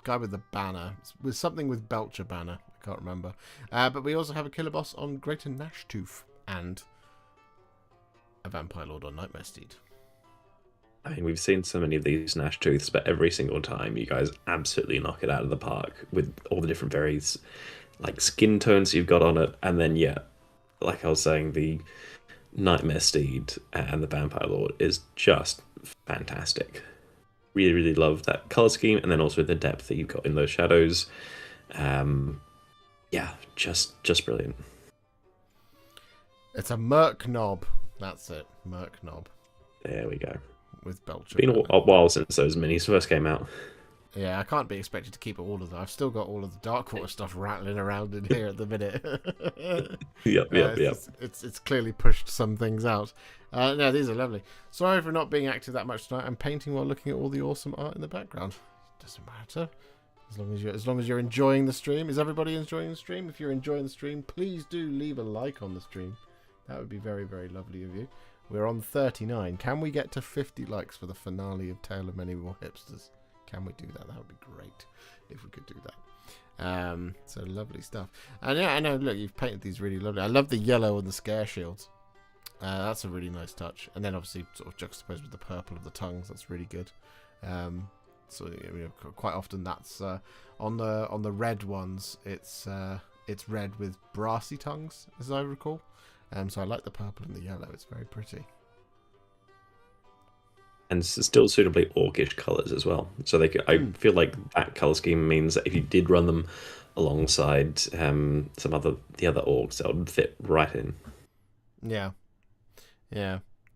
guy with the banner, with something with Belcher banner, I can't remember. But we also have a Killer Boss on Greater Gnashtooth and a Vampire Lord on Nightmare Steed. I mean, we've seen so many of these Gnash Tooths, but every single time you guys absolutely knock it out of the park with all the different various like skin tones you've got on it, and then yeah, like I was saying, the Nightmare Steed and the Vampire Lord is just fantastic. Really, really love that color scheme, and then also the depth that you've got in those shadows. Yeah, just brilliant. It's a Merc Knob. That's it, Merc Knob. There we go. With Belcher. Been a while since those minis first came out. Yeah, I can't be expected to keep all of them. I've still got all of the Darkwater stuff rattling around in here at the minute. Yep. It's clearly pushed some things out. No, these are lovely. Sorry for not being active that much tonight. I'm painting while looking at all the awesome art in the background. Doesn't matter. As long as you're enjoying the stream. Is everybody enjoying the stream? If you're enjoying the stream, please do leave a like on the stream. That would be very, very lovely of you. We're on 39. Can we get to 50 likes for the finale of Tale of Many Warhipsters? Can we do that? That would be great if we could do that. So lovely stuff. And yeah, I know, look, you've painted these really lovely. I love the yellow and the scare shields. That's a really nice touch. And then obviously sort of juxtaposed with the purple of the tongues. That's really good. So you know, quite often that's on the red ones. It's red with brassy tongues, as I recall. So I like the purple and the yellow. It's very pretty. And still suitably orcish colours as well. So I feel like that colour scheme means that if you did run them alongside the other orcs, that would fit right in. Yeah.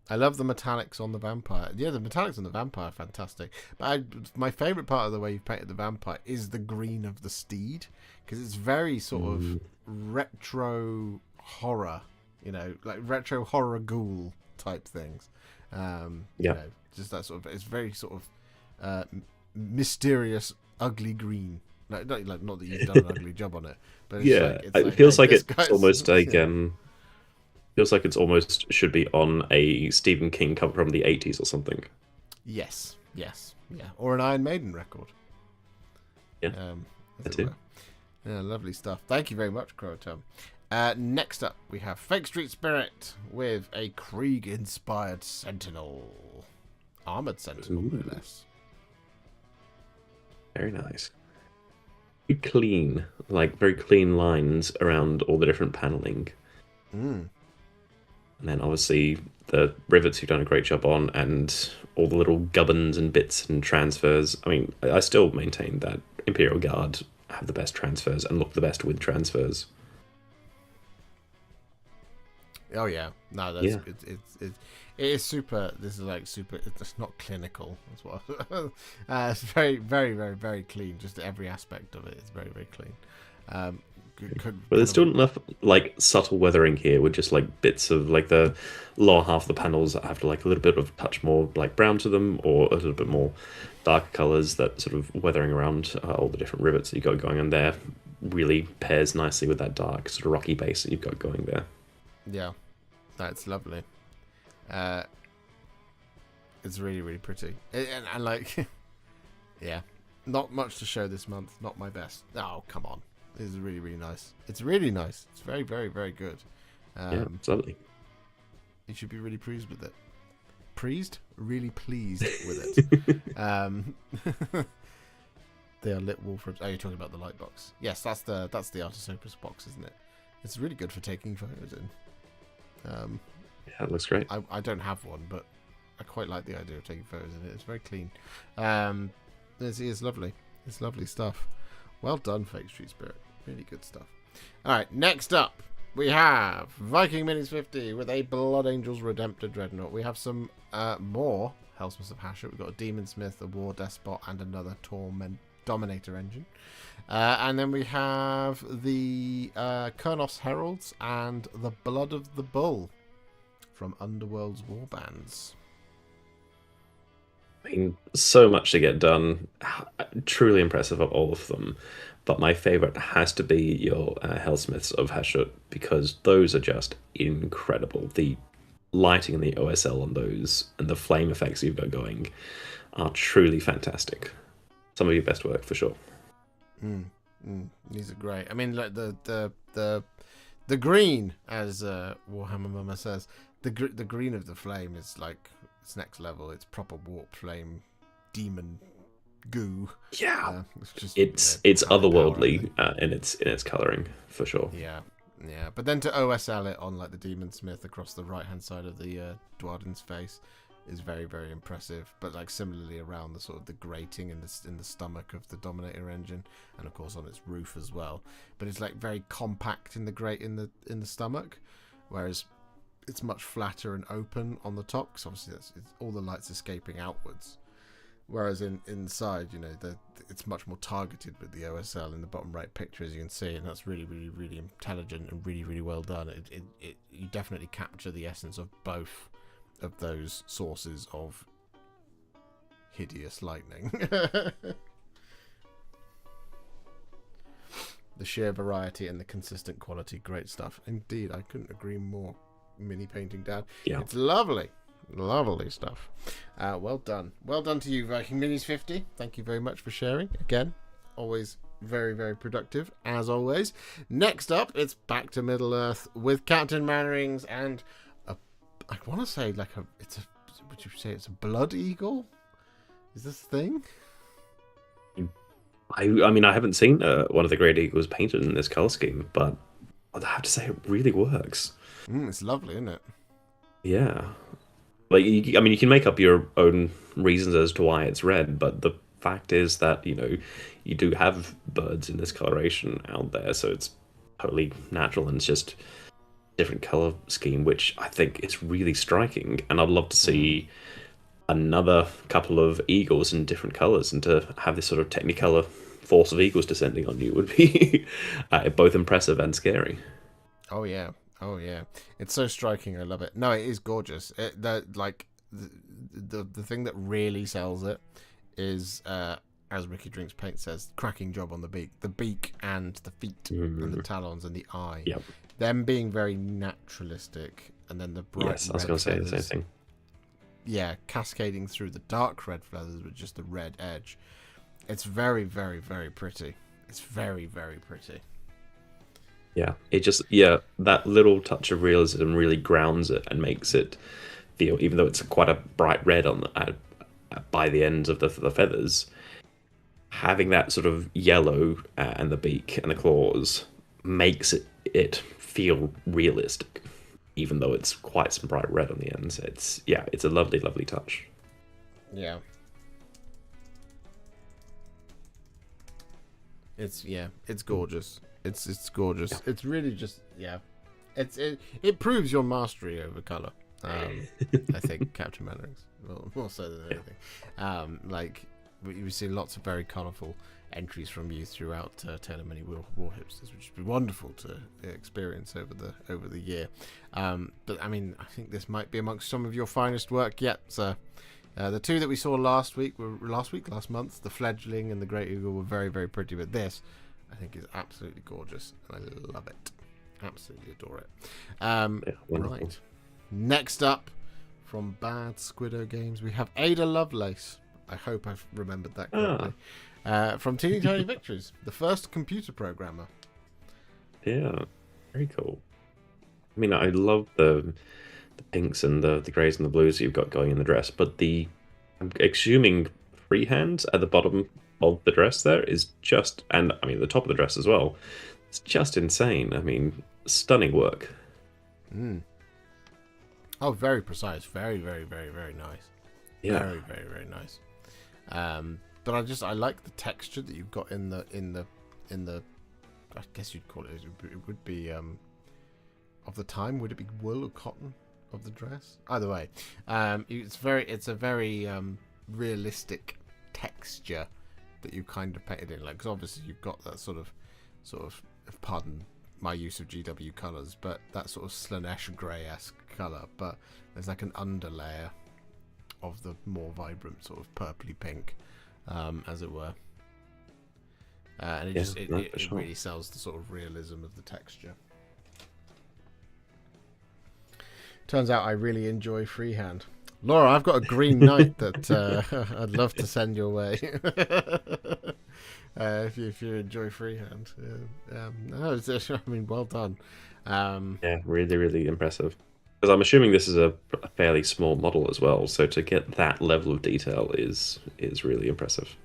I love the metallics on the vampire. Yeah, the metallics on the vampire are fantastic. But my favourite part of the way you've painted the vampire is the green of the steed, because it's very sort of retro horror, you know, like retro horror ghoul type things. You know, just that sort of, it's very sort of mysterious, ugly green. Not that you've done an ugly job on it, but it's it feels like it's almost like feels like it's almost should be on a Stephen King cover from the 80s or something. Yes, or an Iron Maiden record. Yeah, that too. Yeah, lovely stuff. Thank you very much, Croatum. Next up, we have Fake Street Spirit with a Krieg-inspired Sentinel. Armoured Sentinel, no less. Very nice. Very clean, like very clean lines around all the different paneling. And then obviously the rivets you've done a great job on, and all the little gubbins and bits and transfers. I mean, I still maintain that Imperial Guard have the best transfers and look the best with transfers. Oh yeah, no, that's it is super. This is like super. It's not clinical. That's what. It's very, very, very, very clean. Just every aspect of it is very, very clean. But there's still enough like subtle weathering here, with just like bits of like the lower half of the panels that have like a little bit of touch more like brown to them, or a little bit more darker colors that sort of weathering around all the different rivets that you got going on there. Really pairs nicely with that dark sort of rocky base that you've got going there. Yeah, that's lovely. It's really, really pretty, and like, yeah, not much to show this month. Not my best. Oh, come on. This is really, really nice. It's really nice. It's very, very, very good. Yeah, it's lovely. You should be really pleased with it. Really pleased with it. They are lit wall frames. Oh, you're talking about the light box. Yes, that's the Artisopus box, isn't it? It's really good for taking photos in. Yeah, it looks great. I don't have one, but I quite like the idea of taking photos in it. It's very clean. It's lovely. It's lovely stuff. Well done, Fake Street Spirit. Really good stuff. Alright, next up, we have Viking Minis 50 with a Blood Angels Redemptor Dreadnought. We have some more Hellsmiths of Hashut. We've got a Demon Smith, a War Despot, and another Dominator engine. And then we have the Kurnoth's Heralds and the Blood of the Bull from Underworlds Warbands. I mean, so much to get done. Truly impressive of all of them. But my favourite has to be your Hellsmiths of Hashut, because those are just incredible. The lighting and the OSL on those and the flame effects you've got going are truly fantastic. Some of your best work for sure. These are great. I mean, like the green, as Warhammer Mama says, the green of the flame is like it's next level. It's proper warp flame demon goo. Yeah, it's it's otherworldly in its coloring for sure. Yeah. But then to OSL it on like the demon smith across the right hand side of the Dwarden's face is very, very impressive. But like similarly around the sort of the grating in the stomach of the Dominator engine, and of course on its roof as well. But it's like very compact in the stomach, whereas it's much flatter and open on the top, because obviously it's all the light's escaping outwards. Whereas inside, it's much more targeted with the OSL in the bottom right picture, as you can see, and that's really, really, really intelligent and really, really well done. You definitely capture the essence of both of those sources of hideous lightning. The sheer variety and the consistent quality, great stuff. Indeed, I couldn't agree more. Mini painting, Dad. Yeah. It's lovely. Lovely stuff. Well done. Well done to you, Viking Minis 50. Thank you very much for sharing. Again, always very, very productive, as always. Next up, it's back to Middle Earth with Captain Mannerings and I want to say would you say it's a blood eagle? Is this a thing? I mean, I haven't seen one of the Great Eagles painted in this color scheme, but I have to say it really works. It's lovely, isn't it? Yeah. Like, you can make up your own reasons as to why it's red, but the fact is that, you do have birds in this coloration out there, so it's totally natural, and it's just a different color scheme, which I think is really striking, and I'd love to see another couple of eagles in different colors, and to have this sort of technicolor force of eagles descending on you would be both impressive and scary. Oh yeah, it's so striking. I love it. No, it is gorgeous. The thing that really sells it is, as Ricky Drinks Paint says, cracking job on the beak and the feet and the talons and the eye. Yep. Them being very naturalistic, and then the bright. Yes, I was going to say the same thing. Yeah, cascading through the dark red feathers with just the red edge. It's very, very, very pretty. It's very, very pretty. Yeah, that little touch of realism really grounds it and makes it feel, even though it's quite a bright red on by the ends of the feathers, having that sort of yellow and the beak and the claws makes it feel realistic, even though it's quite some bright red on the ends. It's a lovely, lovely touch. Yeah. It's gorgeous. It's gorgeous. Yeah. It's really just it proves your mastery over color. I think Captain Mannerings, more so than anything. We see lots of very colourful entries from you throughout Tale of Many Warhipsters, which would be wonderful to experience over the year. But I mean, I think this might be amongst some of your finest work yet. So the two that we saw last month, the Fledgling and the Great Eagle, were very, very pretty. But this, I think, is absolutely gorgeous, and I love it. Absolutely adore it. Right. Next up, from Bad Squiddo Games, we have Ada Lovelace. I hope I've remembered that correctly. From Teeny Tiny Victories, the first computer programmer. Yeah, very cool. I mean, I love the pinks and the greys and the blues you've got going in the dress, but I'm assuming freehand at the bottom of the dress there is just, and I mean the top of the dress as well, it's just insane. I mean, stunning work. Oh, very precise. Very, very, very, very nice. Yeah. Very, very, very nice. But I like the texture that you've got in the I guess you'd call it would be of the time, would it be wool or cotton of the dress? Either way, it's a very realistic texture that you kind of painted in, like, because obviously you've got that sort of pardon my use of GW colours, but that sort of Slanesh grey-esque colour, but there's like an underlayer of the more vibrant sort of purpley pink, as it were, and it really sells the sort of realism of the texture. Turns out I really enjoy freehand. Laura, I've got a Green Knight that I'd love to send your way. If you enjoy freehand. No, I mean, well done. Yeah, really, really impressive. Because I'm assuming this is a fairly small model as well, so to get that level of detail is really impressive.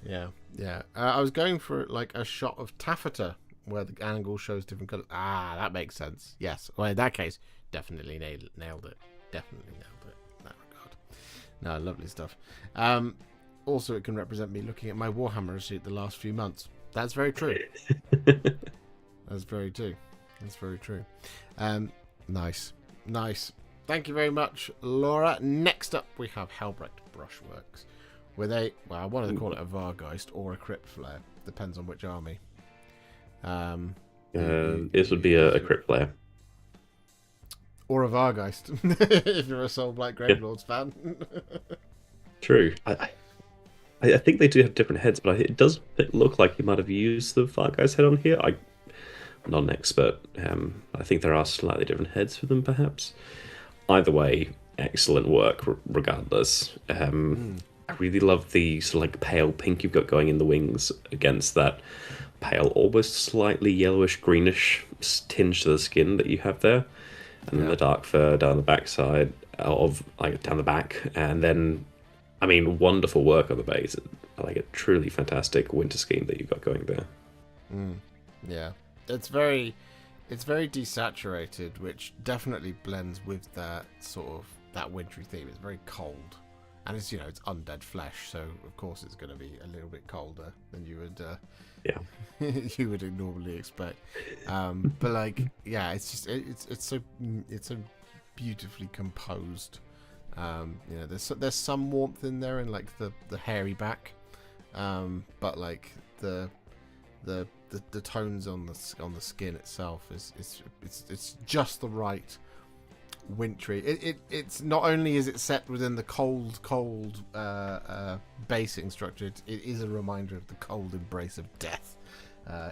Yeah, yeah. I was going for like a shot of taffeta where the angle shows different colors. Ah, that makes sense. Yes. Well, in that case, definitely nailed it. Definitely nailed it in that regard. No, lovely stuff. Also, it can represent me looking at my Warhammer receipt the last few months. That's very true. That's very true. That's very true. Nice. Thank you very much, Laura. Next up, we have Helbrecht Brushworks. With I wanted to call it a Vargeist or a Crypt Flare. Depends on which army. This would be a Crypt Flare. Or a Vargeist, if you're a Soul Blight Gravelords fan. True. I think they do have different heads, but it does look like you might have used the Vargeist head on here. I'm not an expert. I think there are slightly different heads for them, perhaps. Either way, excellent work, regardless. I really love the sort of like pale pink you've got going in the wings against that pale, almost slightly yellowish, greenish tinge to the skin that you have there. And then the dark fur down the backside of like down the back, and then I mean, wonderful work on the base. I like a truly fantastic winter scheme that you've got going there. Yeah, it's very desaturated, which definitely blends with that sort of that wintry theme. It's very cold, and it's it's undead flesh, so of course it's going to be a little bit colder than you would you would normally expect. But like, yeah, it's just it's so beautifully composed. There's some warmth in there in like the hairy back, but like the tones on the skin itself it's just the right wintry. It's not only is it set within the cold basing structure, it is a reminder of the cold embrace of death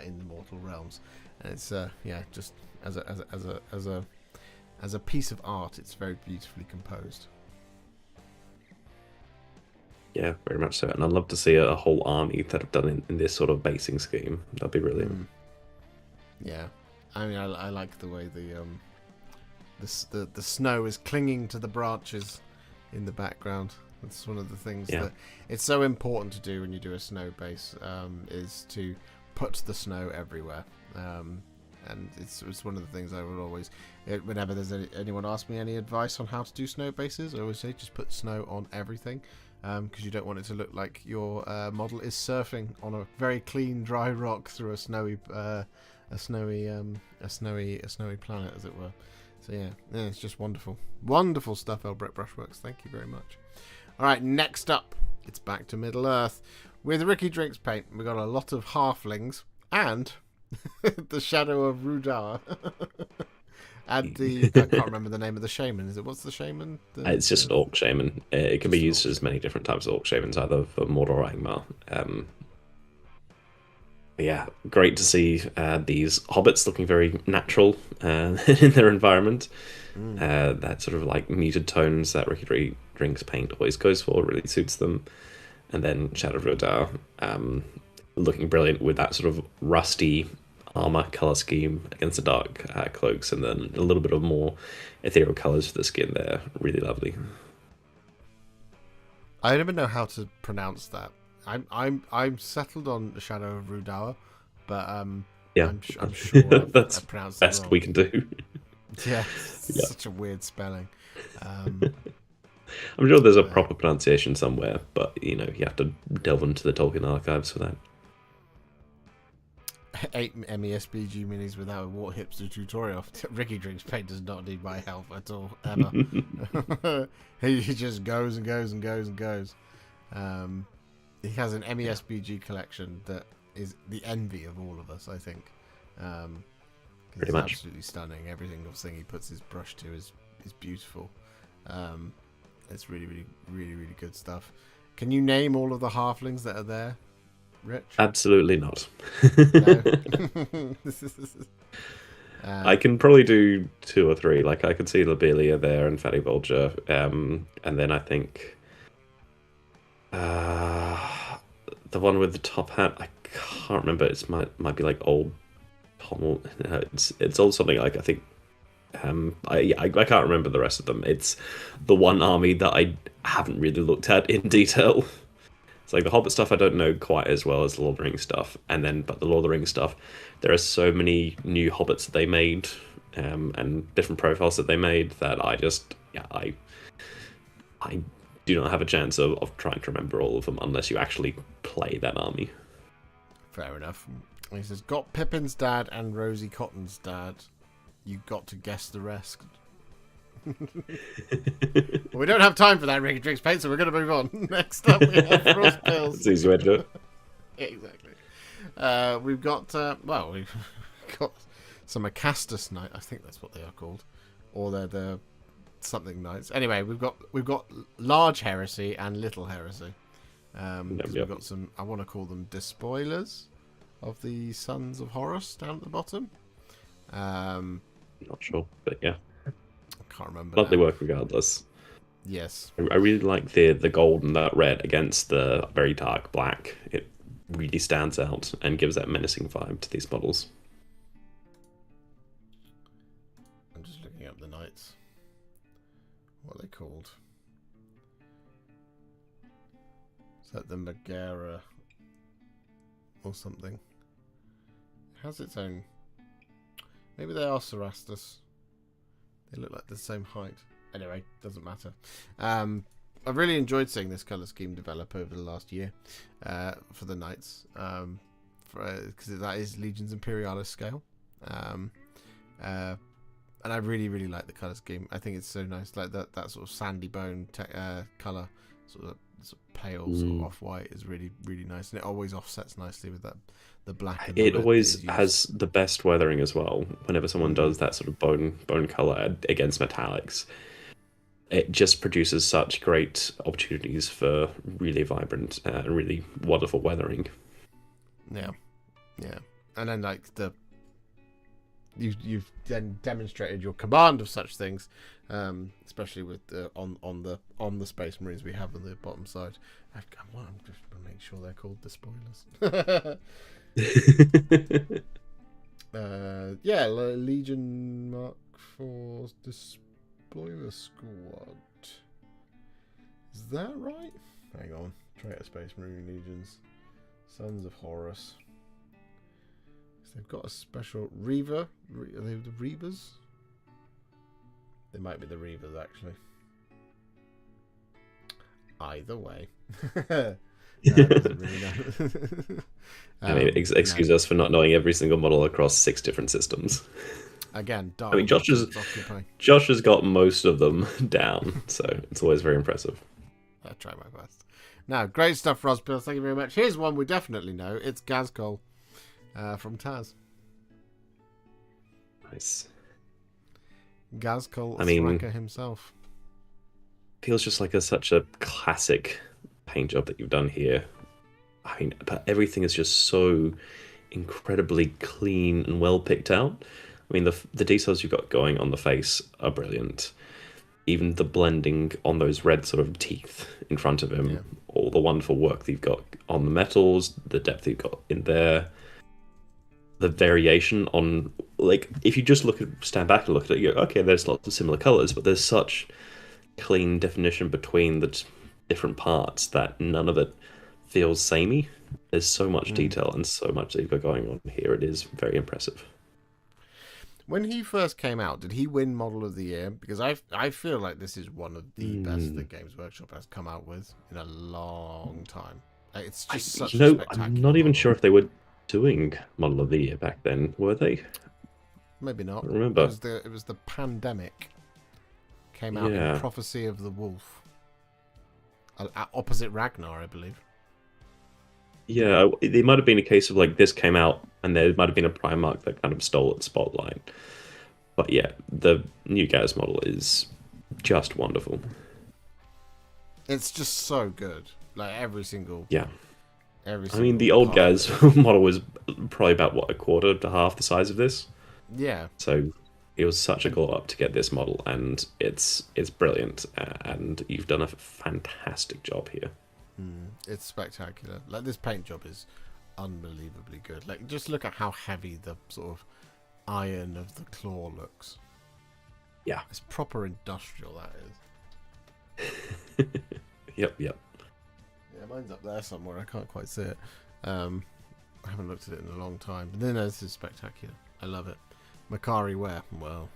in the mortal realms, and it's just as a piece of art, it's very beautifully composed. Yeah, very much so. And I'd love to see a whole army that have done in this sort of basing scheme. That'd be brilliant. Yeah, I mean, I like the way the snow is clinging to the branches in the background. That's one of the things that it's so important to do when you do a snow base, is to put the snow everywhere. And it's one of the things I would always, whenever there's anyone ask me any advice on how to do snow bases, I always say just put snow on everything. Because you don't want it to look like your model is surfing on a very clean, dry rock through a snowy planet, as it were. So yeah, it's just wonderful stuff, Helbrecht Brushworks. Thank you very much. All right, next up, it's back to Middle Earth with Ricky Drinks paint. We got a lot of halflings and the Shadow of Rudar. And I can't remember the name of the shaman. What's the shaman? It's just an orc shaman. It can be used as many different types of orc shamans, either for Mordor or Angmar. Yeah, great to see these hobbits looking very natural in their environment. That sort of like muted tones that Ricky Drinks paint always goes for really suits them. And then Shadow of Rodar looking brilliant with that sort of rusty armor color scheme against the dark cloaks, and then a little bit of more ethereal colors for the skin there. Really lovely. I don't even know how to pronounce that. I'm settled on the Shadow of Rudar, but I'm sure that's I pronounced best it wrong. we can do. Yeah, such a weird spelling. I'm sure there's a proper pronunciation somewhere, but you have to delve into the Tolkien archives for that. 8 MESBG minis without a Warhipster tutorial. Ricky Drinks paint does not need my help at all, ever. He just goes and goes and goes and goes. He has an MESBG collection that is the envy of all of us, I think. It's much. Absolutely stunning. Every single thing he puts his brush to is beautiful. It's really, really, really, really good stuff. Can you name all of the halflings that are there, Rich? Absolutely not. No. I can probably do 2 or 3. Like I can see Lobelia there and Fatty Bulger, and then I think the one with the top hat. I can't remember. It might be like old Pommel. It's old something like I think I can't remember the rest of them. It's the one army that I haven't really looked at in detail. It's like the Hobbit stuff I don't know quite as well as the Lord of the Rings stuff, but the Lord of the Rings stuff, there are so many new Hobbits that they made, and different profiles that they made that I do not have a chance of trying to remember all of them unless you actually play that army. Fair enough. He says, got Pippin's dad and Rosie Cotton's dad. You got to guess the rest. Well, we don't have time for that, Ricky Drinks Paint, so we're going to move on. Next up, we have Frost Pills. It's easy way to do it. Exactly. We've got, we've got some Acastus Knight. I think that's what they are called. Or they're the something knights. Anyway, we've got Large Heresy and Little Heresy. We've got some, I want to call them despoilers of the Sons of Horus down at the bottom. Not sure, but yeah. I can't remember. Lovely work regardless. Yes. I really like the gold and that red against the very dark black. It really stands out and gives that menacing vibe to these models. I'm just looking up the knights. What are they called? Is that the Megara or something? It has its own. Maybe they are Cerastus. They look like the same height. Anyway, doesn't matter. I've really enjoyed seeing this colour scheme develop over the last year for the knights, because that is Legion's Imperialis scale, and I really like the colour scheme. I think it's so nice, like that sort of sandy bone colour, sort of pale, sort of off-white is really nice, and it always offsets nicely with the black. And it always has the best weathering as well. Whenever someone does that sort of bone color against metallics, it just produces such great opportunities for really vibrant and really wonderful weathering. Yeah, and then like you've then demonstrated your command of such things, especially with on the Space Marines we have on the bottom side. I'm just going to make sure they're called the spoilers. Legion Mark IV the spoiler squad. Is that right? Hang on. Traitor Space Marine Legions. Sons of Horus. They've got a special Reaver. Are they the Reavers? They might be the Reavers, actually. Either way. Really I mean, excuse us for not knowing every single model across 6 different systems. Again, I mean, Josh has got most of them down, so it's always very impressive. I'll try my best. Now, great stuff, Rospill. Thank you very much. Here's one we definitely know. It's Gazkol from Taz. Nice. Gazkol Thraka himself. Feels just like such a classic paint job that you've done here. I mean, but everything is just so incredibly clean and well picked out. I mean, the details you've got going on the face are brilliant. Even the blending on those red sort of teeth in front of him, all the wonderful work that you've got on the metals, the depth you've got in there, the variation on, like, if you just stand back and look at it, you go, okay, there's lots of similar colors, but there's such clean definition between the different parts that none of it feels samey. There's so much detail and so much that you've got going on here. It is very impressive. When he first came out, did he win Model of the Year? Because I feel like this is one of the best that Games Workshop has come out with in a long time. It's just such a spectacular I'm not even model. sure if they were doing Model of the Year back then, were they? Maybe not. I remember. It was the Pandemic. Came out in Prophecy of the Wolf. Opposite Ragnar, I believe. Yeah, it might have been a case of like this came out and there might have been a Primarch that kind of stole its spotlight. But yeah, the new Gaz model is just wonderful. It's just so good. Like every single. I mean, the old Gaz model was probably about a quarter to half the size of this. Yeah. So it was such a glow up to get this model, and it's brilliant. And you've done a fantastic job here. It's spectacular. Like, this paint job is unbelievably good. Like, just look at how heavy the sort of iron of the claw looks. It's proper industrial, that is. Yep. Yeah, mine's up there somewhere. I can't quite see it. I haven't looked at it in a long time. But then this is spectacular. I love it. Makari Ware. Well,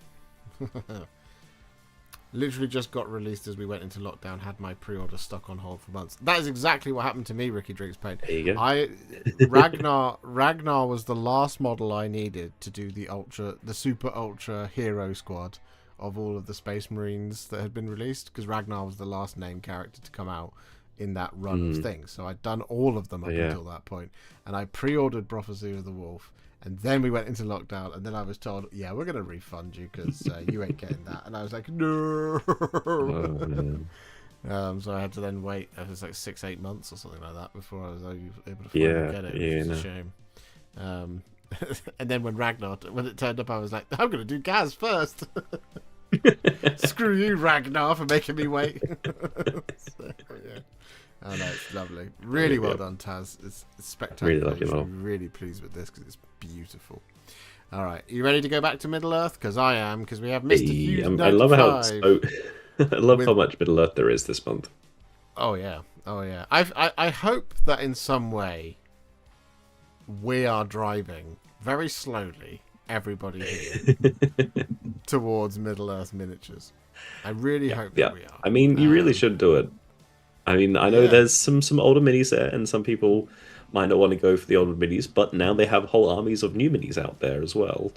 literally just got released as we went into lockdown. Had my pre-order stuck on hold for months. That is exactly what happened to me, Ricky Drinks Pain. There you go. Ragnar was the last model I needed to do the super ultra hero squad of all of the Space Marines that had been released, because Ragnar was the last named character to come out in that run of things. So I'd done all of them up until that point, and I pre-ordered Prophecy of the Wolf, and then we went into lockdown, and then I was told, yeah, we're going to refund you because you ain't getting that. And I was like, no. So I had to then wait. It was like 6-8 months or something like that before I was able to finally get it, which is a shame. And then when it turned up, I was like, I'm going to do Gaz first. Screw you, Ragnar, for making me wait. So, yeah. Oh, no, it's lovely. Really well done, Taz. It's spectacular. Really lovely. I'm really pleased with this because it's beautiful. All right, you ready to go back to Middle Earth? Because I am. Because we have Mr. Hughes. I love how I love how much Middle Earth there is this month. Oh yeah. I hope that in some way we are driving very slowly, everybody here, towards Middle Earth miniatures. I really hope that we are. I mean, you really should do it. I mean, I know there's some older minis there, and some people might not want to go for the older minis, but now they have whole armies of new minis out there as well.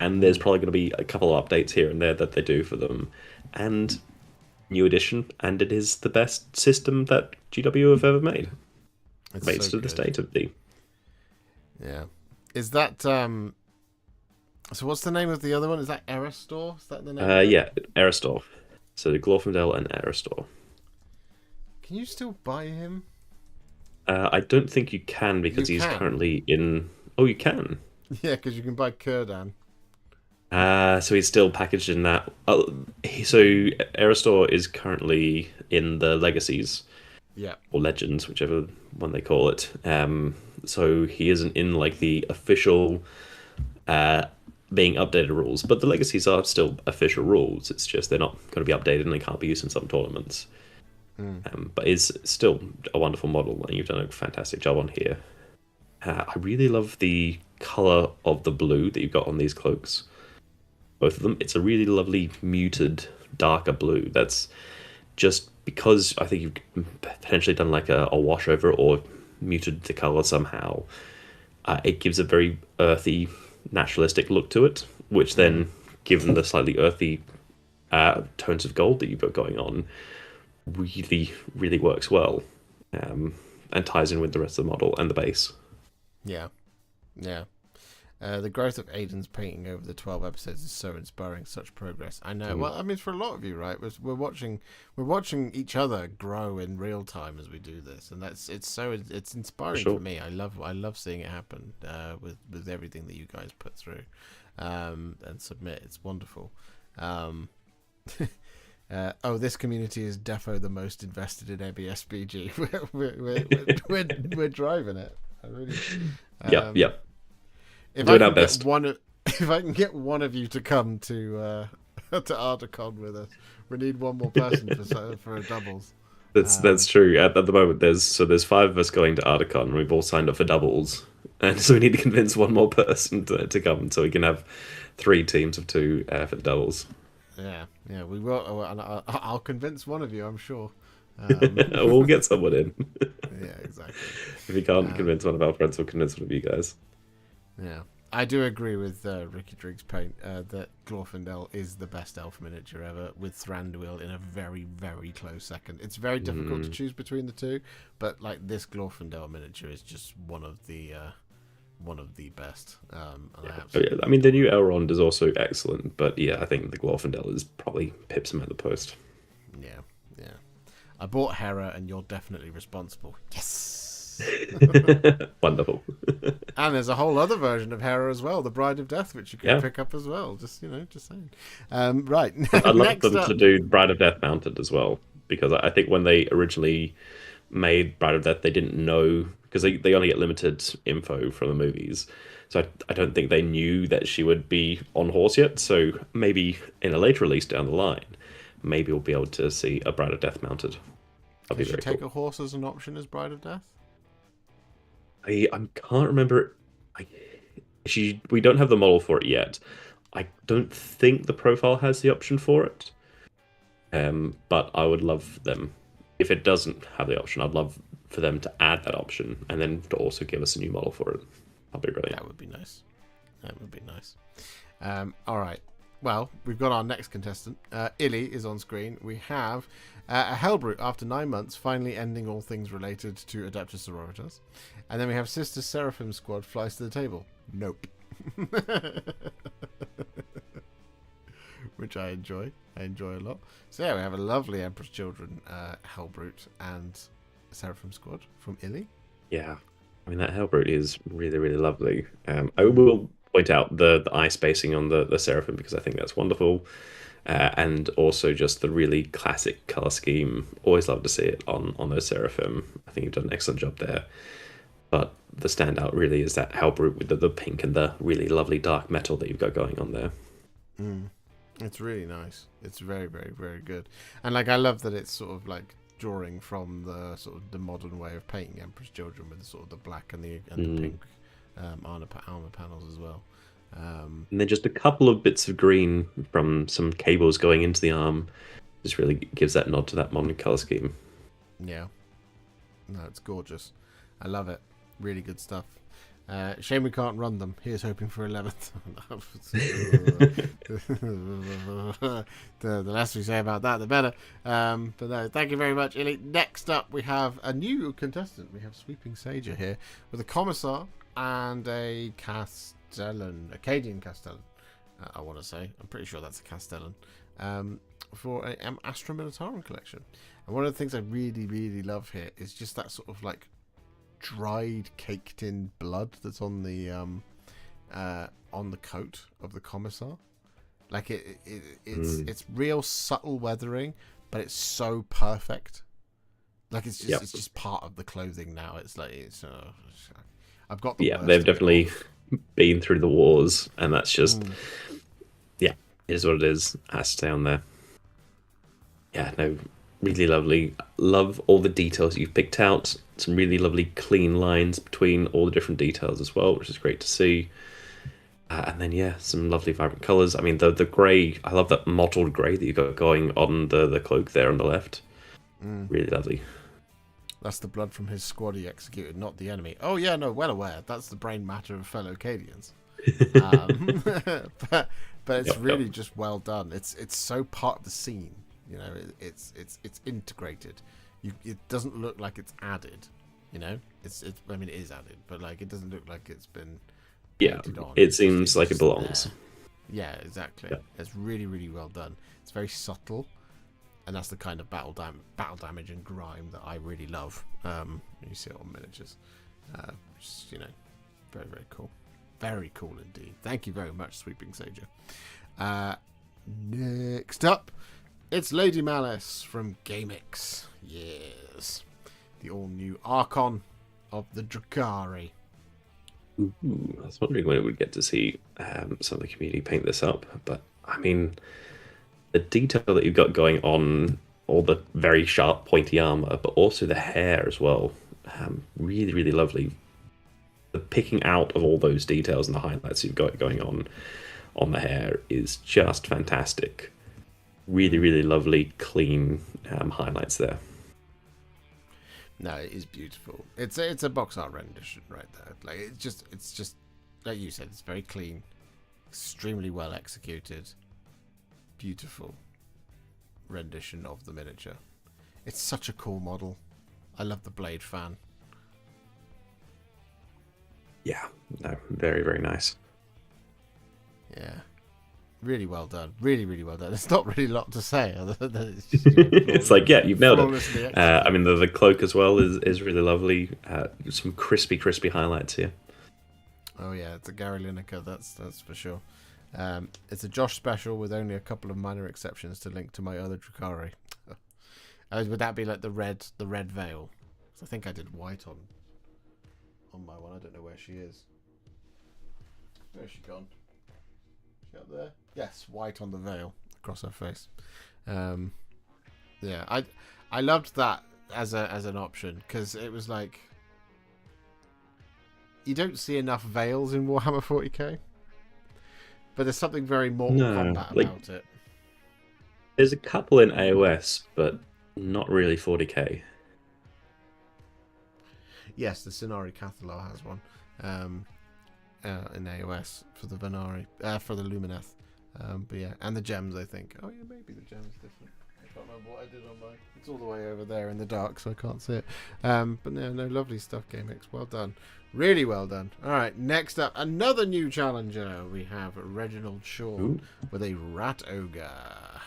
And there's probably going to be a couple of updates here and there that they do for them. And new edition, and it is the best system that GW have ever made. It's made so to the good. state of the. Yeah. Is that so what's the name of the other one? Is that Eristor? Is that the name? Yeah, Aristor. So Glorfindel and Aristor. Can you still buy him? I don't think you can because he's currently in. Oh, you can. Yeah, because you can buy Kurdan. So he's still packaged in that. So Aristor is currently in the Legacies. Yeah. Or Legends, whichever one they call it. So he isn't in like the official being updated rules, but the Legacies are still official rules. It's just they're not going to be updated and they can't be used in some tournaments. But is still a wonderful model, and you've done a fantastic job on here. I really love the color of the blue that you've got on these cloaks. Both of them. It's a really lovely, muted, darker blue. That's just because I think you've potentially done like a washover or muted the color somehow. It gives a very earthy, naturalistic look to it, which then, given the slightly earthy tones of gold that you've got going on, really works well, and ties in with the rest of the model and the base. Yeah. The growth of Aiden's painting over the 12 episodes is so inspiring. Such progress. I know. Well, I mean, for a lot of you, right? We're watching each other grow in real time as we do this, and it's inspiring for me. I love seeing it happen with everything that you guys put through and submit. It's wonderful. This community is defo the most invested in ABSBG. We're driving it. I really. Yep. If Doing our best. If I can get one of you to come to Ardacon with us, we need one more person for a doubles. That's true. At the moment, there's 5 of us going to Ardacon, and we've all signed up for doubles, and so we need to convince one more person to come, so we can have 3 teams of 2 for the doubles. Yeah, we will. And I'll convince one of you, I'm sure. We'll get someone in. Yeah, exactly. If you can't convince one of our friends, we'll convince one of you guys. Yeah, I do agree with Ricky Driggs Paint that Glorfindel is the best elf miniature ever, with Thranduil in a very, very close second. It's very difficult to choose between the two, but like this Glorfindel miniature is just one of the best. I mean, the new Elrond is also excellent, but yeah, I think the Glorfindel is probably pips him at the post. Yeah. I bought Hera, and you're definitely responsible. Yes. Wonderful. And there's a whole other version of Hera as well, the Bride of Death, which you can pick up as well. Just saying. Right. I'd love them to do Bride of Death mounted as well, because I think when they originally made Bride of Death, they didn't know because they only get limited info from the movies. So I don't think they knew that she would be on horse yet. So maybe in a later release down the line, maybe we'll be able to see a Bride of Death mounted. That'd be Did she very take cool. a horse as an option as Bride of Death? I can't remember. We don't have the model for it yet. I don't think the profile has the option for it. But I would love them, if it doesn't have the option, I'd love for them to add that option and then to also give us a new model for it. That'd be brilliant. That would be nice. That would be nice. All right. Well, we've got our next contestant. Illy is on screen. We have a Hellbrute after 9 months, finally ending all things related to Adeptus Sororitas. And then we have Sister Seraphim Squad flies to the table. Nope. Which I enjoy. I enjoy a lot. So yeah, we have a lovely Emperor's Children Hellbrute and Seraphim Squad from Illy. Yeah. I mean, that Hellbrute is really, really lovely. I will point out the eye spacing on the Seraphim because I think that's wonderful. And also just the really classic color scheme. Always love to see it on those Seraphim. I think you've done an excellent job there. But the standout really is that Hellbrute with the pink and the really lovely dark metal that you've got going on there. It's really nice. It's very, very, very good. And like, I love that it's sort of like drawing from the sort of the modern way of painting Emperor's Children with the sort of the black and the pink armor panels as well. And then just a couple of bits of green from some cables going into the arm just really gives that nod to that modern color scheme. Yeah. No, it's gorgeous. I love it. Really good stuff. Shame we can't run them. Here's hoping for 11th. The less we say about that, the better. But no, thank you very much, Illy. Next up, we have a new contestant. We have Sweeping Sager here with a Commissar and a Castellan, Acadian Castellan, I want to say. I'm pretty sure that's a Castellan. For an Astra Militarum collection. And one of the things I really, really love here is just that sort of like dried, caked in blood that's on the coat of the Commissar. Like it's real subtle weathering, but it's so perfect. Like it's just part of the clothing now. It's like I've got the they've definitely been through the wars, and that's just it is what it is. It has to stay on there. Yeah, no, really lovely. Love all the details you've picked out. Some really lovely clean lines between all the different details as well, which is great to see. And then, some lovely vibrant colours. I mean, the grey, I love that mottled grey that you've got going on the cloak there on the left. Really lovely. That's the blood from his squad he executed, not the enemy. Oh, yeah, no, well aware. That's the brain matter of fellow Acadians. But it's really just well done. It's so part of the scene. You know, it's integrated. It doesn't look like it's added. You know, I mean, it is added, but like it doesn't look like it's been painted on. It seems like it belongs. There. Yeah, exactly. Yeah. It's really, really well done. It's very subtle, and that's the kind of battle damage and grime that I really love. You see it on miniatures. Just, very, very cool. Very cool indeed. Thank you very much, Sweeping Sager. Next up, it's Lady Malice from GameX. Yes. The all-new Archon of the Drukhari. Ooh, I was wondering when we would get to see some of the community paint this up. But, I mean, the detail that you've got going on, all the very sharp, pointy armor, but also the hair as well. Really, really lovely. The picking out of all those details and the highlights you've got going on the hair is just fantastic. Really, really lovely, clean highlights there. No, it is beautiful. It's a box art rendition right there. Like it's just like you said, it's very clean, extremely well executed, beautiful rendition of the miniature. It's such a cool model. I love the blade fan. Yeah, no, very, very nice. Yeah. Really well done. Really, really well done. There's not really a lot to say other than it's just it's like, you've nailed it. I mean, the cloak as well is really lovely. Some crispy highlights here. Oh yeah, it's a Gary Lineker, that's for sure. It's a Josh special with only a couple of minor exceptions to link to my other Drukhari. Would that be like the red veil? I think I did white on on my one. I don't know where she is. Where's she gone? Is she up there? Yes, white on the veil across her face. Yeah, I loved that as an option because it was like you don't see enough veils in Warhammer 40k, but there's something very Mortal Kombat about it. There's a couple in AOS, but not really 40k. Yes, the Sinari Cathalar has one in AOS for the Venari, for the Lumineth. But yeah, and the gems, I think. Oh yeah, maybe the gems different. I can't remember what I did on mine. It's all the way over there in the dark, so I can't see it. But no, lovely stuff, GameX. Well done. Really well done. All right, next up, another new challenger. We have Reginald Shaw with a Rat Ogre.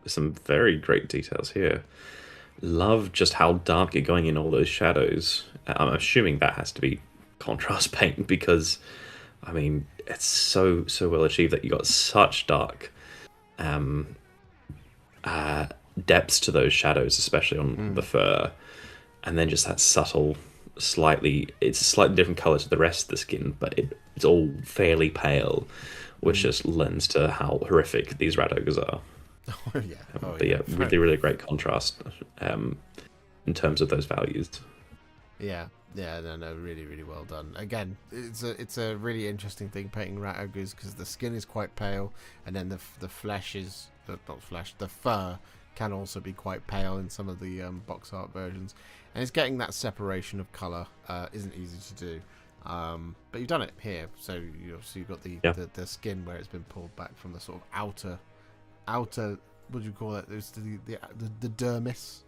Some very great details here. Love just how dark you're going in all those shadows. I'm assuming that has to be contrast paint because, I mean, it's so well achieved that you got such dark depths to those shadows, especially on the fur, and then just that subtle, it's a slightly different color to the rest of the skin, but it's all fairly pale, which just lends to how horrific these rat ogres are. Oh yeah, but yeah, really great contrast in terms of those values. Yeah, no, really well done. Again, it's a really interesting thing painting rat ogres because the skin is quite pale, and then the flesh is the fur can also be quite pale in some of the box art versions, and it's getting that separation of color isn't easy to do. But you've done it here, so you've got the skin where it's been pulled back from the sort of outer, what do you call it? There's the dermis,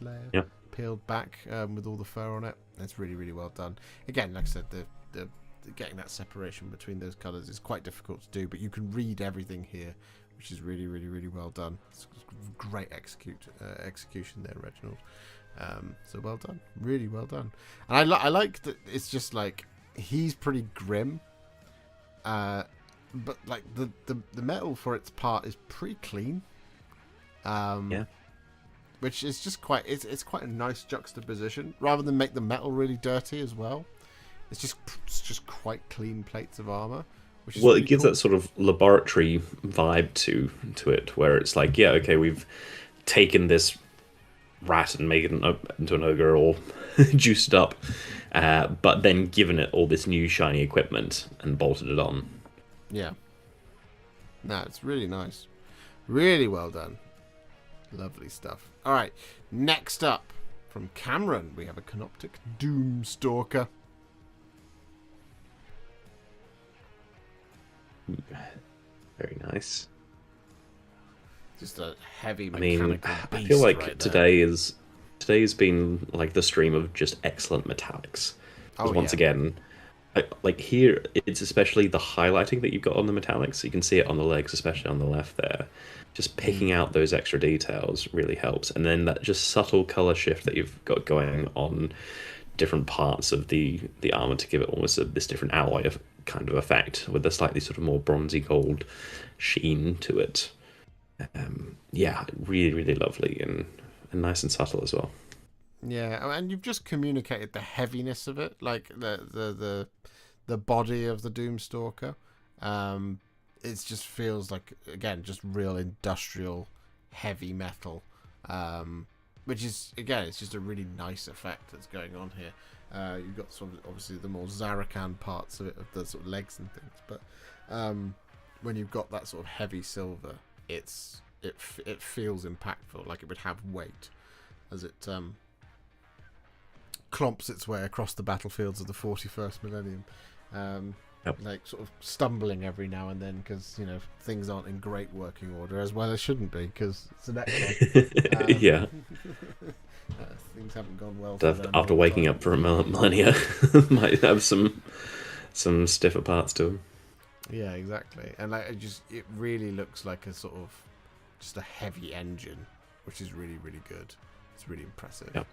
layer peeled back with all the fur on it. It's really well done. Again, like I said, the getting that separation between those colours is quite difficult to do, but you can read everything here, which is really well done. It's great execution there, Reginald. So well done, really well done. And I like that it's just like he's pretty grim. But like the metal for its part is pretty clean, which is just it's quite a nice juxtaposition. Rather than make the metal really dirty as well, it's just quite clean plates of armor. Which is really it gives cool. that sort of laboratory vibe to it, where it's like, yeah, okay, we've taken this rat and made it into an ogre or juiced it up, but then given it all this new shiny equipment and bolted it on. Yeah. No, it's really nice. Really well done. Lovely stuff. All right. Next up, from Cameron, we have a Canoptic Doomstalker. Very nice. Just a heavy mechanical beast. I feel like right today's been like the stream of just excellent metallics. Once again, like here, it's especially the highlighting that you've got on the metallics. You can see it on the legs, especially on the left there. Just picking out those extra details really helps. And then that just subtle color shift that you've got going on different parts of the armor to give it almost this different alloy kind of effect with a slightly sort of more bronzy gold sheen to it. Really lovely and nice and subtle as well. Yeah, and you've just communicated the heaviness of it, like the body of the Doomstalker. It just feels like, again, just real industrial heavy metal, which is, again, it's just a really nice effect that's going on here. You've got sort of obviously the more Zarakan parts of it, of the sort of legs and things, but when you've got that sort of heavy silver, it feels impactful, like it would have weight as it clomps its way across the battlefields of the 41st millennium, like sort of stumbling every now and then because things aren't in great working order, as well as shouldn't be because it's an X-Men. Things haven't gone well for them after waking up for a millennia. Might have some stiffer parts to them. Yeah, exactly. And like it really looks like a sort of just a heavy engine, which is really good. It's really impressive. Yep.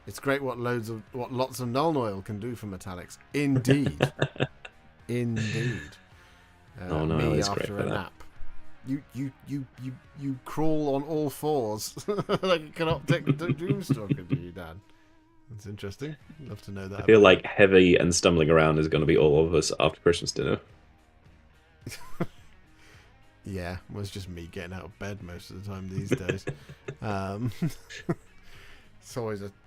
It's great what lots of Nuln Oil can do for metallics. Indeed. Indeed. Oh no, me it's after great for a that. nap. you crawl on all fours like a canoptic doomstalker, do you, Dan? That's interesting. I'd love to know that. I feel like heavy and stumbling around is going to be all of us after Christmas dinner. Yeah, well, it's just me getting out of bed most of the time these days. It's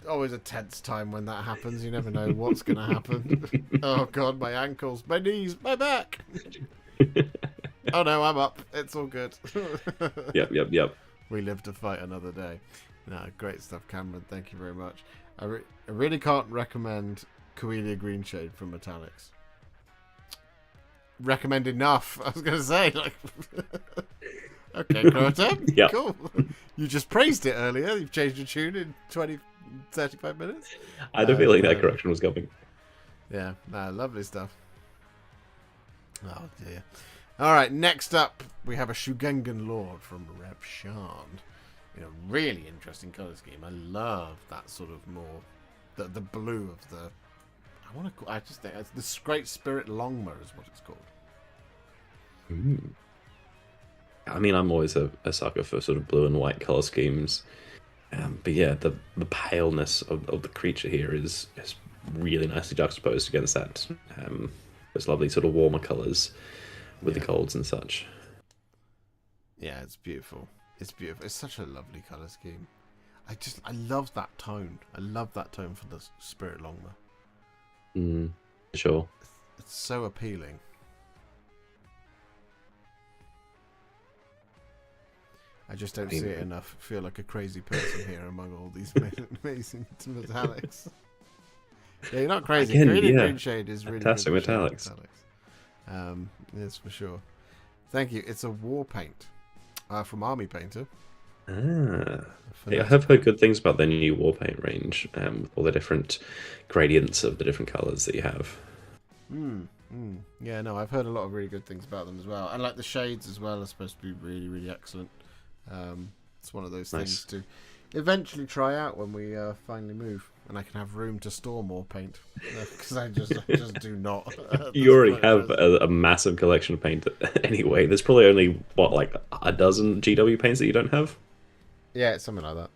always a tense time when that happens. You never know what's going to happen. Oh God, my ankles, my knees, my back. Oh no, I'm up. It's all good. Yep. We live to fight another day. No, great stuff, Cameron. Thank you very much. I really can't recommend Coelia Greenshade from Metallics. Recommend enough. I was going to say, like, okay, Crota, Yep. Cool. You just praised it earlier. You've changed your tune in 35 minutes. I had a feeling that correction was coming. Yeah, no, lovely stuff. Oh dear. All right, next up we have a Shugengan Lord from Reb Shand. You know, really interesting color scheme. I love that sort of more the blue of the. I just think it's the Great Spirit Longma is what it's called. I mean, I'm always a sucker for sort of blue and white color schemes, but yeah, the paleness of the creature here is really nicely juxtaposed against that. Those lovely sort of warmer colors with the golds and such. Yeah, it's beautiful. It's beautiful. It's such a lovely color scheme. I love that tone. I love that tone for the Spirit Longma. Sure. It's so appealing. I just don't see it enough. I feel like a crazy person here among all these amazing metallics. Yeah, you're not crazy. Green Shade is really fantastic good metallics. Yes, for sure. Thank you. It's a war paint from Army Painter. Yeah, I have heard good things about their new war paint range, with all the different gradients of the different colours that you have. Yeah, no, I've heard a lot of really good things about them as well. And like the shades as well are supposed to be really, really excellent. It's one of those things to eventually try out when we finally move, and I can have room to store more paint because I just do not. You already have a massive collection of paint anyway. There's probably only like a dozen GW paints that you don't have. Yeah, it's something like that.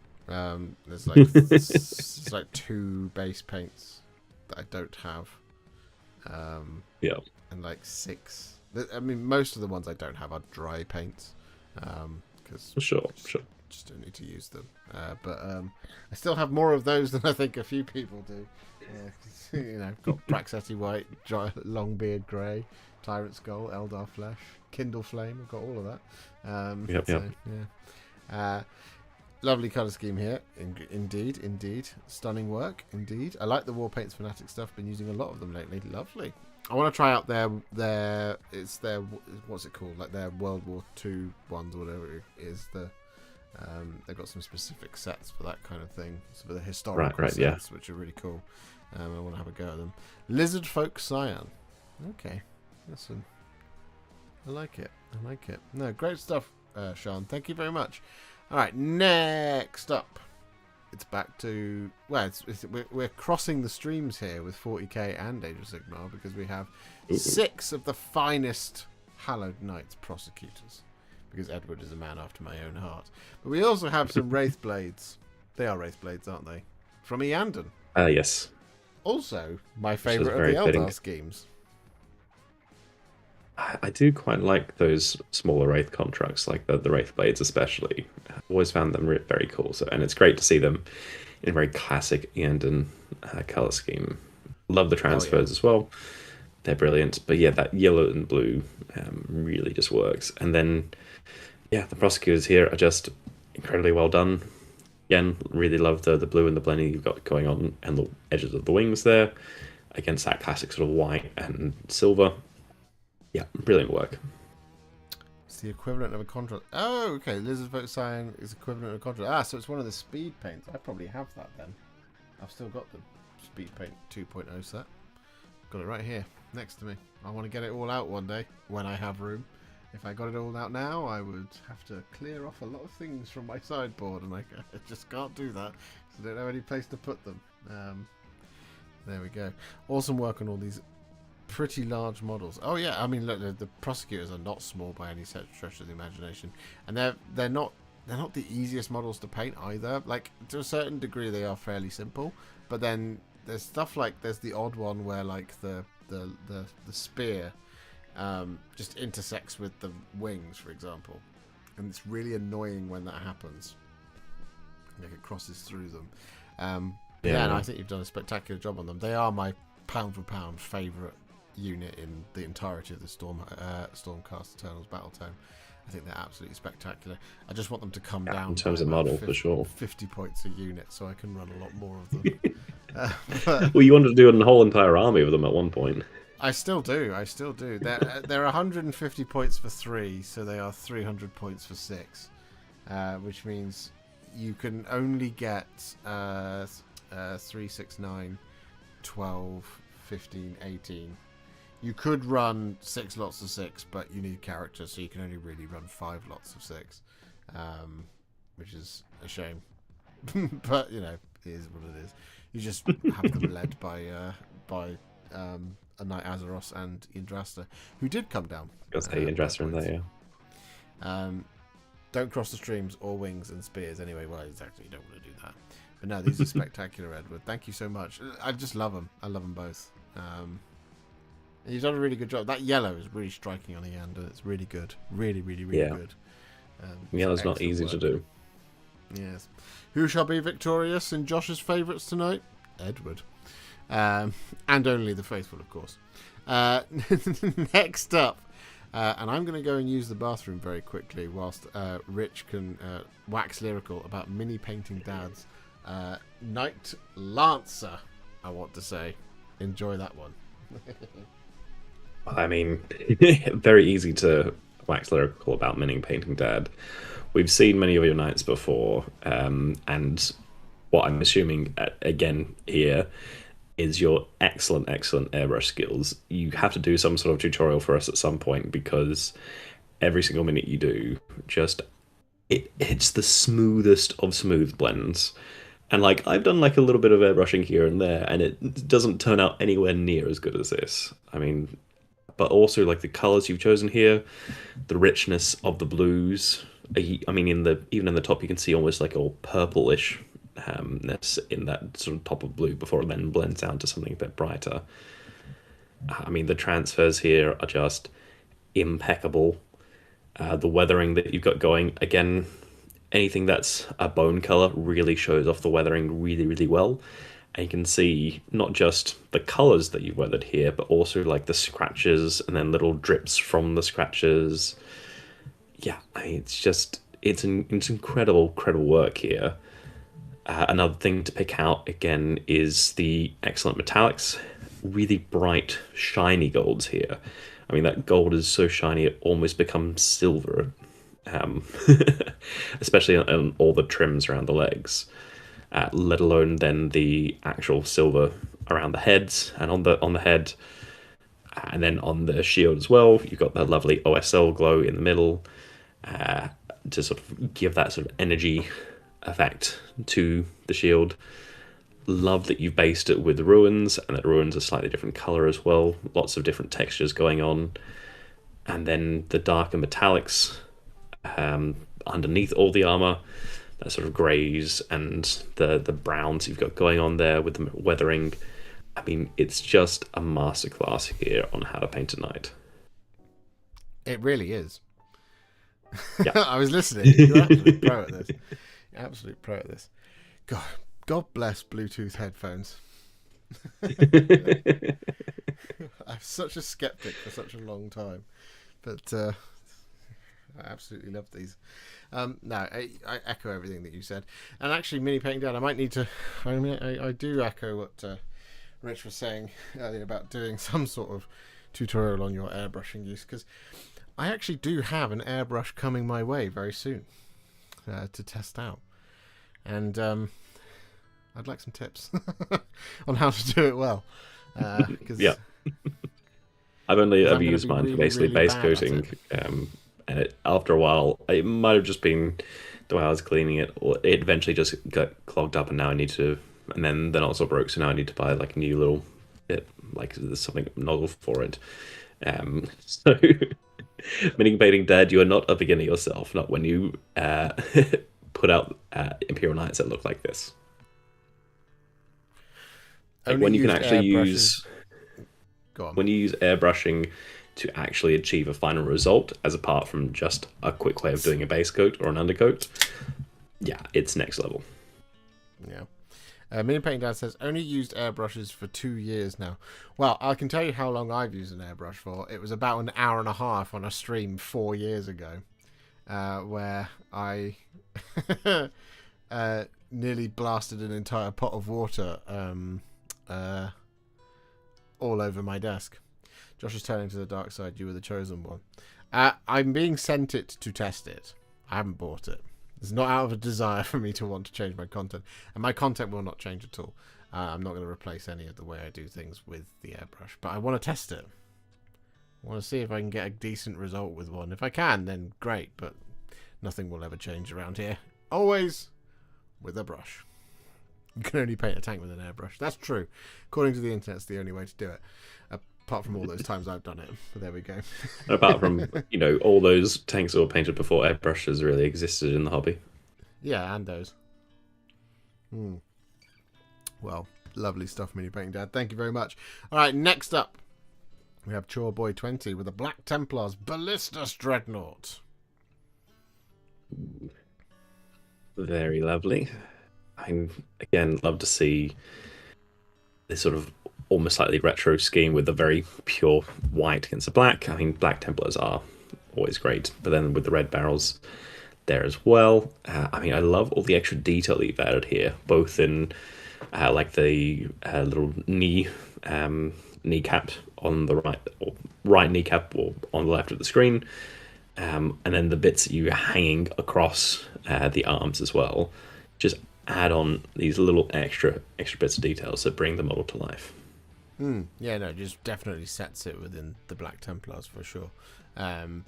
There's like it's like 2 base paints that I don't have. Yeah, and like 6. I mean, most of the ones I don't have are dry paints. Because sure. Just don't need to use them. But I still have more of those than I think a few people do. Yeah, you know, got Praxeti White, Longbeard Grey, Tyrant Skull, Eldar Flesh, Kindle Flame. I've got all of that. Yep. Yeah. Lovely colour scheme here. Indeed. Stunning work, indeed. I like the War Paints Fanatic stuff. Been using a lot of them lately. Lovely. I want to try out their what's it called? Like their World War II ones or whatever it is. They've got some specific sets for that kind of thing. So for the historical sets, which are really cool. I want to have a go at them. Lizard Folk Scion. Okay, listen. I like it. No, great stuff, Sean. Thank you very much. All right, next up, it's back to we're crossing the streams here with 40k and Age of Sigmar because we have 6 of the finest Hallowed Knights prosecutors. Because Edward is a man after my own heart. But we also have some Wraithblades. They are Wraithblades, aren't they? From Eandon. Yes. Also, my favourite of the Eldar schemes. I do quite like those smaller Wraith contracts, like the Wraithblades especially. I've always found them very cool. And it's great to see them in a very classic Eandon colour scheme. Love the transfers as well. They're brilliant. But yeah, that yellow and blue really just works. And then, yeah, the prosecutors here are just incredibly well done. Again, really love the blue and the blending you've got going on and the edges of the wings there against that classic sort of white and silver. Yeah, brilliant work. It's the equivalent of a contract. Oh, okay. Lizard Folk Scion is equivalent of a contract. So it's one of the speed paints. I probably have that then. I've still got the speed paint 2.0 set. Got it right here next to me. I want to get it all out one day when I have room. If I got it all out now, I would have to clear off a lot of things from my sideboard, and I just can't do that because I don't have any place to put them. There we go. Awesome work on all these pretty large models. Oh yeah, I mean, look, the prosecutors are not small by any stretch of the imagination, and they're not the easiest models to paint either. Like, to a certain degree, they are fairly simple, but then there's stuff like there's the odd one where like the spear just intersects with the wings, for example, and it's really annoying when that happens. Like, it crosses through them. Yeah, and I think you've done a spectacular job on them. They are my pound for pound favourite unit in the entirety of the Stormcast Eternals battle tome. I think they're absolutely spectacular. I just want them to come down in terms of model, for sure. 50 points a unit, so I can run a lot more of them. Well, you wanted to do a whole entire army of them at one point. I still do. They're 150 points for 3, so they are 300 points for 6, which means you can only get 3, 6, 9, 12, 15, 18. You could run 6 lots of 6, but you need characters, so you can only really run 5 lots of 6, which is a shame. But, you know, it is what it is. You just have them led by a Knight Azeros and Indrasta, who did come down. Got Indrasta in there, yeah. Don't cross the streams or wings and spears anyway. Well, exactly, you don't want to do that. But no, these are spectacular, Edward. Thank you so much. I just love them. I love them both. You've done a really good job. That yellow is really striking on the end, and it's really good. Really, really, really good. Yellow's not easy to do. Yes. Who shall be victorious in Josh's favourites tonight? Edward. And only the faithful, of course. Next up, and I'm going to go and use the bathroom very quickly whilst Rich can wax lyrical about mini painting dads. Knight Lancer, I want to say. Enjoy that one. I mean, very easy to wax lyrical about mini painting dad. We've seen many of your knights before, and what I'm assuming again here is your excellent airbrush skills. You have to do some sort of tutorial for us at some point, because every single minute you do, just it's the smoothest of smooth blends. And like, I've done like a little bit of airbrushing here and there, and it doesn't turn out anywhere near as good as this. I mean, but also like the colors you've chosen here, the richness of the blues. I mean, even in the top, you can see almost like a purplish ness in that sort of top of blue before it then blends down to something a bit brighter. I mean, the transfers here are just impeccable. The weathering that you've got going, again, anything that's a bone color really shows off the weathering really, really well. And you can see not just the colors that you've weathered here, but also like the scratches and then little drips from the scratches. Yeah, I mean, it's incredible work here. Another thing to pick out again is the excellent metallics, really bright, shiny golds here. I mean, that gold is so shiny it almost becomes silver, especially on all the trims around the legs. Let alone then the actual silver around the heads and on the head, and then on the shield as well. You've got that lovely OSL glow in the middle to sort of give that sort of energy effect to the shield. Love that you've based it with the ruins, and that ruins are slightly different color as well. Lots of different textures going on, and then the darker metallics underneath all the armor. That sort of greys and the browns you've got going on there with the weathering. I mean, it's just a masterclass here on how to paint a knight. It really is. Yeah. I was listening. You're absolute pro at this. You're absolute pro at this. God bless Bluetooth headphones. I'm such a skeptic for such a long time, but I absolutely love these. No, I echo everything that you said. And actually, mini painting down, I might need to. I mean, I do echo what Rich was saying earlier about doing some sort of tutorial on your airbrushing use, because I actually do have an airbrush coming my way very soon to test out, and I'd like some tips on how to do it well. Yeah, I've only ever used mine for basically really base coating. And after a while, it might have just been the way I was cleaning it, or it eventually just got clogged up, and now I need to, and then the nozzle broke, so now I need to buy like a new little it like there's something novel for it. So, Mini Painting Dad, you are not a beginner yourself. Not when you put out Imperial Knights that look like this. Like when you can actually use when you use airbrushing to actually achieve a final result, as apart from just a quick way of doing a base coat or an undercoat, yeah, it's next level. Yeah. Mini Painting Dad says, only used airbrushes for 2 years now. Well, I can tell you how long I've used an airbrush for. It was about an hour and a half on a stream 4 years ago, where I nearly blasted an entire pot of water all over my desk. Josh is turning to the dark side. You were the chosen one. I'm being sent it to test it. I haven't bought it. It's not out of a desire for me to want to change my content. And my content will not change at all. I'm not going to replace any of the way I do things with the airbrush. But I want to test it. I want to see if I can get a decent result with one. If I can, then great. But nothing will ever change around here. Always with a brush. You can only paint a tank with an airbrush. That's true. According to the internet, it's the only way to do it. Apart from all those times I've done it. But there we go. Apart from, all those tanks that were painted before airbrushes really existed in the hobby. Yeah, and those. Well, lovely stuff, Mini Painting Dad. Thank you very much. All right, next up, we have Chorboy 20 with the Black Templars Ballistus Dreadnought. Very lovely. I, again, love to see this sort of almost slightly retro scheme with a very pure white against the black. I mean, Black Templars are always great, but then with the red barrels there as well. I love all the extra detail that you've added here, both in like the little kneecap on the right kneecap or on the left of the screen, and then the bits that you hanging across the arms as well. Just add on these little extra bits of details that bring the model to life. Yeah, no, just definitely sets it within the Black Templars for sure. Very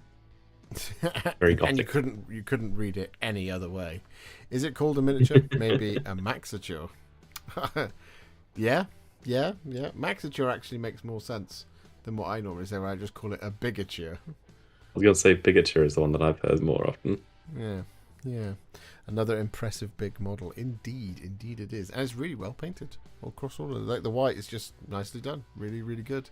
Gothic. And you couldn't read it any other way. Is it called a miniature? Maybe a maxiture. Yeah. Maxiture actually makes more sense than what I normally say, where I just call it a bigature. I was going to say bigature is the one that I've heard more often. Yeah. Another impressive big model. Indeed it is. And it's really well painted across all of it. Like the white is just nicely done. Really, really good.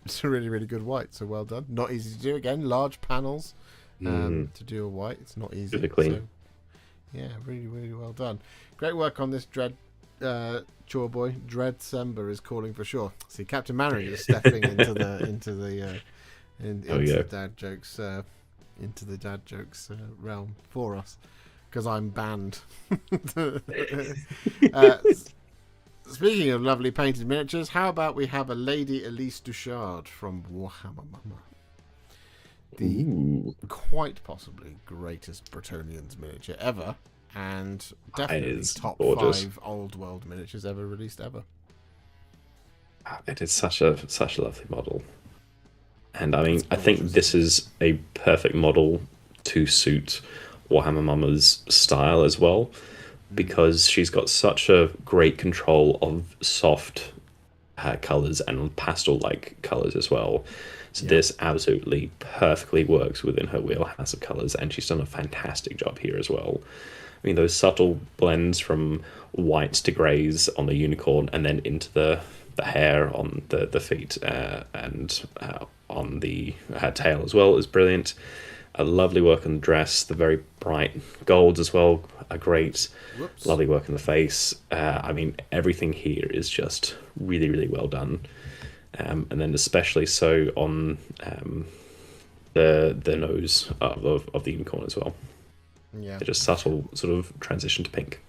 It's a really, really good white, so well done. Not easy to do. Again, large panels to do a white. It's not easy. Super clean. So, yeah, really, really well done. Great work on this Dread Chorboy. Dread Sember is calling for sure. See, Captain Mary is stepping into the dad jokes. Into the dad jokes realm for us, because I'm banned. Speaking of lovely painted miniatures, how about we have a Lady Elise Duchard from Warhammer Mama, the quite possibly greatest Bretonians miniature ever, and definitely top gorgeous. 5 old world miniatures ever released ever. It is such a lovely model. And I think this is a perfect model to suit Warhammer Mama's style as well, because she's got such a great control of soft colours and pastel-like colours as well. So this absolutely perfectly works within her wheelhouse of colours, and she's done a fantastic job here as well. I mean, those subtle blends from whites to greys on the unicorn, and then into the hair on the feet and on the tail as well is brilliant. A lovely work on the dress, the very bright golds as well are great. Lovely work on the face. Everything here is just really, really well done. And then especially so on the nose of the unicorn as well. Yeah, just subtle sort of transition to pink.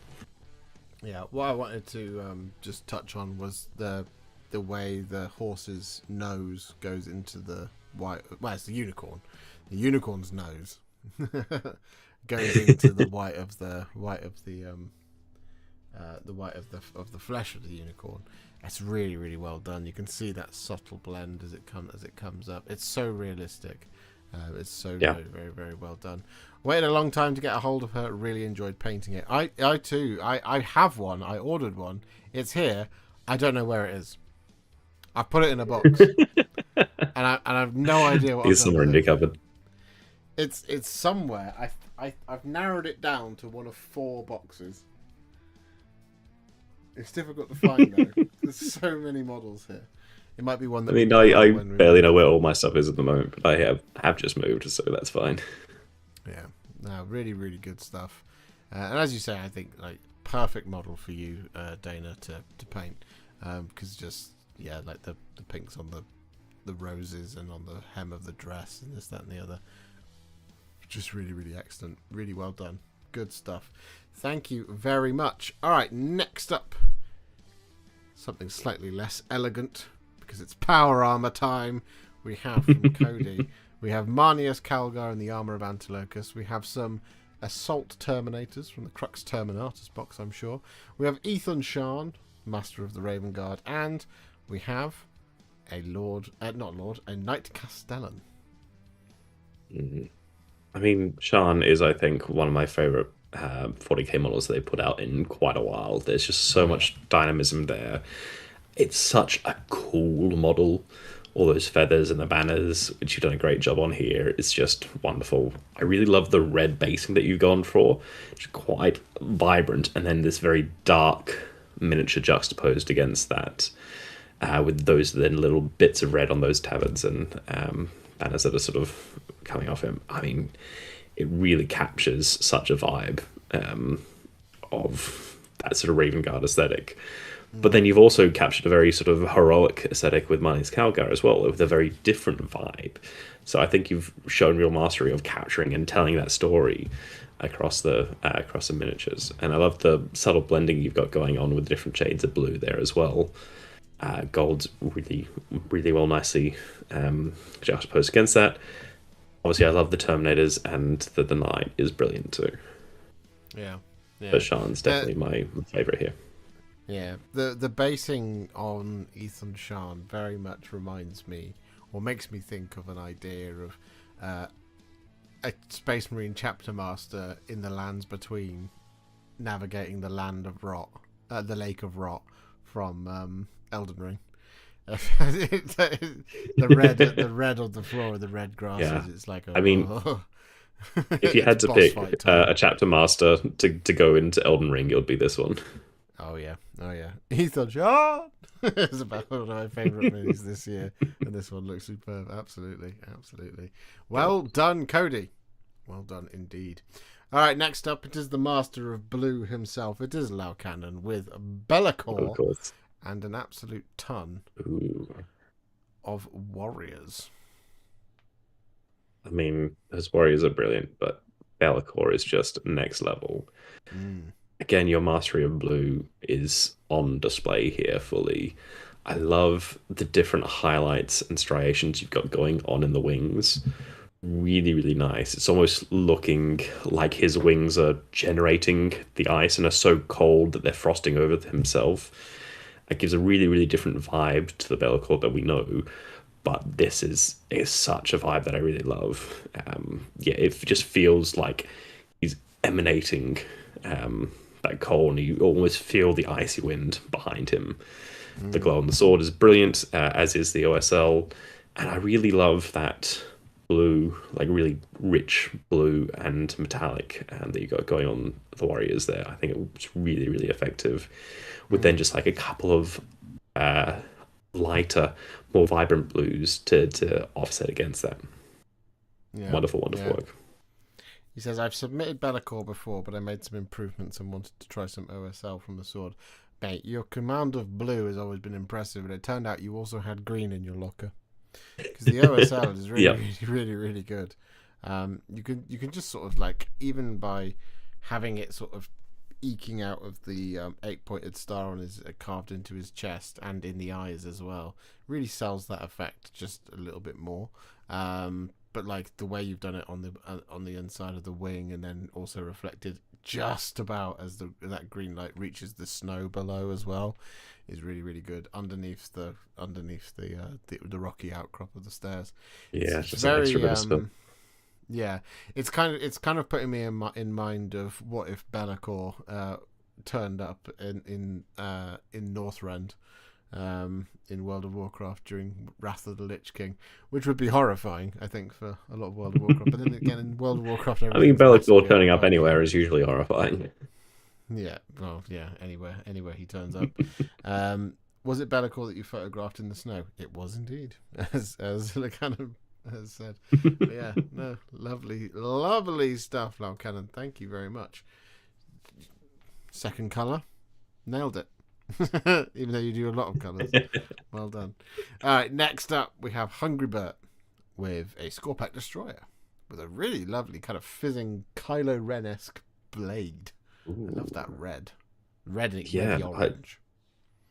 Yeah, what I wanted to just touch on was the way the horse's nose goes into the white. Well, it's the unicorn. The unicorn's nose goes into the white of the flesh of the unicorn. It's really, really well done. You can see that subtle blend as it comes up. It's so realistic. It's so very, very, very well done. Waited a long time to get a hold of her. Really enjoyed painting it. I too. I have one. I ordered one. It's here. I don't know where it is. I put it in a box, and I have no idea what. It's somewhere in your cupboard. It's somewhere. I've narrowed it down to one of 4 boxes. It's difficult to find though. There's so many models here. It might be one that. I mean, I barely know where all my stuff is at the moment, but I have just moved, so that's fine. Yeah, no, really, really good stuff. And as you say, I think like perfect model for you, Dana, to paint, because like the pinks on the roses and on the hem of the dress and this, that, and the other. Just really, really excellent. Really well done. Good stuff. Thank you very much. All right, next up, something slightly less elegant because it's power armor time. We have from Cody. We have Marnius Calgar in the armor of Antilochus. We have some assault terminators from the Crux Terminatus box, I'm sure. We have Ethan Sharn, Master of the Raven Guard, and we have a Knight Castellan. Mm-hmm. I mean, Shan is, I think, one of my favorite 40k models that they put out in quite a while. There's just so much dynamism there. It's such a cool model. All those feathers and the banners, which you've done a great job on here, is just wonderful. I really love the red basing that you've gone for. It's quite vibrant, and then this very dark miniature juxtaposed against that, with those then little bits of red on those tabards and banners that are sort of coming off him. I mean, it really captures such a vibe of that sort of Raven Guard aesthetic. But then you've also captured a very sort of heroic aesthetic with Marnius Calgar as well, with a very different vibe. So I think you've shown real mastery of capturing and telling that story across the miniatures. And I love the subtle blending you've got going on with different shades of blue there as well. Gold's really, really well nicely juxtaposed against that. Obviously, I love the Terminators, and the Knight is brilliant too. Yeah. But Shan's definitely my favourite here. Yeah, the basing on Ethan Sharn very much reminds me, or makes me think of an idea of a Space Marine chapter master in the lands between, navigating the land of rot, the Lake of Rot from Elden Ring. the red on the floor, the red grasses. Yeah. It's like if you had to pick a chapter master to go into Elden Ring, it would be this one. Oh yeah. Ethan Sharn is about one of my favourite minis this year, and this one looks superb. Absolutely. Well done, Cody. Well done indeed. All right, next up, it is the Master of Blue himself. It is Laucannon with Be'lakor and an absolute ton of warriors. I mean, his warriors are brilliant, but Be'lakor is just next level. Again, your mastery of blue is on display here fully. I love the different highlights and striations you've got going on in the wings. Really, really nice. It's almost looking like his wings are generating the ice and are so cold that they're frosting over himself. It gives a really, really different vibe to the Be'lakor that we know. But this is such a vibe that I really love. It just feels like he's emanating that cold, and you almost feel the icy wind behind him. The glow on the sword is brilliant, as is the OSL, and I really love that blue, like really rich blue and metallic, that you got going on the warriors there. I think it's really, really effective, with then just like a couple of lighter, more vibrant blues to offset against that. Wonderful work. He says, I've submitted Be'lakor before, but I made some improvements and wanted to try some OSL from the sword. Mate, your command of blue has always been impressive, and it turned out you also had green in your locker. Because the OSL is really good. You can just sort of like, even by having it sort of eking out of the 8-pointed star on his carved into his chest and in the eyes as well, really sells that effect just a little bit more. But like the way you've done it on the inside of the wing, and then also reflected just about as that green light reaches the snow below as well, is really, really good underneath the rocky outcrop of the stairs. It's just very it's kind of putting me in mind of what if Be'lakor turned up in Northrend, in World of Warcraft during Wrath of the Lich King, which would be horrifying, I think, for a lot of World of Warcraft. But then again, in World of Warcraft, I mean, everything's Bellator massively turning up overpowered. anywhere is usually horrifying. Yeah, well, yeah, anywhere he turns up. Was it Bellator that you photographed in the snow? It was indeed, as Cannon has said. But yeah, no, lovely stuff, Cannon. Thank you very much. Second colour, nailed it. Even though you do a lot of colours. Well done. All right, next up we have Hungry Bert with a Scorpack Destroyer with a really lovely kind of fizzing Kylo Ren-esque blade. Ooh. I love that red and Yeah, orange.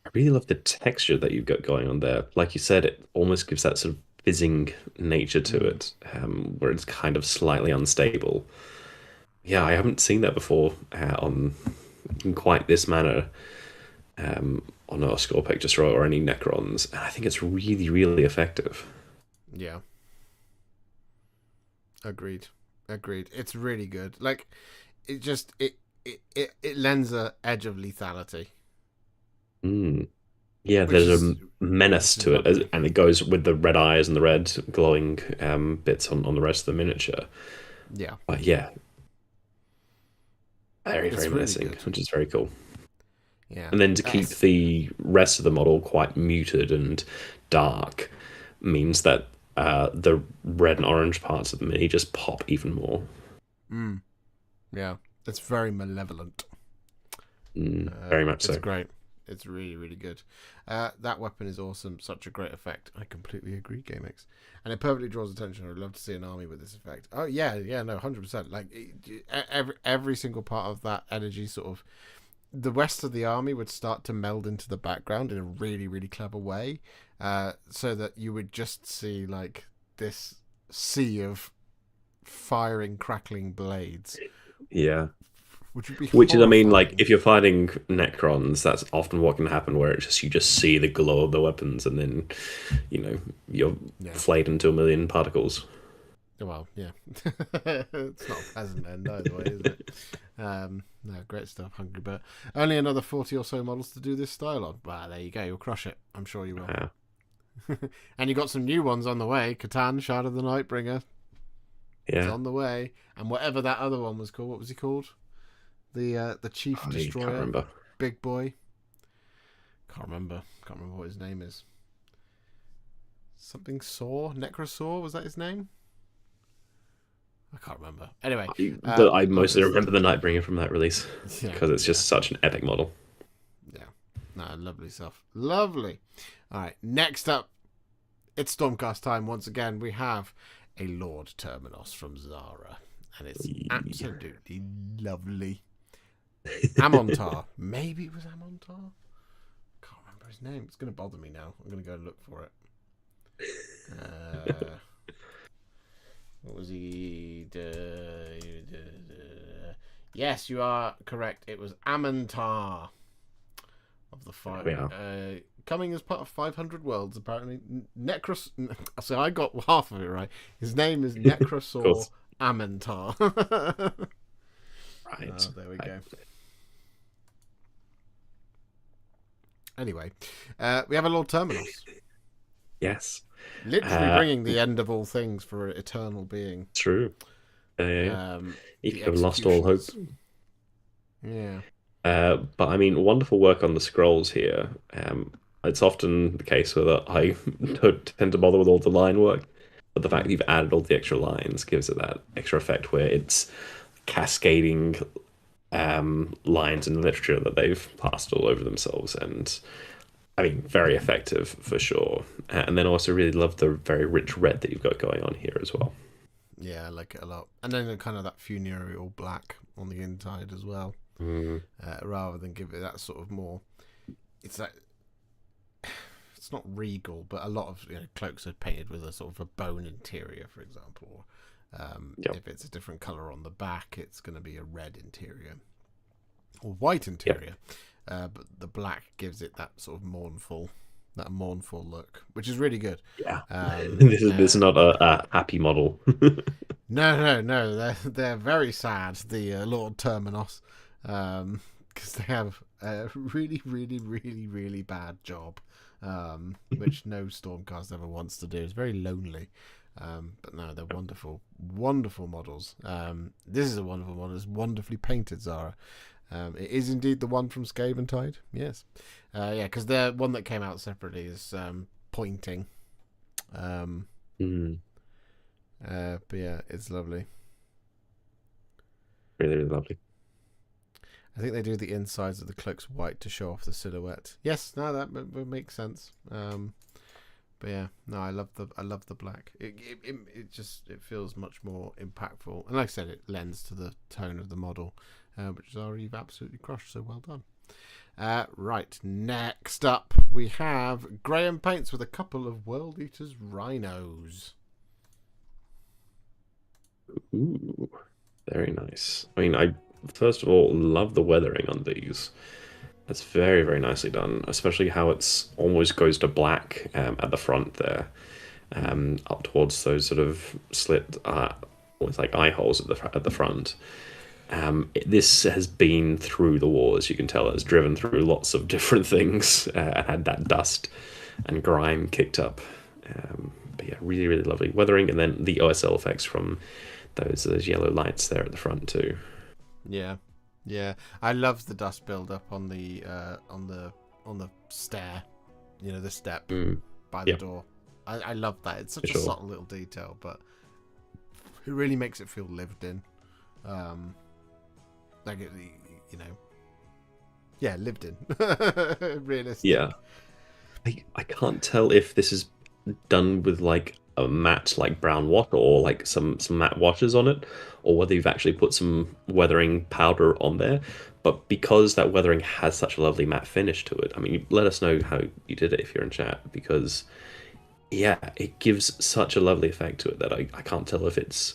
I really love the texture that you've got going on there. Like you said, it almost gives that sort of fizzing nature to it, where it's kind of slightly unstable. Yeah, I haven't seen that before in quite this manner on a Scorpack Destroyer or any Necrons, and I think it's really, really effective. Yeah. Agreed. It's really good. Like, it just it lends a edge of lethality. Yeah, there's a menace to it, and it goes with the red eyes and the red glowing bits on the rest of the miniature. Yeah. But yeah, very, It's very really menacing, good. which is very cool. Yeah. And then to keep the rest of the model quite muted and dark means that the red and orange parts of the mini just pop even more. Yeah. It's very malevolent. Very much so. It's great. It's really, really good. That weapon is awesome. Such a great effect. I completely agree, GameX. And it perfectly draws attention. I'd love to see an army with this effect. Oh, yeah, no, 100%. Like, every single part of that energy sort of... The rest of the army would start to meld into the background in a really, really clever way. So that you would just see, like, this sea of firing, crackling blades. Yeah. Which is, I mean, like, if you're fighting Necrons, that's often what can happen, where it's just you just see the glow of the weapons, and then, you're flayed into a million particles. Well, yeah. It's not a pleasant end either way, is it? No, great stuff, Hungry Bert. Only another 40 or so models to do this style on. Well, there you go. You'll crush it. I'm sure you will. Yeah. And you got some new ones on the way. Catan, Shard of the Nightbringer. Yeah. It's on the way. And whatever that other one was called. What was he called? The Chief Destroyer. Can't remember. Big boy. Can't remember what his name is. Something Saw? Necrosaur? Was that his name? I can't remember. Anyway. I mostly remember the Nightbringer from that release. Because it's just such an epic model. Yeah. No, lovely stuff. Lovely. All right. Next up, it's Stormcast time. Once again, we have a Lord Terminos from Zara. And it's absolutely lovely. Amontar. Maybe it was Amontar? Can't remember his name. It's going to bother me now. I'm going to go look for it. What was he? Yes, you are correct. It was Amontar of the fire. Coming as part of 500 Worlds, apparently. So I got half of it right. His name is Necrosaur Amontar. Right. Oh, there we go. Anyway, we have a Lord Terminos. Yes. Literally bringing the end of all things for eternal being. True. If you have lost all hope. Yeah. But I mean, wonderful work on the scrolls here. It's often the case where I don't tend to bother with all the line work, but the fact that you've added all the extra lines gives it that extra effect where it's cascading lines in the literature that they've passed all over themselves, and I mean, very effective for sure. And then also really love the very rich red that you've got going on here as well. Yeah, I like it a lot. And then kind of that funereal black on the inside as well, rather than give it that sort of more. It's like it's not regal, but a lot of cloaks are painted with a sort of a bone interior, for example. If it's a different color on the back, it's going to be a red interior or white interior. But the black gives it that sort of mournful look, which is really good. Yeah, this is not a happy model. No, they're very sad. The Lord Terminos, because they have a really, really, really, really bad job, which no Stormcast ever wants to do. It's very lonely. But no, they're wonderful, wonderful models. This is a wonderful model. It's wonderfully painted, Zara. It is indeed the one from Scaventide. Yes. Yeah, because the one that came out separately is pointing. But yeah, it's lovely. Really, really lovely. I think they do the insides of the cloaks white to show off the silhouette. Yes, no, that would make sense. But yeah, no, I love the black. It just feels much more impactful, and like I said, it lends to the tone of the model, which is you've absolutely crushed. So well done. Right, next up we have Graham paints with a couple of World Eaters rhinos. Ooh, very nice. I mean, I first of all love the weathering on these. It's very, very nicely done, especially how it's almost goes to black at the front there, up towards those sort of slit with like eye holes at the front. This has been through the wars. You can tell it's driven through lots of different things and had that dust and grime kicked up. But yeah, really, really lovely weathering, and then the OSL effects from those yellow lights there at the front too. Yeah. Yeah, I love the dust build up on the stair, the step by the door. I love that. It's such a subtle little detail, but it really makes it feel lived in. Like it, lived in. Realistic. Yeah, I can't tell if this is done with like a matte like brown wash or like some matte washes on it, or whether you've actually put some weathering powder on there. But because that weathering has such a lovely matte finish to it, I mean, let us know how you did it if you're in chat, because yeah, it gives such a lovely effect to it that I can't tell if it's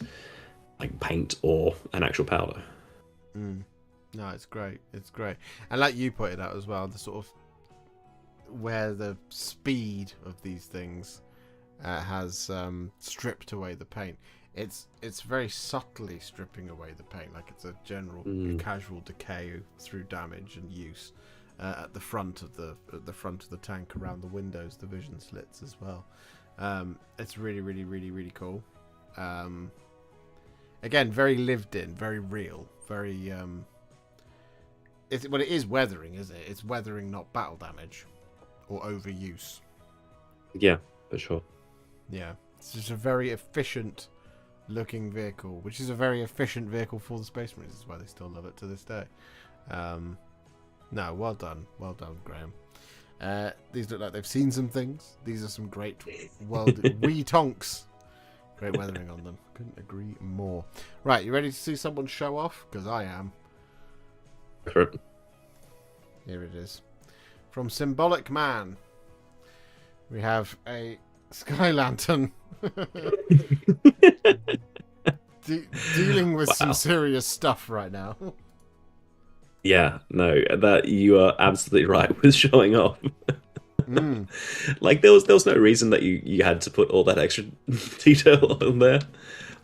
like paint or an actual powder. No, it's great. It's great. And like you pointed out as well, the sort of where the speed of these things has stripped away the paint. It's very subtly stripping away the paint, like it's a general casual decay through damage and use at the front of the tank, around the windows, the vision slits as well. It's really, really, really, really cool. Again, very lived in, very real, very it is weathering, isn't it? It's weathering, not battle damage or overuse. Yeah, for sure. Yeah, it's just a very efficient looking vehicle, which is a very efficient vehicle for the Space Marines. That's why they still love it to this day. No, well done, Graham. These look like they've seen some things. These are some great wee tonks. Great weathering on them. Couldn't agree more. Right, you ready to see someone show off? Because I am. Sure. Here it is. From Symbolic Man, we have a Sky Lantern dealing with some serious stuff right now. Yeah, no, that you are absolutely right with showing off. Like there was no reason that you had to put all that extra detail on there,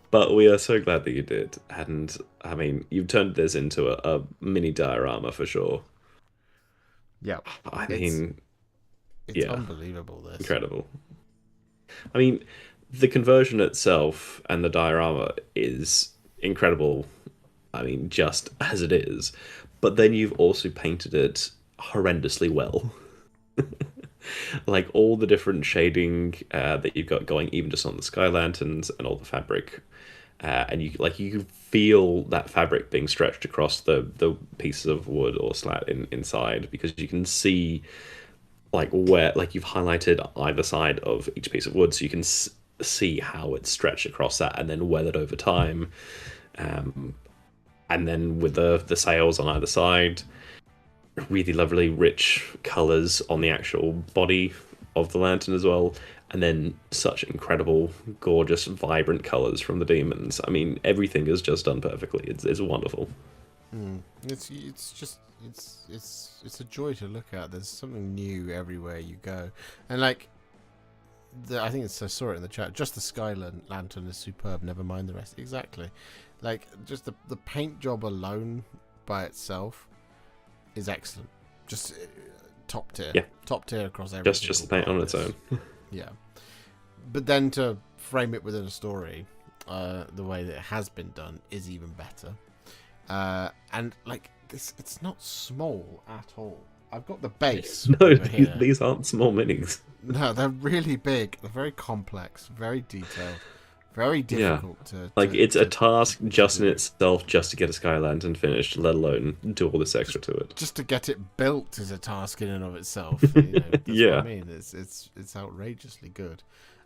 but we are so glad that you did. And I mean, you've turned this into a mini diorama for sure. Yeah, I mean, it's unbelievable. This incredible. I mean, the conversion itself and the diorama is incredible. I mean, just as it is, but then you've also painted it horrendously well. Like all the different shading that you've got going, even just on the sky lanterns and all the fabric, and you feel that fabric being stretched across the pieces of wood or slat inside, because you can see like where you've highlighted either side of each piece of wood, so you can see how it's stretched across that and then weathered over time, and then with the sails on either side. Really lovely, rich colours on the actual body of the lantern as well, and then such incredible, gorgeous, vibrant colours from the demons. I mean, everything is just done perfectly. It's wonderful. It's a joy to look at. There's something new everywhere you go, and like I think I saw it in the chat. Just the sky lantern is superb. Never mind the rest. Exactly, like just the paint job alone by itself. is excellent. Just top tier. Yeah. Top tier across everything. Just the paint on its own. Yeah. But then to frame it within a story, the way that it has been done is even better. And like this, it's not small at all. I've got the base. No, over here. these aren't small minis. No, they're really big. They're very complex, very detailed, very difficult to. It's a task just in itself, just to get a Sky Lantern finished, let alone do all this extra to it. Just to get it built is a task in and of itself. You know, that's Yeah. what I mean. It's outrageously good.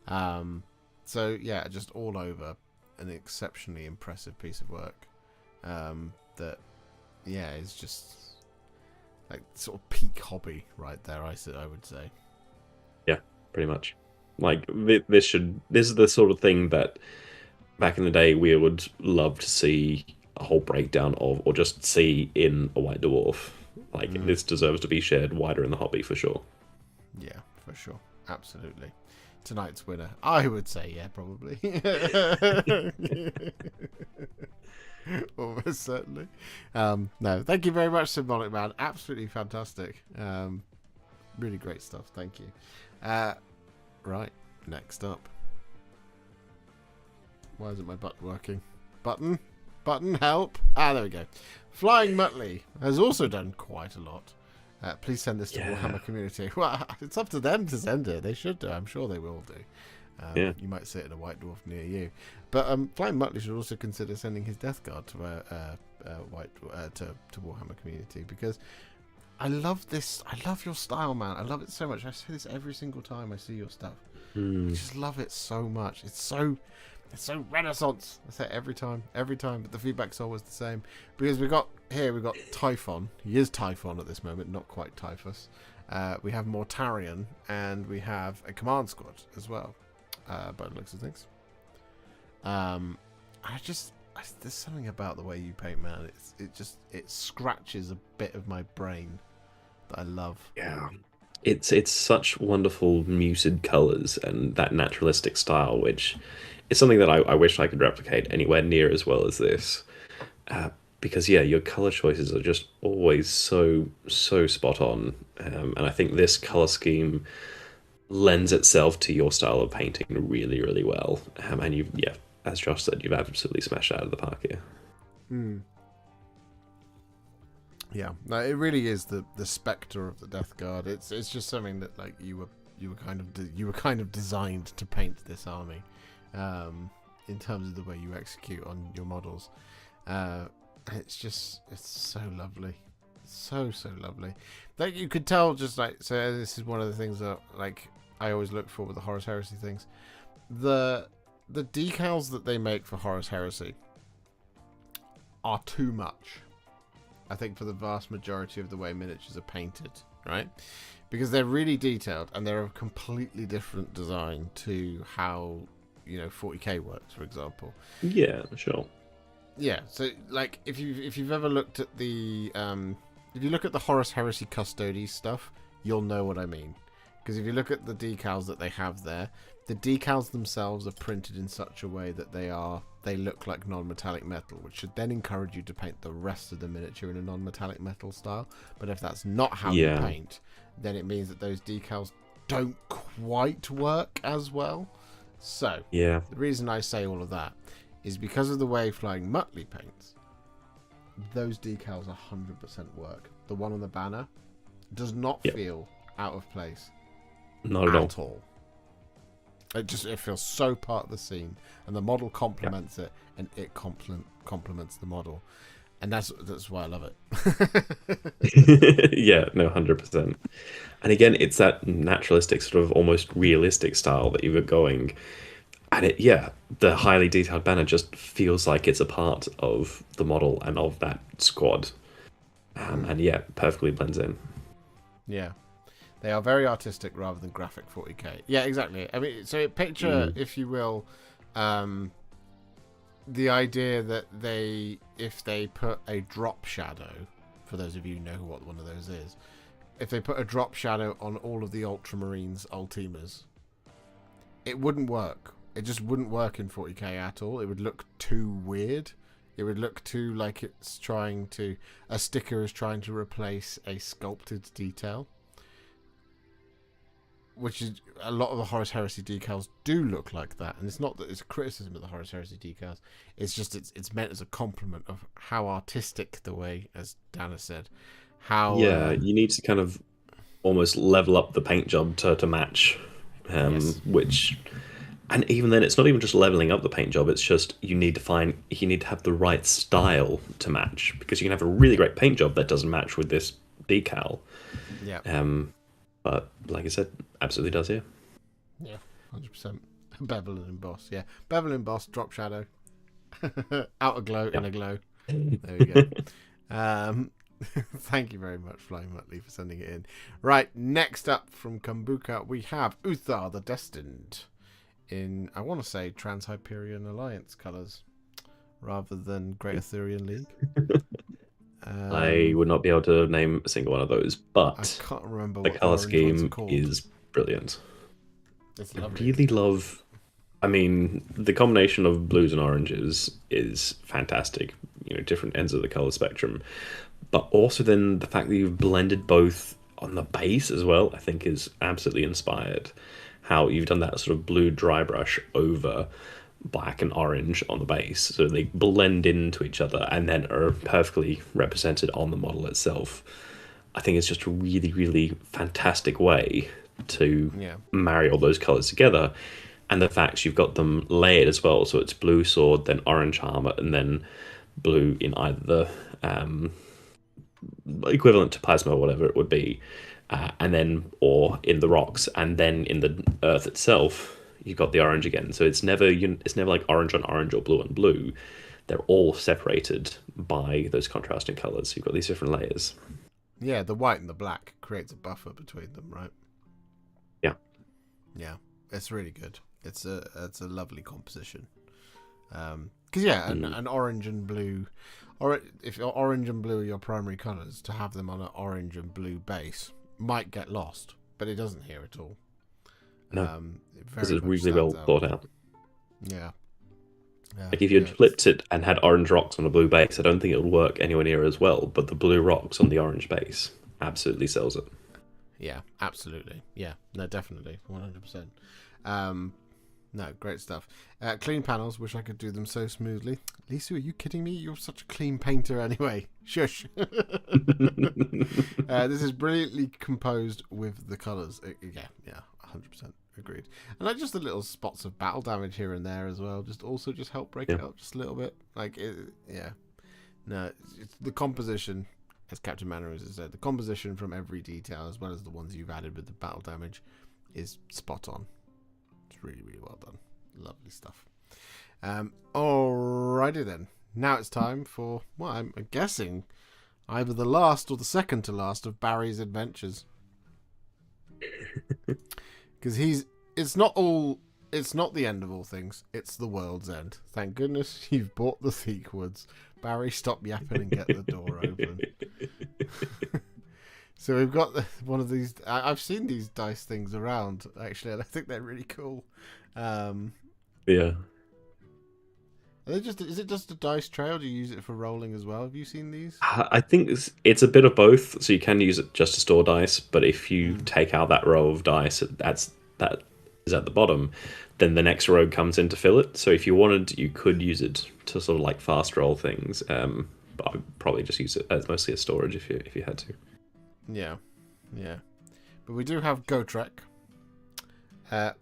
So yeah, just all over an exceptionally impressive piece of work. That yeah is just like sort of peak hobby right there. I would say. Yeah, pretty much. Like this is the sort of thing that back in the day we would love to see a whole breakdown of, or just see in a White Dwarf. Like this deserves to be shared wider in the hobby for sure. Yeah, for sure, absolutely. Tonight's winner, I would say, yeah, probably. Almost certainly. No, thank you very much, Symbolic Man. Absolutely fantastic. Really great stuff. Thank you. Right, next up. Why isn't my button working? Button, help! Ah, there we go. Flying Muttley has also done quite a lot. Please send this to Warhammer community. Well, it's up to them to send it. They should do. I'm sure they will do. You might see it in a White Dwarf near you. But Flying Muttley should also consider sending his Death Guard to to Warhammer community, because I love this. I love your style, man. I love it so much. I say this every single time I see your stuff. I just love it so much. It's so Renaissance. I say it every time, but the feedback's always the same. Because we've got Typhon. He is Typhon at this moment, not quite Typhus. We have Mortarion, and we have a command squad as well, by the looks of things. There's something about the way you paint, man. It scratches a bit of my brain that I love. Yeah. It's such wonderful muted colours and that naturalistic style, which is something that I wish I could replicate anywhere near as well as this. Because your colour choices are just always so spot on. And I think this colour scheme lends itself to your style of painting really, really well. And you've, as Josh said, you've absolutely smashed out of the park here. Yeah, no, it really is the spectre of the Death Guard. It's just something that like you were kind of designed to paint this army, in terms of the way you execute on your models. It's so lovely, so lovely. Like you could tell, just like so. This is one of the things that like I always look for with the Horus Heresy things. The decals that they make for Horus Heresy are too much, I think, for the vast majority of the way miniatures are painted, right? Because they're really detailed and they're a completely different design to how 40k works, for example. Yeah, sure. Yeah, so like if you've ever looked at the if you look at the Horus Heresy Custodes stuff, you'll know what I mean. Because if you look at the decals that they have there, the decals themselves are printed in such a way that they look like non-metallic metal, which should then encourage you to paint the rest of the miniature in a non-metallic metal style. But if that's not how you paint, then it means that those decals don't quite work as well. So the reason I say all of that is because of the way Flying Muttley paints. Those decals 100% work. The one on the banner does not feel out of place. Not at all. It feels so part of the scene, and the model complements it, and it complements the model, and that's why I love it. 100%. And again, it's that naturalistic, sort of almost realistic style that you've got going, and the highly detailed banner just feels like it's a part of the model and of that squad, and perfectly blends in. Yeah. They are very artistic rather than graphic 40k. Yeah, exactly. I mean, so picture, if you will, the idea that if they put a drop shadow, for those of you who know what one of those is, if they put a drop shadow on all of the Ultramarines Ultimas, it wouldn't work. It just wouldn't work in 40k at all. It would look too weird It would look too like a sticker is trying to replace a sculpted detail. Which is, a lot of the Horus Heresy decals do look like that. And it's not that it's a criticism of the Horus Heresy decals. It's just, it's meant as a compliment of how artistic the way, as Dana said. How you need to kind of almost level up the paint job to match. Yes. Which... And even then, it's not even just leveling up the paint job. It's just you need to have the right style to match, because you can have a really great paint job that doesn't match with this decal. Yeah. But like I said, absolutely does here. Yeah, 100%. Bevel and emboss. Yeah, bevel and emboss, drop shadow, outer glow, inner glow. There we go. Thank you very much, Flying Muttley, for sending it in. Right, next up from Kumbuka, we have Uthar the Destined. In, I want to say, Trans-Hyperion Alliance colours rather than Great Arthurian League. I would not be able to name a single one of those, but I can't remember the what colour the orange ones are scheme called. is brilliant. It's I lovely. really love... I mean, the combination of blues and oranges is fantastic. You know, different ends of the colour spectrum. But also then the fact that you've blended both on the base as well, I think is absolutely inspired. How you've done that sort of blue dry brush over black and orange on the base, so they blend into each other and then are perfectly represented on the model itself. I think it's just a really, really fantastic way to marry all those colours together. And the fact you've got them layered as well, so it's blue sword, then orange armour, and then blue in either the equivalent to plasma or whatever it would be. And then, or in the rocks, and then in the earth itself, you've got the orange again. So it's never like orange on orange or blue on blue. They're all separated by those contrasting colours. You've got these different layers. Yeah, the white and the black creates a buffer between them, right? Yeah. Yeah, it's really good. It's a lovely composition. Because an orange and blue, or if orange and blue are your primary colours, to have them on an orange and blue base might get lost, but it doesn't here at all. No, because it's really well thought out. Yeah. Like if you had flipped it and had orange rocks on a blue base, I don't think it would work anywhere near as well. But the blue rocks on the orange base absolutely sells it. Yeah, absolutely. Yeah, no, definitely, 100%. No, great stuff. Clean panels. Wish I could do them so smoothly. Lisa, are you kidding me? You're such a clean painter anyway. Shush. This is brilliantly composed with the colours. Yeah, 100% agreed. And like just the little spots of battle damage here and there as well. Just help break it up just a little bit. No, it's the composition, as Captain Manners has said, the composition from every detail, as well as the ones you've added with the battle damage, is spot on. It's really, really well done. Lovely stuff. Alrighty then. Now it's time for, well, I'm guessing, either the last or the second to last of Barry's adventures. Because it's not the end of all things. It's the world's end. Thank goodness you've bought the Thick Woods. Barry, stop yapping and get the door open. So we've got one of these. I've seen these dice things around, actually, and I think they're really cool. Yeah. Is it just a dice tray, or do you use it for rolling as well? Have you seen these? I think it's a bit of both. So you can use it just to store dice, but if you take out that row of dice that is at the bottom, then the next row comes in to fill it. So if you wanted, you could use it to sort of like fast roll things. But I would probably just use it as mostly as storage if you had to. Yeah. But we do have Gotrek.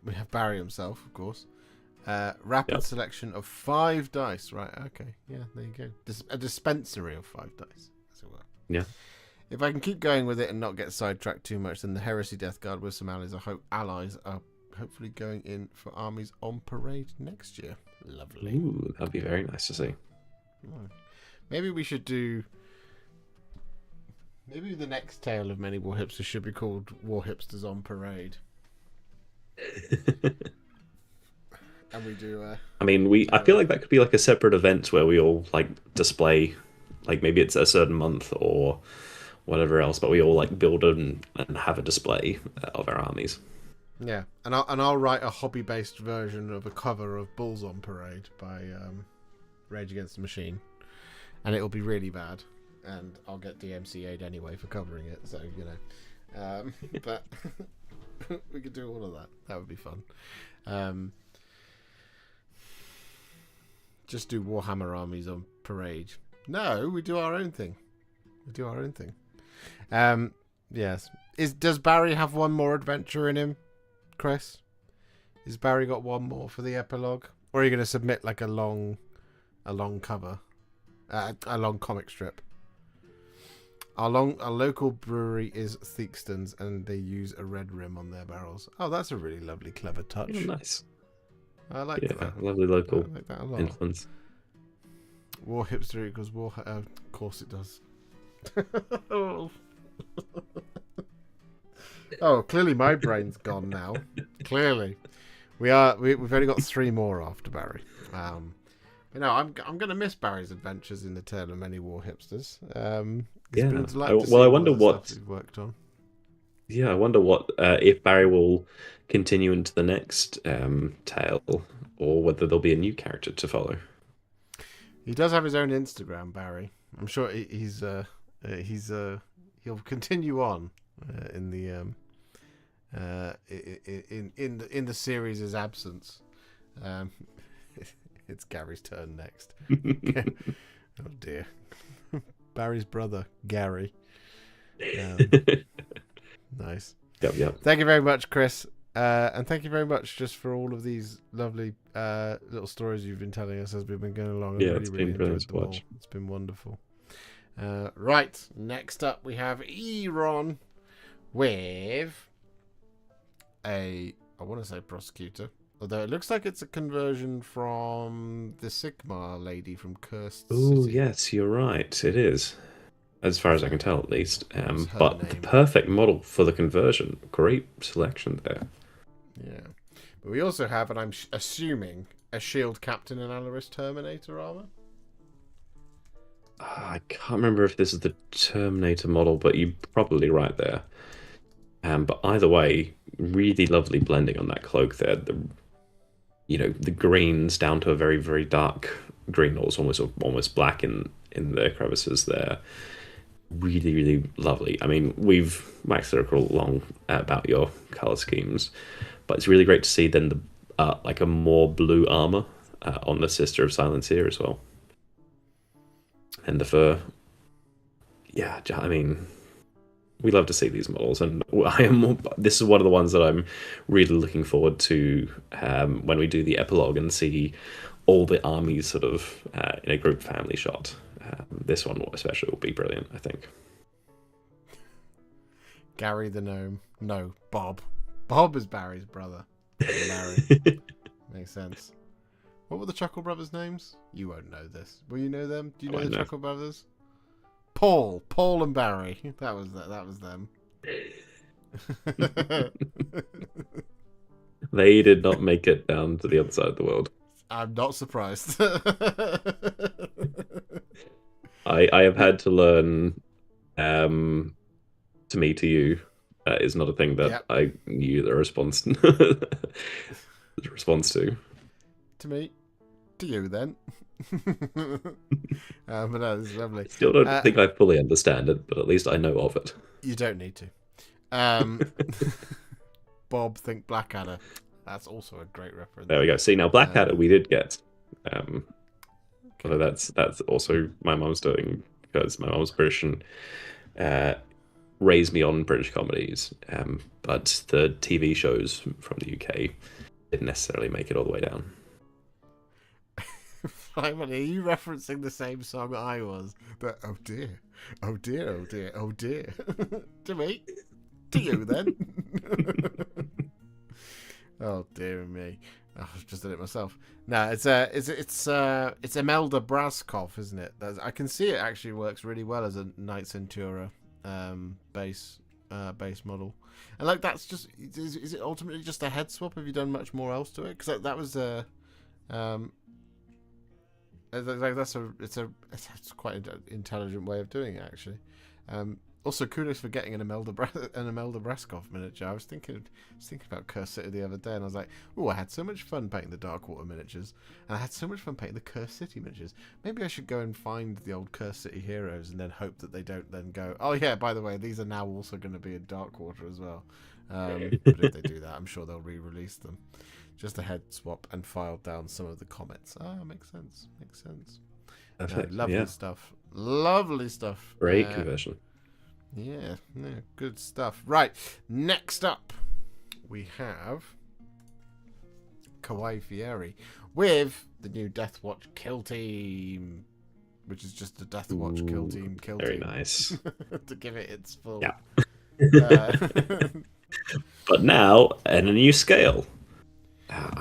We have Barry himself, of course. Rapid selection of 5 dice. Right, okay. Yeah, there you go. A dispensary of 5 dice, as it were. Yeah. If I can keep going with it and not get sidetracked too much, then the Heresy Death Guard with some allies are hopefully going in for armies on parade next year. Lovely. Ooh, that'd be very nice to see. Maybe we should do... Maybe the next Tale of Many Warhipsters should be called Warhipsters on Parade. And we do... I feel like that could be like a separate event where we all like display, like maybe it's a certain month or whatever else, but we all like build and have a display of our armies. Yeah, and I'll write a hobby-based version of a cover of Bulls on Parade by Rage Against the Machine. and it'll be really bad, and I'll get DMCA'd anyway for covering it. So but we could do all of that. That would be fun. Just do Warhammer armies on parade. No, we do our own thing. Yes. Does Barry have one more adventure in him, Chris? Has Barry got one more for the epilogue? Or are you going to submit like a long cover? A long comic strip? Our local brewery is Theakston's, and they use a red rim on their barrels. Oh, that's a really lovely, clever touch. Oh, nice. I like that. Lovely local I like that a lot. influence. Warhipster equals War. Of course it does. Oh, clearly my brain's gone now. Clearly, we've only got 3 more after Barry. But no, I'm gonna miss Barry's adventures in the Tale of Many Warhipsters. I wonder what he's worked on. Yeah, I wonder what if Barry will continue into the next tale, or whether there'll be a new character to follow. He does have his own Instagram, Barry. I'm sure he'll continue on in the series' absence. It's Gary's turn next. Oh dear, Barry's brother, Gary. Nice. Yep. Thank you very much, Chris. And thank you very much just for all of these lovely little stories you've been telling us as we've been going along. It's been brilliant to watch. It's been wonderful. Right, next up we have Eron with I want to say prosecutor, although it looks like it's a conversion from the Sigmar lady from Cursed Oh, City. yes, you're right. It is. As far as I can tell, at least. But the name? perfect model for the conversion. Great selection there. Yeah. But we also have, and I'm assuming, a shield captain in Alaris Terminator armor. I can't remember if this is the Terminator model, but you're probably right there. But either way, really lovely blending on that cloak there. The greens down to a very, very dark green, or almost black in the crevices there. Really, really lovely. I mean, we've waxed lyrical long about your color schemes, but it's really great to see then like a more blue armor on the Sister of Silence here as well. And the fur. Yeah, I mean, we love to see these models, and this is one of the ones that I'm really looking forward to when we do the epilogue and see all the armies sort of in a group family shot. This one especially will be brilliant, I think. Gary the gnome. No, Bob. Bob is Barry's brother. Larry. Makes sense. What were the Chuckle Brothers' names? You won't know this. Will you know them? Do you know the Chuckle Brothers? Paul and Barry. That was them. They did not make it down to the other side of the world. I'm not surprised. I have had to learn to me to you is not a thing that I knew the response to. To me, to you then. But no, this is lovely. Still don't think I fully understand it, but at least I know of it. You don't need to. Bob, think Blackadder. That's also a great reference. There we go. See, now Blackadder we did get. Although that's also my mum's doing, because my mum's British and raised me on British comedies. But the TV shows from the UK didn't necessarily make it all the way down. Simon, are you referencing the same song I was? But oh dear. To me, to you then. Oh dear me. Oh, I've just done it myself. No, it's Imelda Braskov, isn't it? I can see it actually works really well as a Knight Centura base model. And like that's just is it ultimately just a head swap? Have you done much more else to it? Because that was it's quite an intelligent way of doing it actually. Also, kudos for getting an Imelda Breskov miniature. I was thinking about Curse City the other day, and I was like, oh, I had so much fun painting the Darkwater miniatures, and I had so much fun painting the Curse City miniatures. Maybe I should go and find the old Curse City heroes, and then hope that they don't then go, oh yeah, by the way, these are now also going to be in Darkwater as well. But if they do that, I'm sure they'll re-release them. Just a head swap and file down some of the comments. Makes sense. Perfect. Lovely stuff. Lovely stuff. Great conversion. Yeah, good stuff. Right, next up, we have Kawaii Fieri with the new Deathwatch Kill Team, which is just a Deathwatch Kill Team. Very nice. To give it its full. Yeah. But now in a new scale.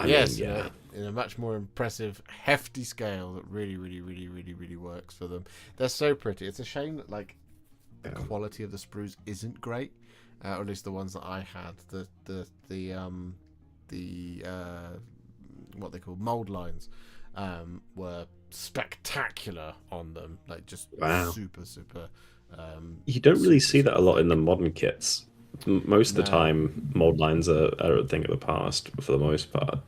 Yes, in a much more impressive, hefty scale that really works for them. They're so pretty. It's a shame that the quality of the sprues isn't great, or at least the ones that I had. The what they call mold lines were spectacular on them. Like just super. You don't really see that a lot in the modern kits. Most of the time, mold lines are a thing of the past for the most part.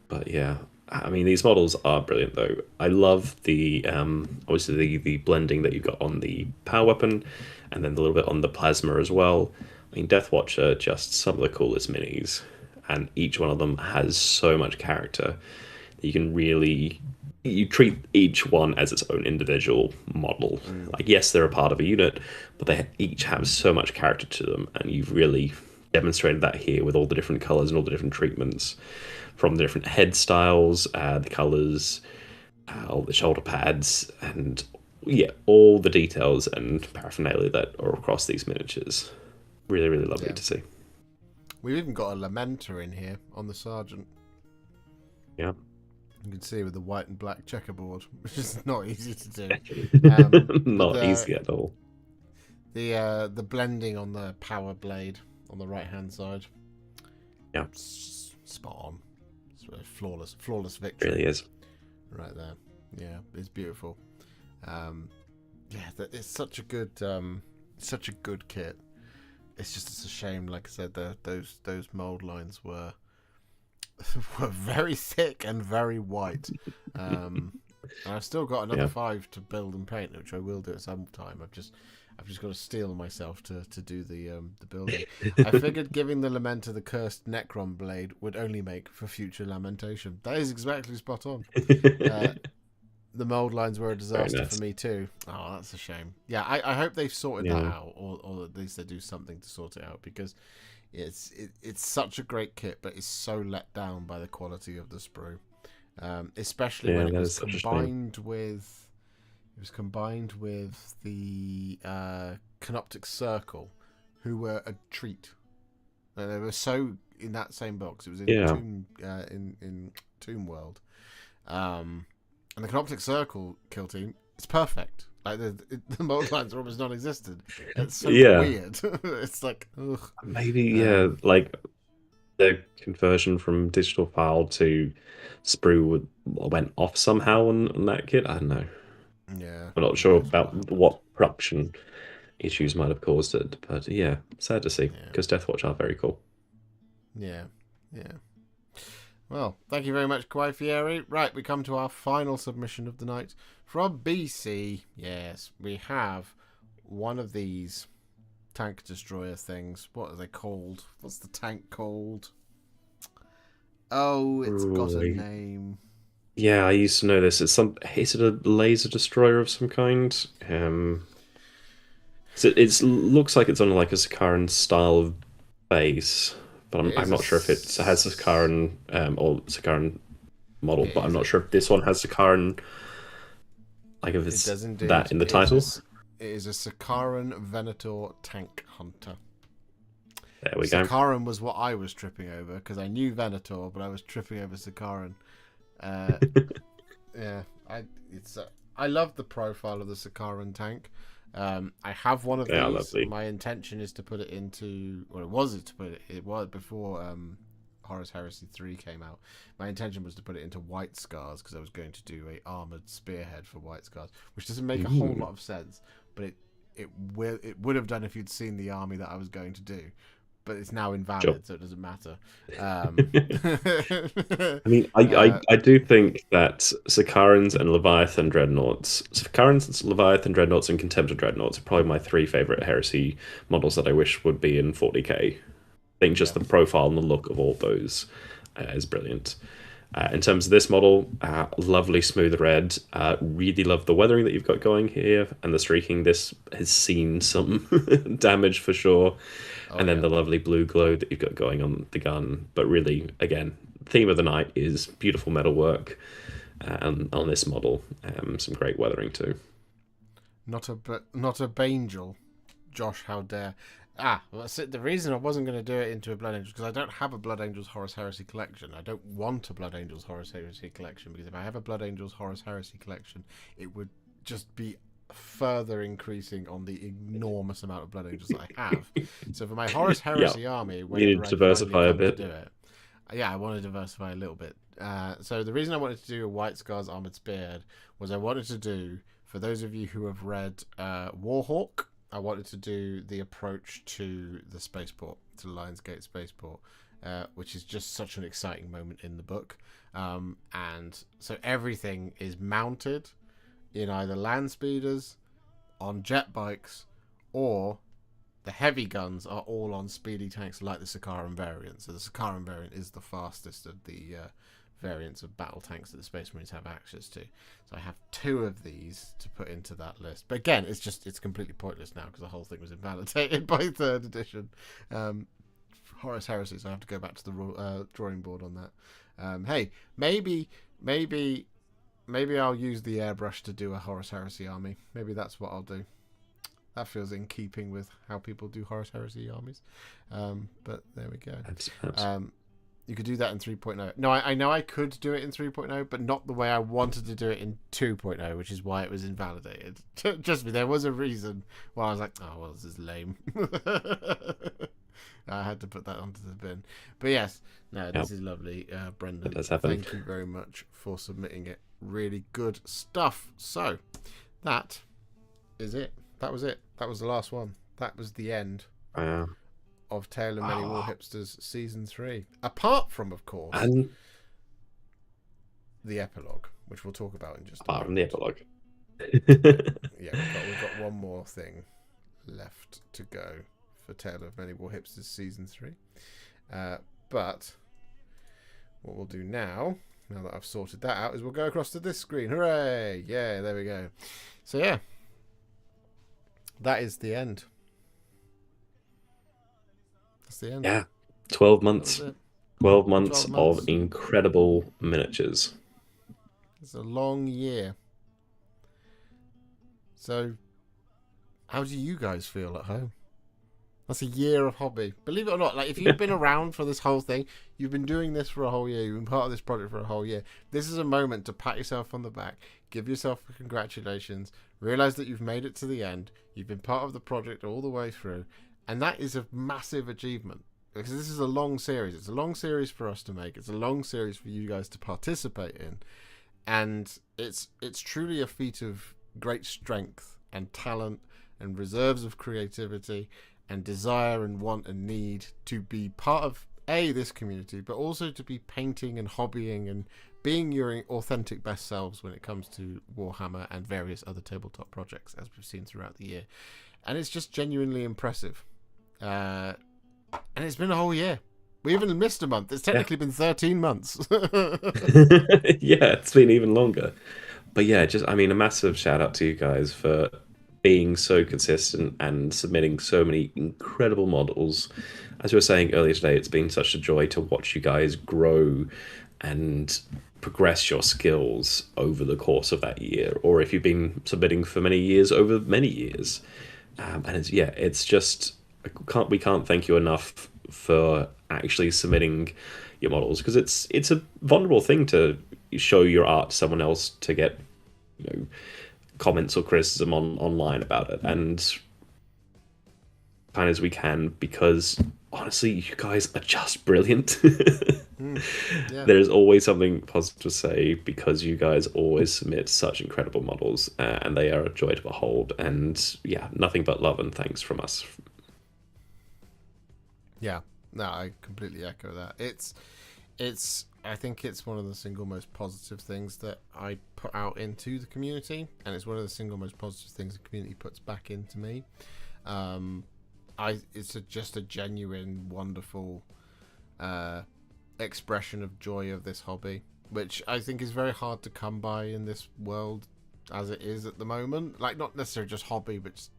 But yeah, I mean, these models are brilliant though. I love the obviously the blending that you got on the power weapon, and then a little bit on the plasma as well. I mean, Deathwatch are just some of the coolest minis, and each one of them has so much character that you treat each one as its own individual model. Like, yes, they're a part of a unit, but they each have so much character to them, and you've really demonstrated that here with all the different colors and all the different treatments, from the different head styles, the colors, all the shoulder pads, and all the details and paraphernalia that are across these miniatures. Really lovely to see. We've even got a Lamenter in here on the Sergeant. Yeah. You can see with the white and black checkerboard, which is not easy to do. Not easy at all. The blending on the power blade on the right hand side. Yeah. Spot on. It's a flawless victory. It really is. Right there. Yeah, it's beautiful. It's such a good kit. It's a shame, like I said, those mold lines were very thick and very white. And I've still got another 5 to build and paint, which I will do at some time. I've just got to steel myself to do the building. I figured giving the Lamenter the cursed Necron blade would only make for future lamentation. That is exactly spot on. The mold lines were a disaster for me too. Oh, that's a shame. Yeah, I hope they've sorted that out, or at least they do something to sort it out, because it's such a great kit, but it's so let down by the quality of the sprue, especially when it was combined with. It was combined with the Canoptic Circle, who were a treat. And they were so in that same box. It was in Tomb World. And the Canoptic Circle kill team, it's perfect. Like the mold lines are almost non-existent. It's so weird. It's like, ugh. Maybe like the conversion from digital file to sprue went off somehow on that kit. I don't know. Yeah, I'm not sure about what production issues might have caused it, but yeah, sad to see, because Deathwatch are very cool. Yeah. Well, thank you very much, Kawaii Fieri. Right, we come to our final submission of the night from BC. Yes, we have one of these tank destroyer things. What are they called? What's the tank called? Oh, it's got a name. Yeah, I used to know this. Is it a laser destroyer of some kind? So it looks like it's on like a Sakaran style of base, but I'm not sure if it has a Sakaran or Sakaran model. But I'm not sure if this one has Sakaran. Like if it's that in the title. It is a Sakaran Venator tank hunter. There we go. Sakaran was what I was tripping over, because I knew Venator, but I was tripping over Sakaran. I love the profile of the Sakaran tank. I have one of these. Lovely. My intention is to put it into, or it was before Horus Heresy 3 came out. My intention was to put it into White Scars, because I was going to do a armored spearhead for White Scars, which doesn't make a whole lot of sense, but it would have done if you'd seen the army that I was going to do, but it's now invalid, Sure. so it doesn't matter. I mean, I do think that Sicarans and Leviathan Dreadnoughts, and Contemptor Dreadnoughts are probably my three favorite Heresy models that I wish would be in 40k. I think just the profile and the look of all those is brilliant. In terms of this model, lovely smooth red. Really love the weathering that you've got going here and the streaking. This has seen some damage for sure. And then the lovely blue glow that you've got going on the gun. But really, again, theme of the night is beautiful metalwork on this model. Some great weathering too. Not a Bangel. Josh, how dare. Well, that's it. The reason I wasn't going to do it into a Blood Angels, because I don't have a Blood Angels Horus Heresy collection. I don't want a Blood Angels Horus Heresy collection, because if I have a Blood Angels Horus Heresy collection, it would just be further increasing on the enormous amount of Blood Angels that I have. So for my Horus Heresy army, you need to diversify a bit. To do it, I want to diversify a little bit. So the reason I wanted to do a White Scars Armored Spearhead was I wanted to do, for those of you who have read Warhawk, I wanted to do the approach to the spaceport, to Lionsgate Spaceport, which is just such an exciting moment in the book. And so everything is mounted in either land speeders, on jet bikes, or the heavy guns are all on speedy tanks like the Sicaran variant. So the Sicaran variant is the fastest of the variants of battle tanks that the Space Marines have access to. So I have 2 of these to put into that list. But again, it's completely pointless now because the whole thing was invalidated by 3rd edition. Horus Heresy, so I have to go back to the drawing board on that. Hey, maybe I'll use the airbrush to do a Horus Heresy army. Maybe that's what I'll do. That feels in keeping with how people do Horus Heresy armies. But there we go. You could do that in 3.0. No, I know I could do it in 3.0, but not the way I wanted to do it in 2.0, which is why it was invalidated. Just me, there was a reason why I was like, oh, well, this is lame. I had to put that onto the bin. But yes, no, this is lovely. Brendan, thank you very much for submitting it. Really good stuff. So, that is it. That was it. That was the last one. That was the end. Of Tale of Many Warhipsters Season 3. Apart from, of course, the epilogue, which we'll talk about in just a moment. Apart from the epilogue. Yeah, we've got one more thing left to go for Tale of Many Warhipsters Season 3. But what we'll do now that I've sorted that out, is we'll go across to this screen. Hooray! Yeah, there we go. So yeah, that is the end. That's the end. Yeah, 12 months. 12 months of incredible miniatures. It's a long year. So, how do you guys feel at home? That's a year of hobby. Believe it or not, like if you've been around for this whole thing, you've been doing this for a whole year, you've been part of this project for a whole year. This is a moment to pat yourself on the back, give yourself congratulations, realize that you've made it to the end, you've been part of the project all the way through, and that is a massive achievement. Because this is a long series. It's a long series for us to make. It's a long series for you guys to participate in. And it's truly a feat of great strength and talent and reserves of creativity and desire and want and need to be part of this community, but also to be painting and hobbying and being your authentic best selves when it comes to Warhammer and various other tabletop projects, as we've seen throughout the year. And it's just genuinely impressive. And it's been a whole year. We even missed a month. It's technically been 13 months. Yeah, it's been even longer. But yeah, a massive shout out to you guys for being so consistent and submitting so many incredible models. As we were saying earlier today, it's been such a joy to watch you guys grow and progress your skills over the course of that year, or if you've been submitting for many years, over many years. And it's just, we can't thank you enough for actually submitting your models, because it's a vulnerable thing to show your art to someone else to get comments or criticism online about it, and kind as we can, because honestly, you guys are just brilliant. Yeah. There's always something positive to say because you guys always submit such incredible models, and they are a joy to behold. And yeah, nothing but love and thanks from us. Yeah, no, I completely echo that. It's. I think it's one of the single most positive things that I put out into the community, and it's one of the single most positive things the community puts back into me. It's just a genuine, wonderful expression of joy of this hobby, which I think is very hard to come by in this world as it is at the moment. Like, not necessarily just hobby, but just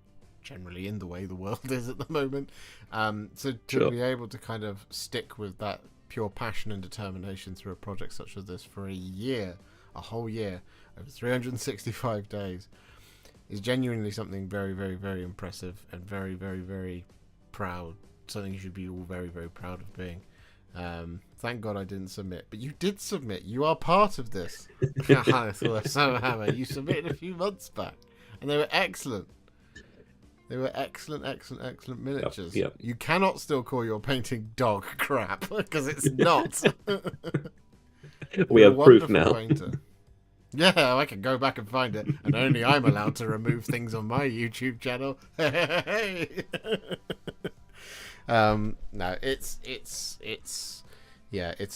generally in the way the world is at the moment. So to be able to kind of stick with that pure passion and determination through a project such as this for a whole year, over 365 days, is genuinely something very, very, very impressive and very, very, very proud. Something you should be all very, very proud of being. Thank God I didn't submit, but you did submit. You are part of this. I thought so, Hammer. You submitted a few months back, and they were excellent. They were excellent, excellent, excellent miniatures. Yep. You cannot still call your painting dog crap because it's not. We have proof now. Painter. Yeah, I can go back and find it, and only I'm allowed to remove things on my YouTube channel. Hey. No, it's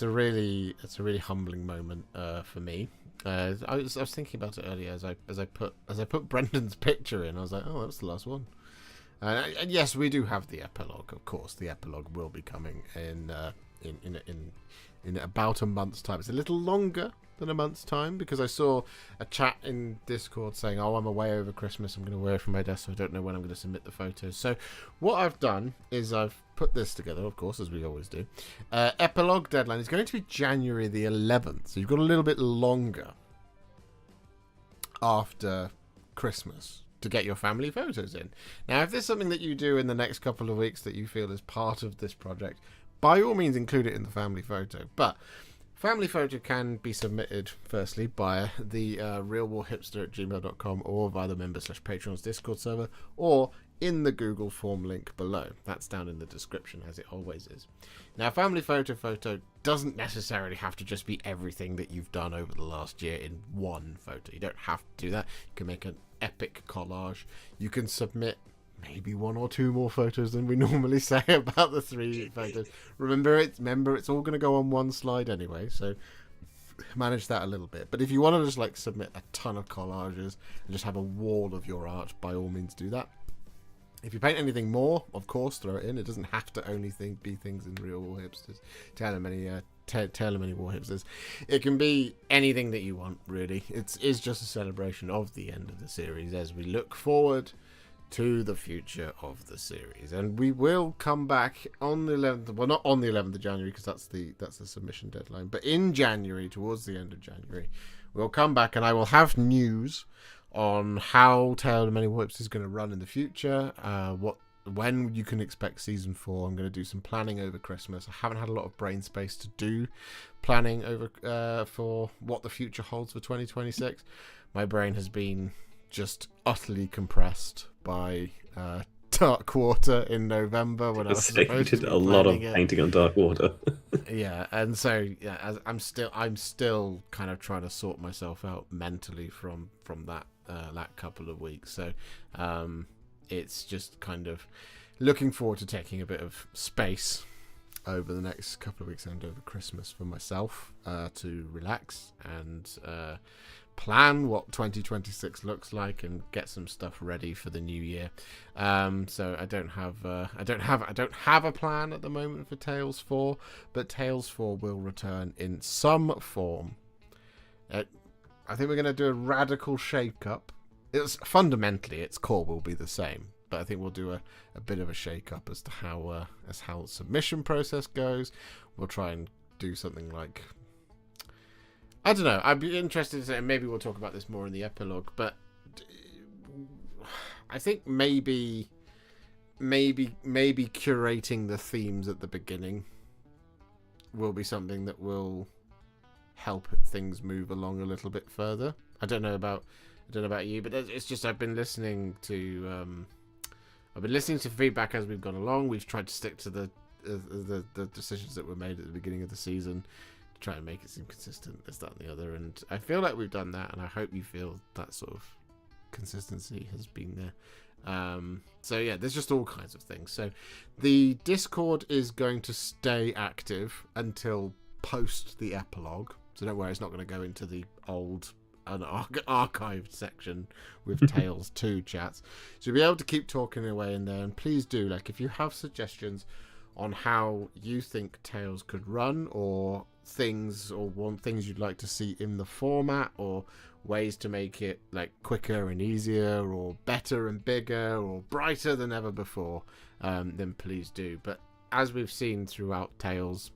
a really humbling moment for me. I was thinking about it earlier as I put Brendan's picture in. I was like, oh, that's the last one. And yes, we do have the epilogue. Of course, the epilogue will be coming in about a month's time. It's a little longer than a month's time because I saw a chat in Discord saying, oh, I'm away over Christmas, I'm going to away from my desk, so I don't know when I'm going to submit the photos. So what I've done is I've put this together, of course, as we always do. Epilogue deadline is going to be January the 11th, so you've got a little bit longer after Christmas to get your family photos in. Now, if there's something that you do in the next couple of weeks that you feel is part of this project, by all means include it in the family photo. But family photo can be submitted firstly by the realwarhipster@gmail.com or via the member/Patreon's Discord server or in the Google form link below. That's down in the description, as it always is. Now, family photo doesn't necessarily have to just be everything that you've done over the last year in one photo. You don't have to do that. You can make an epic collage. You can submit maybe one or two more photos than we normally say about the 3 photos. Remember, it's all going to go on one slide anyway, so manage that a little bit. But if you want to just like submit a ton of collages and just have a wall of your art, by all means do that. If you paint anything more, of course, throw it in. It doesn't have to only be things in Real Warhipsters. Tale of Many Warhipsters. It can be anything that you want, really. It's just a celebration of the end of the series as we look forward to the future of the series. And we will come back on the 11th. Well, not on the 11th of January because that's the submission deadline. But in January, towards the end of January, we'll come back and I will have news on how Tale of Many Warhipsters is going to run in the future, when you can expect season 4. I'm going to do some planning over Christmas. I haven't had a lot of brain space to do planning over for what the future holds for 2026. My brain has been just utterly compressed by Dark Quarter in November when I was supposed to did a lot of painting on Dark Water. Yeah, and so yeah, I'm still kind of trying to sort myself out mentally from that couple of weeks. So it's just kind of looking forward to taking a bit of space over the next couple of weeks and over Christmas for myself to relax and plan what 2026 looks like and get some stuff ready for the new year. So I don't have a plan at the moment for Tales 4, but Tales 4 will return in some form. I think we're going to do a radical shake-up. Fundamentally, its core will be the same, but I think we'll do a bit of a shake-up as to how the submission process goes. We'll try and do something like, I don't know. I'd be interested to say, maybe we'll talk about this more in the epilogue, but I think maybe curating the themes at the beginning will be something that will help things move along a little bit further. I don't know about you, but it's just I've been listening to feedback as we've gone along. We've tried to stick to the the decisions that were made at the beginning of the season to try and make it seem consistent, this, that, and the other. And I feel like we've done that, and I hope you feel that sort of consistency has been there. So yeah, there's just all kinds of things. So the Discord is going to stay active until post the epilogue. So don't worry, it's not going to go into the old archived section with Tales 2 chats. So you'll be able to keep talking away in there. And please do, like, if you have suggestions on how you think Tales could run, or things you'd like to see in the format, or ways to make it like quicker and easier, or better and bigger, or brighter than ever before, then please do. But as we've seen throughout Tales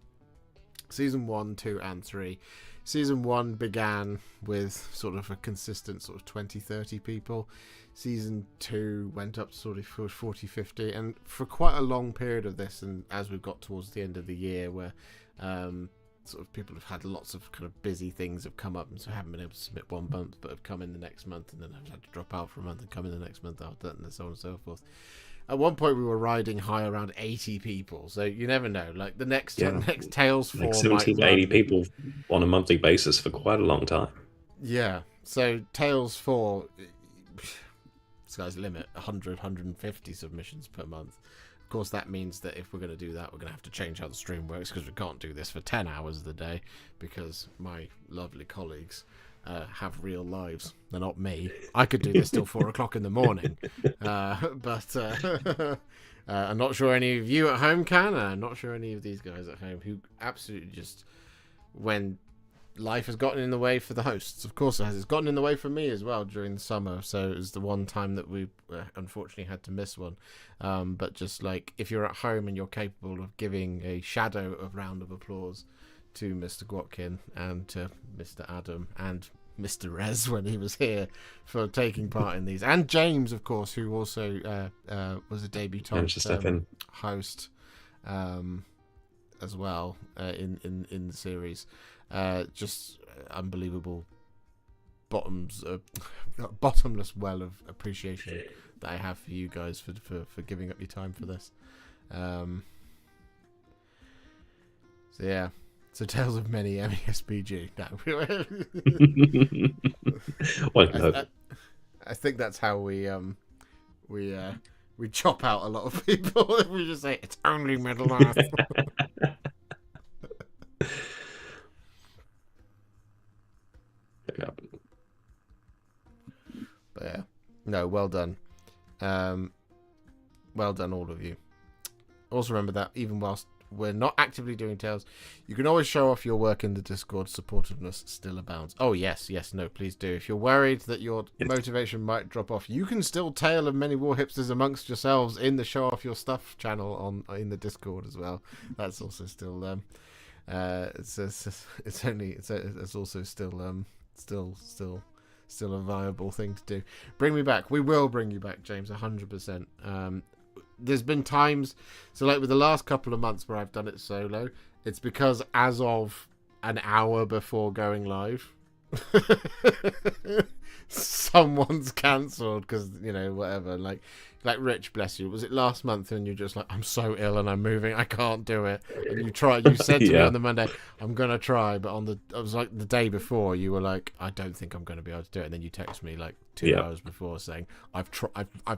Season 1, 2 and 3, Season 1 began with sort of a consistent sort of 20-30 people. Season 2 went up sort of 40-50, and for quite a long period of this, and as we've got towards the end of the year, where sort of people have had lots of kind of busy things have come up, and so haven't been able to submit one month, but have come in the next month, and then have had to drop out for a month and come in the next month after that, and so on and so forth. At one point, we were riding high around 80 people, so you never know. Like the next Tales 4, like 70 to 80 people on a monthly basis for quite a long time. Yeah, so Tales 4, sky's the limit, 100, 150 submissions per month. Of course, that means that if we're going to do that, we're going to have to change how the stream works, because we can't do this for 10 hours of the day, because my lovely colleagues have real lives. They're not me. I could do this till 4 o'clock in the morning. But I'm not sure any of you at home can. I'm not sure any of these guys at home who absolutely just, when life has gotten in the way for the hosts, of course it has. It's gotten in the way for me as well during the summer. So it was the one time that we unfortunately had to miss one. But just like, if you're at home and you're capable of giving a shadow of round of applause to Mr. Gwatkin and to Mr. Adam and Mr. Rez when he was here for taking part in these, and James, of course, who also was a debutant host as well in the series. Just unbelievable bottomless well of appreciation that I have for you guys for giving up your time for this. So yeah. So Tales of Many MESBG. No. I think that's how we chop out a lot of people if we just say it's only Middle Earth. But yeah, no, well done. Well done, all of you. Also remember that even whilst we're not actively doing Tales, you can always show off your work in the Discord. Supportiveness still abounds. Oh yes, no, please do. If you're worried that your motivation might drop off, you can still Tale of Many Warhipsters amongst yourselves in the show off your stuff channel in the Discord as well. That's also still it's also still a viable thing to do. Bring me back. We will bring you back, James, 100%. There's been times, so like with the last couple of months where I've done it solo, it's because as of an hour before going live, someone's cancelled because, you know, whatever. Like Rich, bless you. Was it last month when you're just like, I'm so ill and I'm moving, I can't do it. And you said to me on the Monday, I'm gonna try, but it was like the day before, you were like, I don't think I'm gonna be able to do it. And then you text me like 2 hours before saying, I've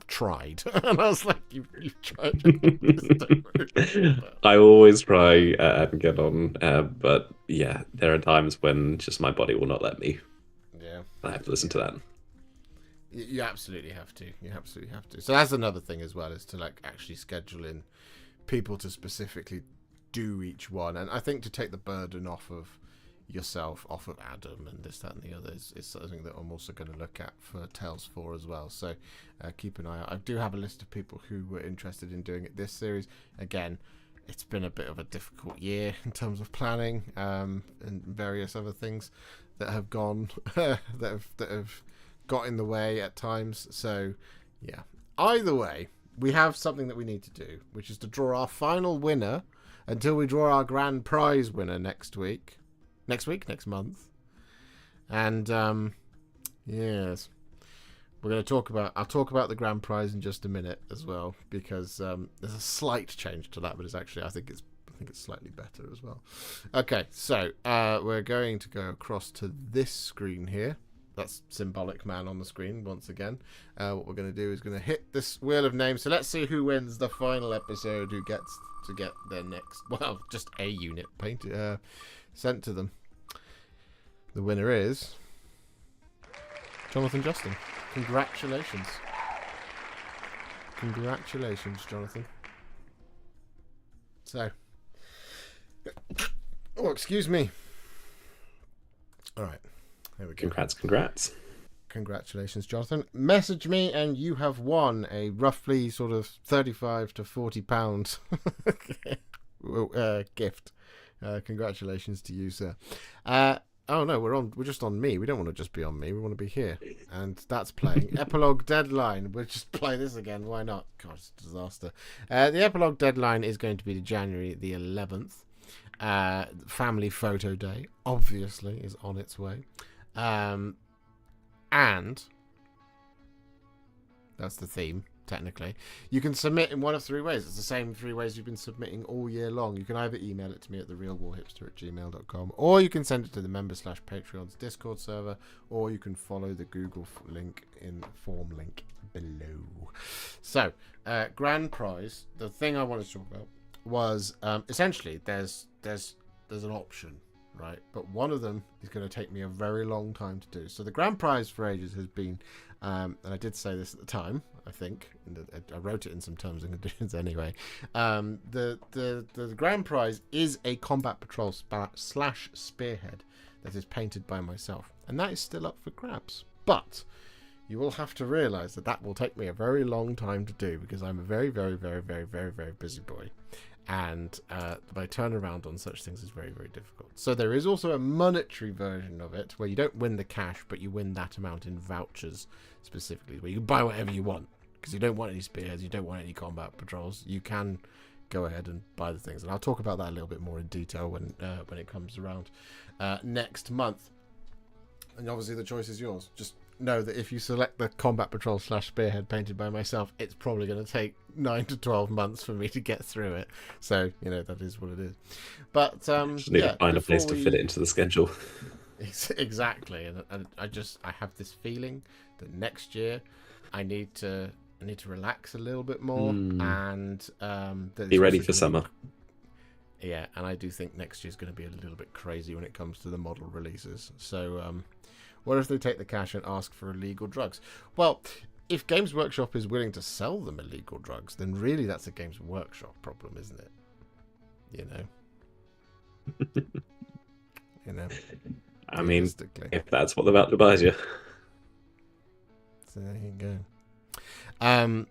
tried. And I was like, you've tried. I always try and get on, but yeah, there are times when just my body will not let me. Yeah, I have to listen to that. You absolutely have to. So that's another thing as well, is to like actually schedule in people to specifically do each one. And I think to take the burden off of yourself, off of Adam and this, that and the other is something that I'm also going to look at for Tales 4 as well. So keep an eye out. I do have a list of people who were interested in doing it this series. Again, it's been a bit of a difficult year in terms of planning and various other things that have gone that have got in the way at times. So yeah, either way, we have something that we need to do, which is to draw our final winner until we draw our grand prize winner next month. And yes, I'll talk about the grand prize in just a minute as well, because there's a slight change to that, but I think it's slightly better as well. Okay, so we're going to go across to this screen here. That's Symbolic Man on the screen once again. What we're going to do is going to hit this wheel of names. So let's see who wins the final episode, who gets to get their next, well, just a unit painted, sent to them. The winner is Jonathan Justin. Congratulations. Congratulations, Jonathan. So, oh, excuse me. All right. There we go. Congrats. Congratulations, Jonathan. Message me and you have won a roughly sort of 35 to 40 pounds gift. Congratulations to you, sir. Oh no, we're just on me. We don't want to just be on me. We want to be here. And that's playing. Epilogue deadline. We'll just play this again. Why not? God, it's a disaster. The epilogue deadline is going to be January the 11th. Family photo day, obviously, is on its way. And that's the theme, technically. You can submit in one of three ways. It's the same three ways you've been submitting all year long. You can either email it to me at therealwarhipster@gmail.com, or you can send it to the member/Patreon's Discord server, or you can follow the Google link in the form link below. So, grand prize, the thing I wanted to talk about was essentially there's an option, right? But one of them is going to take me a very long time to do. So the grand prize for ages has been, and I did say this at the time, I think, I wrote it in some terms and conditions anyway. The grand prize is a combat patrol / spearhead that is painted by myself, and that is still up for grabs. But you will have to realise that will take me a very long time to do, because I'm a very, very, very, very, very, very busy boy. And my turnaround on such things is very, very difficult. So there is also a monetary version of it where you don't win the cash, but you win that amount in vouchers specifically, where you can buy whatever you want, because you don't want any spears, you don't want any combat patrols. You can go ahead and buy the things, and I'll talk about that a little bit more in detail when it comes around next month. And obviously the choice is yours. Just know that if you select the combat patrol / spearhead painted by myself, it's probably going to take 9 to 12 months for me to get through it. So, that is what it is. But just need to find a place to fit it into the schedule. Exactly. And I have this feeling that next year I need to relax a little bit more and be ready for summer. Yeah, and I do think next year's going to be a little bit crazy when it comes to the model releases. So what if they take the cash and ask for illegal drugs? Well, if Games Workshop is willing to sell them illegal drugs, then really that's a Games Workshop problem, isn't it? I mean, if that's what the voucher buys you. So there you go.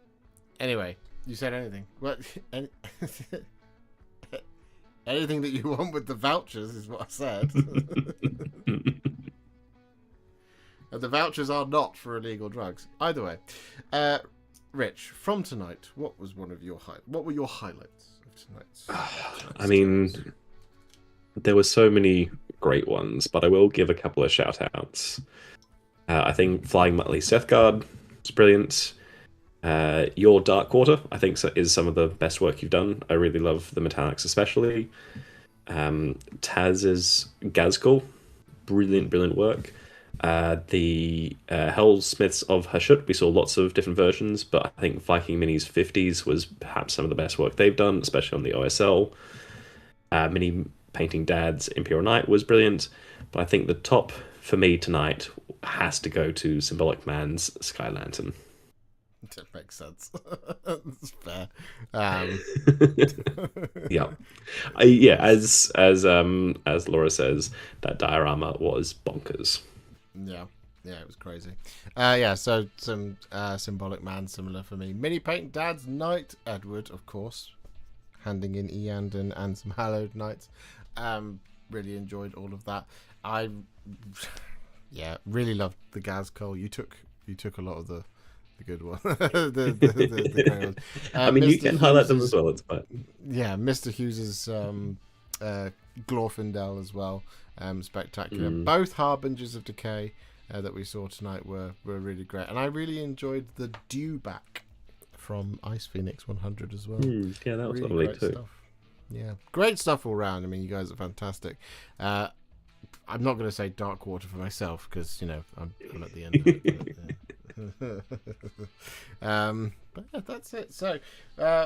Anyway, you said anything. What? Anything that you want with the vouchers is what I said. And the vouchers are not for illegal drugs. Either way. Rich, from tonight, what were your highlights of tonight's I mean, there were so many great ones, but I will give a couple of shout-outs. I think Flying Muttley Sethguard is brilliant. Your Dark Quarter, I think, is some of the best work you've done. I really love the metallics especially. Taz's Gazkul, brilliant work. The Hellsmiths of Hashut, we saw lots of different versions, but I think Viking Minis 50s was perhaps some of the best work they've done, especially on the OSL. Mini Painting Dad's Imperial Knight was brilliant, but I think the top for me tonight has to go to Symbolic Man's Sky Lantern. That makes sense. That's fair. Yeah. As Laura says, that diorama was bonkers. Yeah, it was crazy. So some Symbolic Man similar for me. Mini Paint Dad's Knight Edward, of course, handing in Eandon and some Hallowed Knights. Really enjoyed all of that. I really loved the Gazkul. You took a lot of the good one. the great one. I mean, you can highlight them as well. It's fine. Yeah, Mr. Hughes's Glorfindel as well. Spectacular. Both Harbingers of Decay. that we saw tonight were really great, and I really enjoyed the Dewback from Ice Phoenix 100 as well. Yeah, that was really lovely great too. stuff. Yeah, great stuff all round. I mean, you guys are fantastic. I'm not going to say Dark Water for myself because I'm at the end of it. But yeah, that's it. So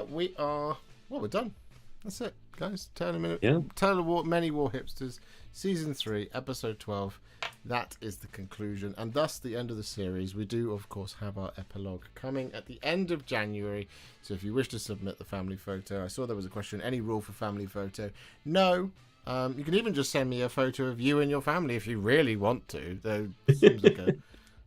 we're done. That's it, guys. Tale of Many Warhipsters, Season 3, Episode 12. That is the conclusion, and thus the end of the series. We do, of course, have our epilogue coming at the end of January. So if you wish to submit the family photo, I saw there was a question, any rule for family photo? No. You can even just send me a photo of you and your family if you really want to, though it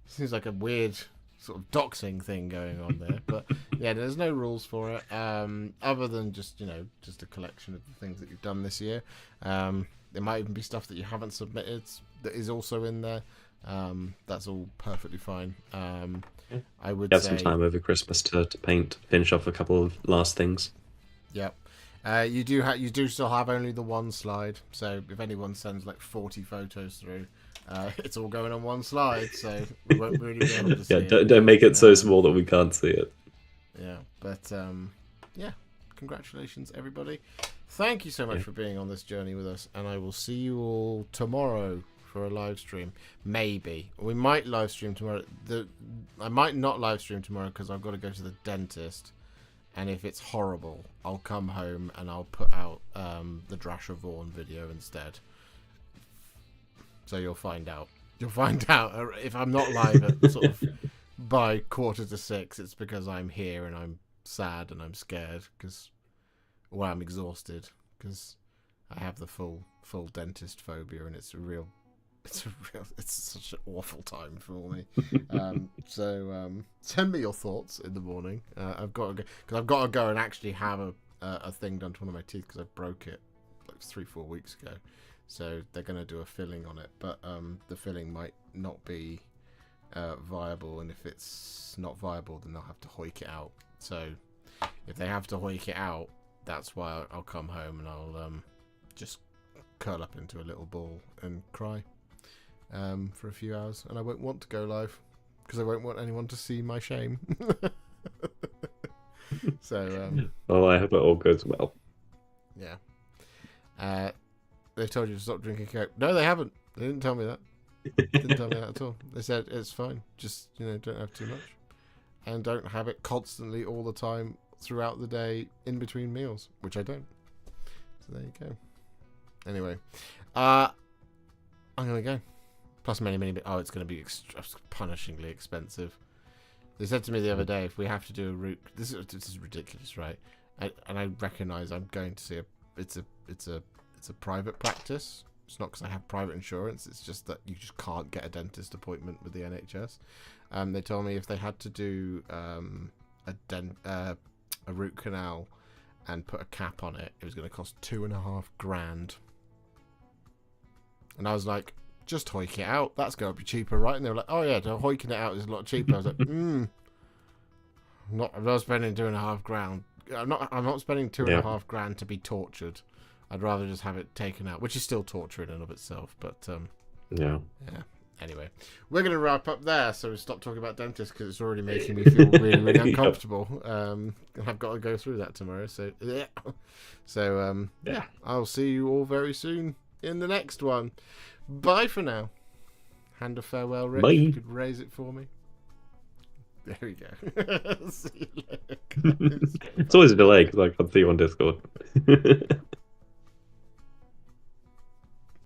seems like a weird sort of doxing thing going on there. But yeah, there's no rules for it, other than just a collection of the things that you've done this year. There might even be stuff that you haven't submitted that is also in there. That's all perfectly fine. I would say some time over Christmas to finish off a couple of last things. Yep. You do still have only the one slide, so if anyone sends like 40 photos through, it's all going on one slide, so we won't really be able to see it. Don't make it so small that we can't see it. Yeah, but yeah, congratulations everybody. Thank you so much for being on this journey with us, and I will see you all tomorrow for a live stream. Maybe we might live stream tomorrow. I might not live stream tomorrow because I've got to go to the dentist. And if it's horrible, I'll come home and I'll put out the Drasher Vaughan video instead. So you'll find out. You'll find out if I'm not live at sort of by 5:45. It's because I'm here and I'm sad and I'm scared I'm exhausted because I have the full dentist phobia, and it's such an awful time for me. So send me your thoughts in the morning. I've got to go and actually have a thing done to one of my teeth because I broke it like 3-4 weeks ago. So they're going to do a filling on it, but the filling might not be viable, and if it's not viable, then they'll have to hoik it out. So if they have to hoik it out, that's why I'll come home and I'll just curl up into a little ball and cry for a few hours, and I won't want to go live because I won't want anyone to see my shame. So I hope it all goes well. Yeah. They've told you to stop drinking Coke. No, they haven't. They didn't tell me that. Didn't tell me that at all. They said it's fine, just don't have too much, and don't have it constantly all the time throughout the day in between meals, which I don't. So there you go. Anyway, I'm gonna go. Plus many. It's going to be punishingly expensive. They said to me the other day, if we have to do a route, this is ridiculous, right? And I recognise I'm going to see it's a private practice. It's not because I have private insurance. It's just that you just can't get a dentist appointment with the NHS. They told me if they had to do a root canal and put a cap on it, it was going to cost $2,500. And I was like, just hoik it out. That's going to be cheaper, right? And they were like, oh yeah, hoiking it out is a lot cheaper. I was like, I'm not spending $2,500. I'm not spending $2,500 to be tortured. I'd rather just have it taken out, which is still torture in and of itself. But yeah. Anyway, we're going to wrap up there, so we stop talking about dentists because it's already making me feel really, really uncomfortable. I've got to go through that tomorrow. So yeah, I'll see you all very soon in the next one. Bye for now. Hand of farewell, Rick. Bye. You could raise it for me. There we go. See you later, guys. It's always a delay because I can't see you on Discord.